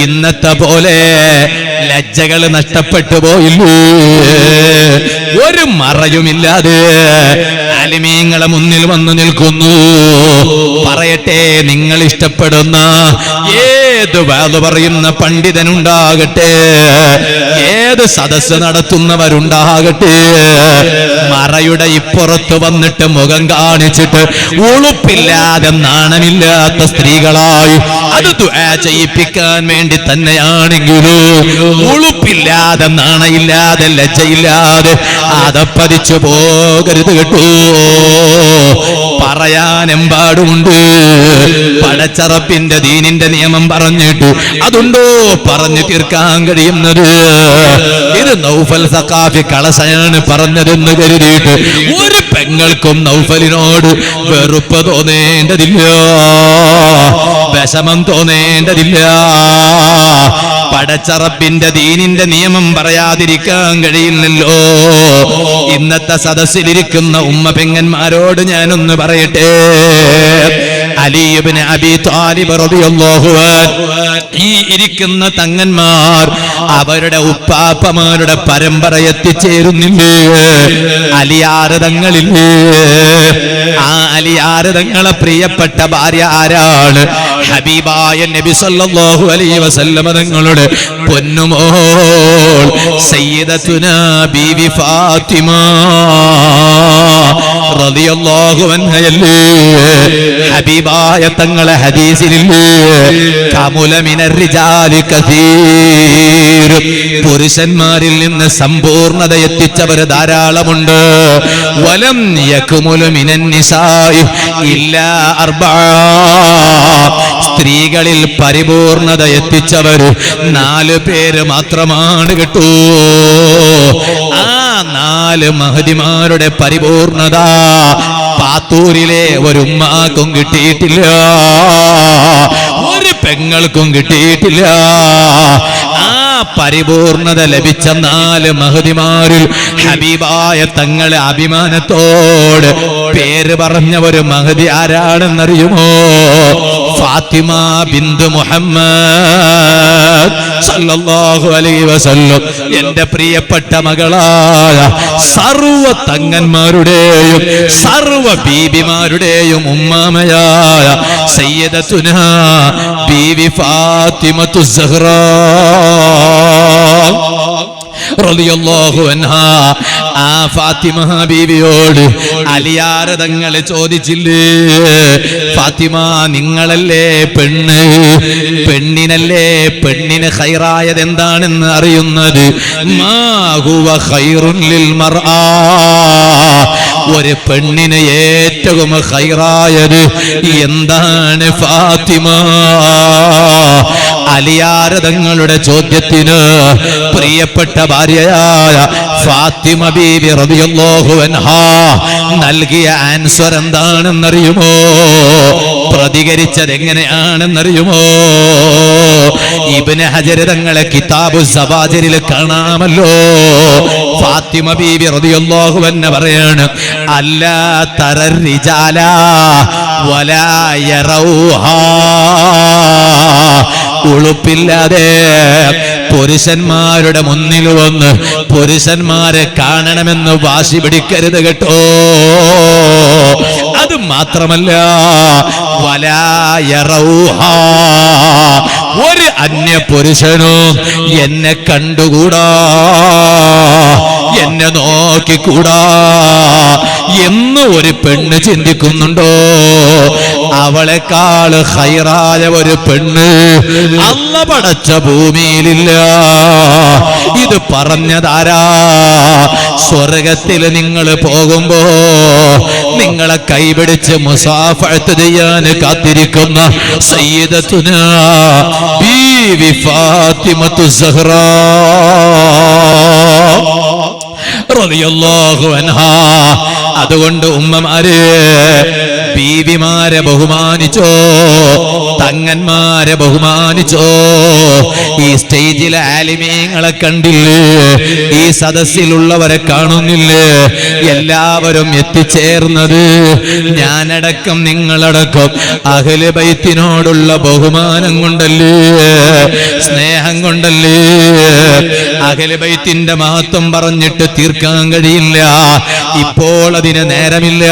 ഇന്നത്തെ പോലെ ലജ്ജകൾ നഷ്ടപ്പെട്ടു പോയില്ലേ? ഒരു മറയുമില്ലാതെ ആലിമീങ്ങളെ മുന്നിൽ വന്നു നിൽക്കുന്നു. പറയട്ടെ, നിങ്ങൾ ഇഷ്ടപ്പെടുന്ന ഏത് വാദ പറയുന്ന പണ്ഡിതനുണ്ടാകട്ടെ, ഏത് സദസ്സ് നടത്തുന്നവരുണ്ടാകട്ടെ, മറയുടെ ഇപ്പുറത്ത് വന്നിട്ട് മുഖം കാണിച്ചിട്ട് ഉളുപ്പില്ലാതെ നാണമില്ലാത്ത സ്ത്രീകളായി അത് ദുആ ചെയ്യിപ്പിക്കാൻ വേണ്ടി തന്നെയാണെങ്കിലും ഉളുപ്പില്ലാതെ നാണയില്ലാതെ ലജ്ജയില്ലാതെ അതപ്പതിച്ചു പോകരുത് കേട്ടോ. പറയാനെമ്പാടുമുണ്ട്. പടച്ചറപ്പിന്റെ ദീനിന്റെ നിയമം പറഞ്ഞിട്ട് അതുണ്ടോ പറഞ്ഞു തീർക്കാൻ കഴിയുന്നത്? ഇത് നൗഫൽ സഖാഫി കളസയാണ് പറഞ്ഞതെന്ന് കരുതിയിട്ട് ഒരു പെങ്ങൾക്കും നൗഫലിനോട് വെറുപ്പ് തോന്നേണ്ടതില്ല, വിഷമം തോന്നേണ്ടതില്ല. പടച്ചറപ്പിന്റെ ദീനിന്റെ നിയമം പറയാതിരിക്കാൻ കഴിയില്ലല്ലോ. ഇന്നത്തെ സദസ്സിലിരിക്കുന്ന ഉമ്മ പെങ്ങന്മാരോട് ഞാനൊന്ന് പറയട്ടെ. അലി ഇബ്നു അബീ ത്വാലിബ് റളിയല്ലാഹു അൻഹു, ഈ ഇരിക്കുന്ന തങ്ങന്മാർ അവരുടെ ഉപ്പാപ്പമാരുടെ പരമ്പര എത്തിച്ചേരുന്നില്ലേ? അലിയാറ് തങ്ങളില്ലേ? ആ അലിയാറ് തങ്ങളെ പ്രിയപ്പെട്ട ഭാര്യ ആരാണ്? ഹബീബായ നബി സല്ലല്ലാഹു അലൈഹി വസല്ലമ തങ്ങളുടെ പൊന്നുമോൾ സയ്യിദത്തുനാ ബീവി ഫാത്തിമ റളിയല്ലാഹു അൻഹയല്ലേ? ഹബീബായ തങ്ങളെ ഹദീസിലില്ലേ? കമുല മിനർ റിജാലി കസീർ, പുരുഷന്മാരിൽ നിന്ന് സമ്പൂർണത എത്തിച്ചവർ ധാരാളമുണ്ട്. വലം യക്മുലു മിനൻ നിസാഇ ഇല്ലാ അർബഅ, സ്ത്രീകളിൽ പരിപൂർണത എത്തിച്ചവർ 4 പേര് മാത്രമാണ് കേട്ടോ. ആ 4 മഹദിമാരുടെ പരിപൂർണത പാത്തൂരിലെ ഒരു ഉമ്മാക്കും കിട്ടിയിട്ടില്ല, ഒരു പെങ്ങൾക്കും കിട്ടിയിട്ടില്ല. ആ പരിപൂർണത ലഭിച്ച 4 മഹദിമാരിൽ ഹബീബായ തങ്ങളെ അഭിമാനത്തോട് പേര് പറഞ്ഞ ഒരു മഹദി ആരാണെന്നറിയുമോ? ഫാത്തിമ ബിന്ത് മുഹമ്മദ് സല്ലല്ലാഹു അലൈഹി വസല്ലം. എന്റെ പ്രിയപ്പെട്ട മകളായ സർവ തങ്ങന്മാരുടെയും സർവ ബീബിമാരുടെയും ഉമ്മാമയായ സയ്യിദത്തുനാ ബീവി ഫാത്തിമത്തു സഹ്റാ റളിയല്ലാഹു അൻഹാ. ആ ഫാത്തിമ ബീവിയോട് അലിയാർ തങ്ങൾ ചോദിച്ചില്ലേ, ഫാത്തിമ നിങ്ങളല്ലേ പെണ്ണ്, പെണ്ണിനല്ലേ പെണ്ണിന് ഖൈറായത് എന്താണെന്ന് അറിയുന്നത്? മാ ഹുവ ഖൈറുൻ ലിൽ മർആ, ഒരു പെണ്ണിന് ഏറ്റവും ഖൈറായത് എന്താണ് ഫാത്തിമ? അലിയാർ തങ്ങളുടെ ചോദ്യത്തിന് പ്രിയപ്പെട്ട ഭാര്യയായ ഫാത്തിമ ബീവി റളിയല്ലാഹു അൻഹാ നൽകിയ ആൻസർ എന്താണെന്നറിയുമോ? പ്രതികരിച്ചത് എങ്ങനെയാണെന്നറിയുമോ? ഇബ്നു ഹജർ തങ്ങളെ കിതാബു സവാജിറിൽ കാണാമല്ലോ. ഫാത്തിമ ബീവി റളിയല്ലാഹു അൻഹ പറയാണ്, അല്ലാ തറർ റിജാല വലാ യറൗഹാ, ഉളുപ്പില്ലാതെ പുരുഷന്മാരുടെ മുന്നിൽ വന്ന് പുരുഷന്മാരെ കാണണമെന്ന് വാശി പിടിക്കരുത് കേട്ടോ. അത് മാത്രമല്ല വലാ യറൗഹാ, ഒരു അന്യ പുരുഷനും എന്നെ കണ്ടുകൂടാ, എന്നെ നോക്കിക്കൂടാ എന്ന് ഒരു പെണ്ണ് ചിന്തിക്കുന്നുണ്ടോ? അവളെക്കാൾ ഖൈറായ ഒരു പെണ്ണ് അല്ലാഹു പടച്ച ഭൂമിയിലില്ല. ഇത് പറഞ്ഞതാരാ? സ്വർഗത്തിൽ നിങ്ങൾ പോകുമ്പോ നിങ്ങളെ കൈപിടിച്ച് മുസാഫഹത്ത് ചെയ്യാൻ കാത്തിരിക്കുന്ന സയ്യിദത്തുനാ ബീവി ഫാത്തിമത്തു സഹ്റാ റളിയല്ലാഹു അൻഹാ. അതുകൊണ്ട് ഉമ്മമാരെ, ബീവിമാരെ ബഹുമാനിച്ചോ, തങ്ങന്മാരെ ബഹുമാനിച്ചോ. ഈ സ്റ്റേജിലെ ആലിമീങ്ങളെ കണ്ടില്ലേ? ഈ സദസ്സിലുള്ളവരെ കാണുന്നില്ലേ? എല്ലാവരും എത്തിച്ചേർന്നത് ഞാനടക്കം നിങ്ങളടക്കം അഹ്ലു ബൈത്തിനോടുള്ള ബഹുമാനം കൊണ്ടല്ലേ, സ്നേഹം കൊണ്ടല്ലേ. അഹ്ലു ബൈത്തിന്റെ മഹത്വം പറഞ്ഞിട്ട് തീർക്കാൻ കഴിയില്ല. ഇപ്പോൾ അതിന് നേരമില്ല.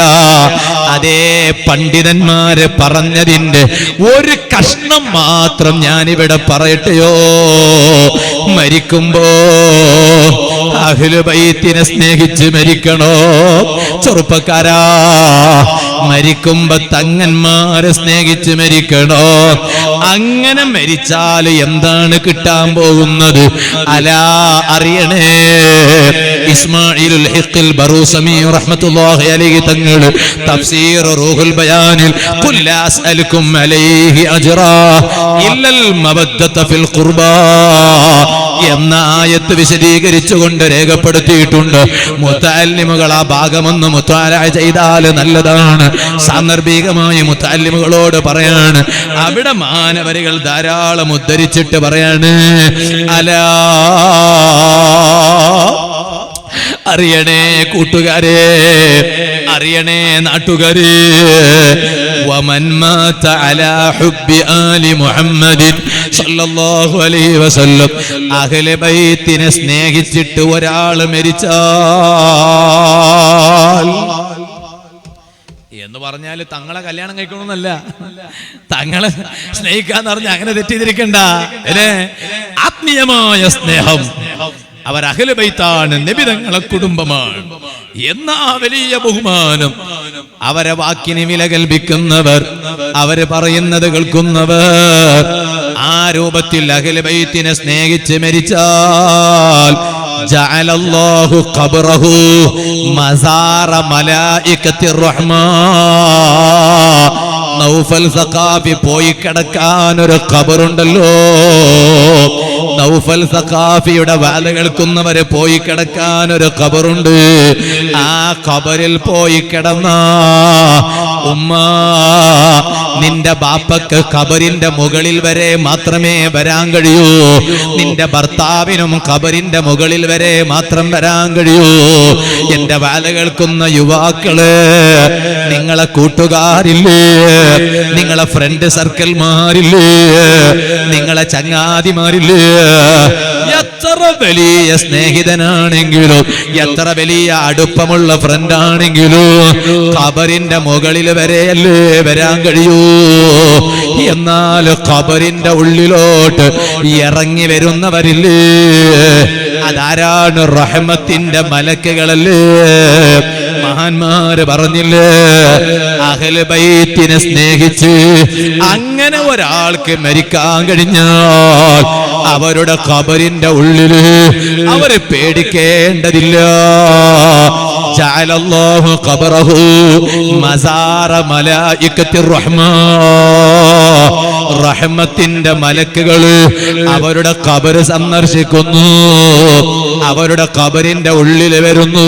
അതേ പണ്ഡിതന്മാര് പറഞ്ഞതിന്റെ ഒരു കഷ്ണം മാത്രം ഞാനിവിടെ പറയട്ടെയോ? മരിക്കുമ്പോ അഹ്ലു ബൈത്തിനെ സ്നേഹിച്ച് മരിക്കണോ? ചെറുപ്പക്കാരാ, മരിക്കുമ്പോ തങ്ങന്മാരെ സ്നേഹിച്ച് മരിക്കണോ? അങ്ങനെ മരിച്ചാൽ എന്താണ് കിട്ടാൻ പോകുന്നത്? അലാ അറിയണേ. ഇസ്മാഈലുൽ ഹിഖ്ൽ ബറൂസമി റഹ്മത്തുള്ളാഹി അലൈഹി തങ്ങൾ തഫ്സീർ റൂഹുൽ ബയാനിൽ ഖുൽ ലാ അസ്അലുക്കും അലൈഹി അജ്റാ ഇല്ലൽ മവദ്ദത ഫിൽ ഖുർബാ എന്ന ആയത്ത് വിശദീകരിച്ചുകൊണ്ട് രേഖപ്പെടുത്തിയിട്ടുണ്ട്. മുതഅല്ലിമുകൾ ആ ഭാഗമൊന്ന് മുത്താലഅ ചെയ്താൽ നല്ലതാണ്. സാന്ദർഭികമായി മുതഅല്ലിമുകളോട് പറയാണ്, അവിടെ മാനവരികൾ ധാരാളം ഉദ്ധരിച്ചിട്ട് പറയാണ്, അലാ അറിയണേ കൂട്ടുകാരെ, അറിയണേ നാട്ടുകാരെ, വമൻ മാത അലാ ഹുബ്ബി ആലി മുഹമ്മദിൻ സല്ലല്ലാഹു അലൈഹി വസല്ലം, അഹ്ലു ബൈത്തിനെ സ്നേഹിച്ചിട്ട് ഒരാൾ മരിച്ചാൽ എന്ന് പറഞ്ഞാൽ തങ്ങളെ കല്യാണം കഴിക്കണമെന്നല്ല, തങ്ങളെ സ്നേഹിക്കാന്ന് പറഞ്ഞാൽ അങ്ങനെ തെറ്റിദ്ധരിക്കണ്ട. ആത്മീയമായ സ്നേഹം. അവർ അഹ്ലു ബൈത്താണ്, നബി തങ്ങളെ കുടുംബമാണ് എന്ന വലിയ ബഹുമാനം. അവരെ വാക്കിന് വില കൽപ്പിക്കുന്നവർ, അവര് പറയുന്നത് കേൾക്കുന്നവർ, ആ രൂപത്തിൽ അഹ്ലു ബൈത്തിനെ സ്നേഹിച്ച് മരിച്ചാൽ ജഅലല്ലാഹു ഖബ്റഹു മസാറ മലായികത്തിർ റഹ്മാൻ. നൗഫൽ സഖാഫി പോയി കിടക്കാൻ ഒരു ഖബറുണ്ടല്ലോ. നൗഫൽ സഖാഫിയുടെ വാല കേൾക്കുന്നവര് പോയി കിടക്കാൻ ഒരു ഖബറുണ്ട്. ആ ഖബറിൽ പോയി കിടന്ന ഉമ്മ, നിന്റെ ബാപ്പക്ക് ഖബറിന്റെ മുകളിൽ വരെ മാത്രമേ വരാൻ കഴിയൂ. നിന്റെ ഭർത്താവിനും ഖബറിന്റെ മുകളിൽ വരെ മാത്രം വരാൻ കഴിയൂ. എന്റെ വാല കേൾക്കുന്ന യുവാക്കള്, നിങ്ങളെ കൂട്ടുകാരില്ലേ, നിങ്ങളെ ഫ്രണ്ട് സർക്കിൾമാരില്ലേ, നിങ്ങളെ ചങ്ങാതിമാരില്ലേ, എത്ര വലിയ സ്നേഹിതനാണെങ്കിലും എത്ര വലിയ അടുപ്പമുള്ള ഫ്രണ്ട് ആണെങ്കിലും ഖബറിന്റെ മുകളിൽ വരെയല്ലേ വരാൻ കഴിയൂ. എന്നാൽ ഖബറിന്റെ ഉള്ളിലോട്ട് ഇറങ്ങി വരുന്നവരില്ലേ, അതാരാണ്? റഹ്മത്തിന്റെ മലക്കുകളല്ലേ. മഹാന്മാര് പറഞ്ഞില്ലേ, അഹ്ലു ബൈത്തിനെ സ്നേഹിച്ച് അങ്ങനെ ഒരാൾക്ക് മരിക്കാൻ കഴിഞ്ഞാൽ അവരുടെ ഖബറിന്റെ ഉള്ളില് അവര് പേടിക്കേണ്ടതില്ല. ജഅലല്ലാഹു ഖബ്റഹു മസാറ മലായികത്തിർ റഹ്മാൻ. റഹ്മത്തിന്റെ മലക്കുകള് അവരുടെ ഖബർ സന്ദർശിക്കുന്നു, അവരുടെ ഖബറിന്റെ ഉള്ളിൽ വരുന്നു.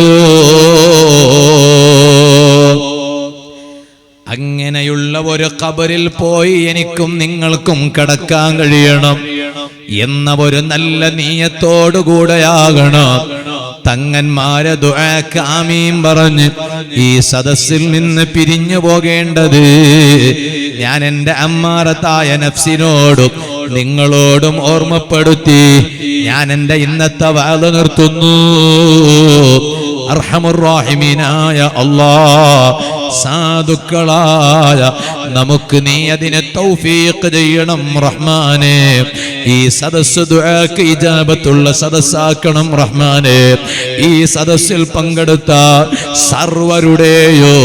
അങ്ങനെയുള്ള ഒരു ഖബറിൽ പോയി എനിക്കും നിങ്ങൾക്കും കിടക്കാൻ കഴിയണം എന്ന ഒരു നല്ല നീയത്തോടുകൂടെയാകണം തങ്ങന്മാരെ ദുആക്ക് ആമീൻ പറഞ്ഞ് ഈ സദസ്സിൽ നിന്ന് പിരിഞ്ഞു പോകേണ്ടത്. ഞാൻ എൻ്റെ അമ്മാറത്തായ നഫ്സിനോടും നിങ്ങളോടും ഓർമ്മപ്പെടുത്തി ഞാൻ എൻ്റെ ഇന്നത്തെ വാദ നിർത്തുന്നു. അർഹമുർ റഹീമീനായ അല്ലാഹ്, സാധുക്കളായ നമുക്ക് നീ അതിനെ തൗഫീഖ് ചെയ്യണം റഹ്മാനേ. ഈ സദസ്സ് ദുആക്ക് ഇജാബത്തുള്ള സദസ്സാക്കണം റഹ്മാനേ. ഈ സദസ്സിൽ പങ്കെടുത്ത സർവരുടെയോ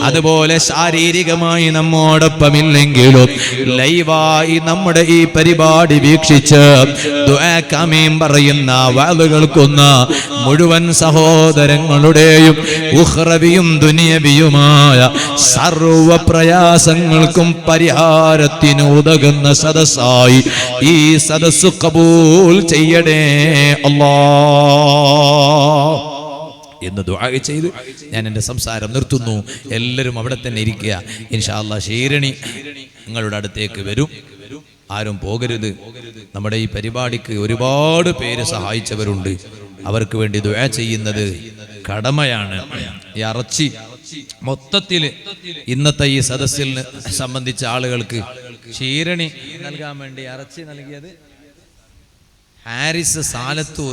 അതുപോലെ ശാരീരികമായി നമ്മോടൊപ്പമില്ലെങ്കിലും ലൈവായി നമ്മുടെ ഈ പരിപാടി വീക്ഷിച്ച് ദുആക്ക് ആമീൻ പറയുന്ന വഅദ് കേൾക്കുന്ന മുഴുവൻ സഹോദരങ്ങളുടെയും ഉഖ്റവിയും ദുനിയവിയുമായ സർവ പ്രയാസങ്ങൾക്കും പരിഹാരത്തിന് ഉതകുന്ന സദസ്സായി ഈ സദസ്സ് കബൂൽ ചെയ്യണേ അല്ലാഹ്. എന്ന് ദുആ ചെയ്ത് ഞാൻ എൻ്റെ സംസാരം നിർത്തുന്നു. എല്ലാവരും അവിടെ തന്നെ ഇരിക്കുക. ഇൻഷാ അല്ലാഹ് ശീരണി നിങ്ങളുടെ അടുത്തേക്ക് വരും. ആരും പോകരുത്. നമ്മുടെ ഈ പരിപാടിക്ക് ഒരുപാട് പേര് സഹായിച്ചവരുണ്ട്. അവർക്ക് വേണ്ടി ദുആ ചെയ്യുന്നത് കടമയാണ്. ഈ ഇറച്ചി മൊത്തത്തിൽ ഇന്നത്തെ ഈ സദസ്സിൽ സംബന്ധിച്ച ആളുകൾക്ക് ശീരണി നൽകാൻ വേണ്ടി ഇറച്ചി നൽകിയത് ഹാരിസ് സാലത്തൂർ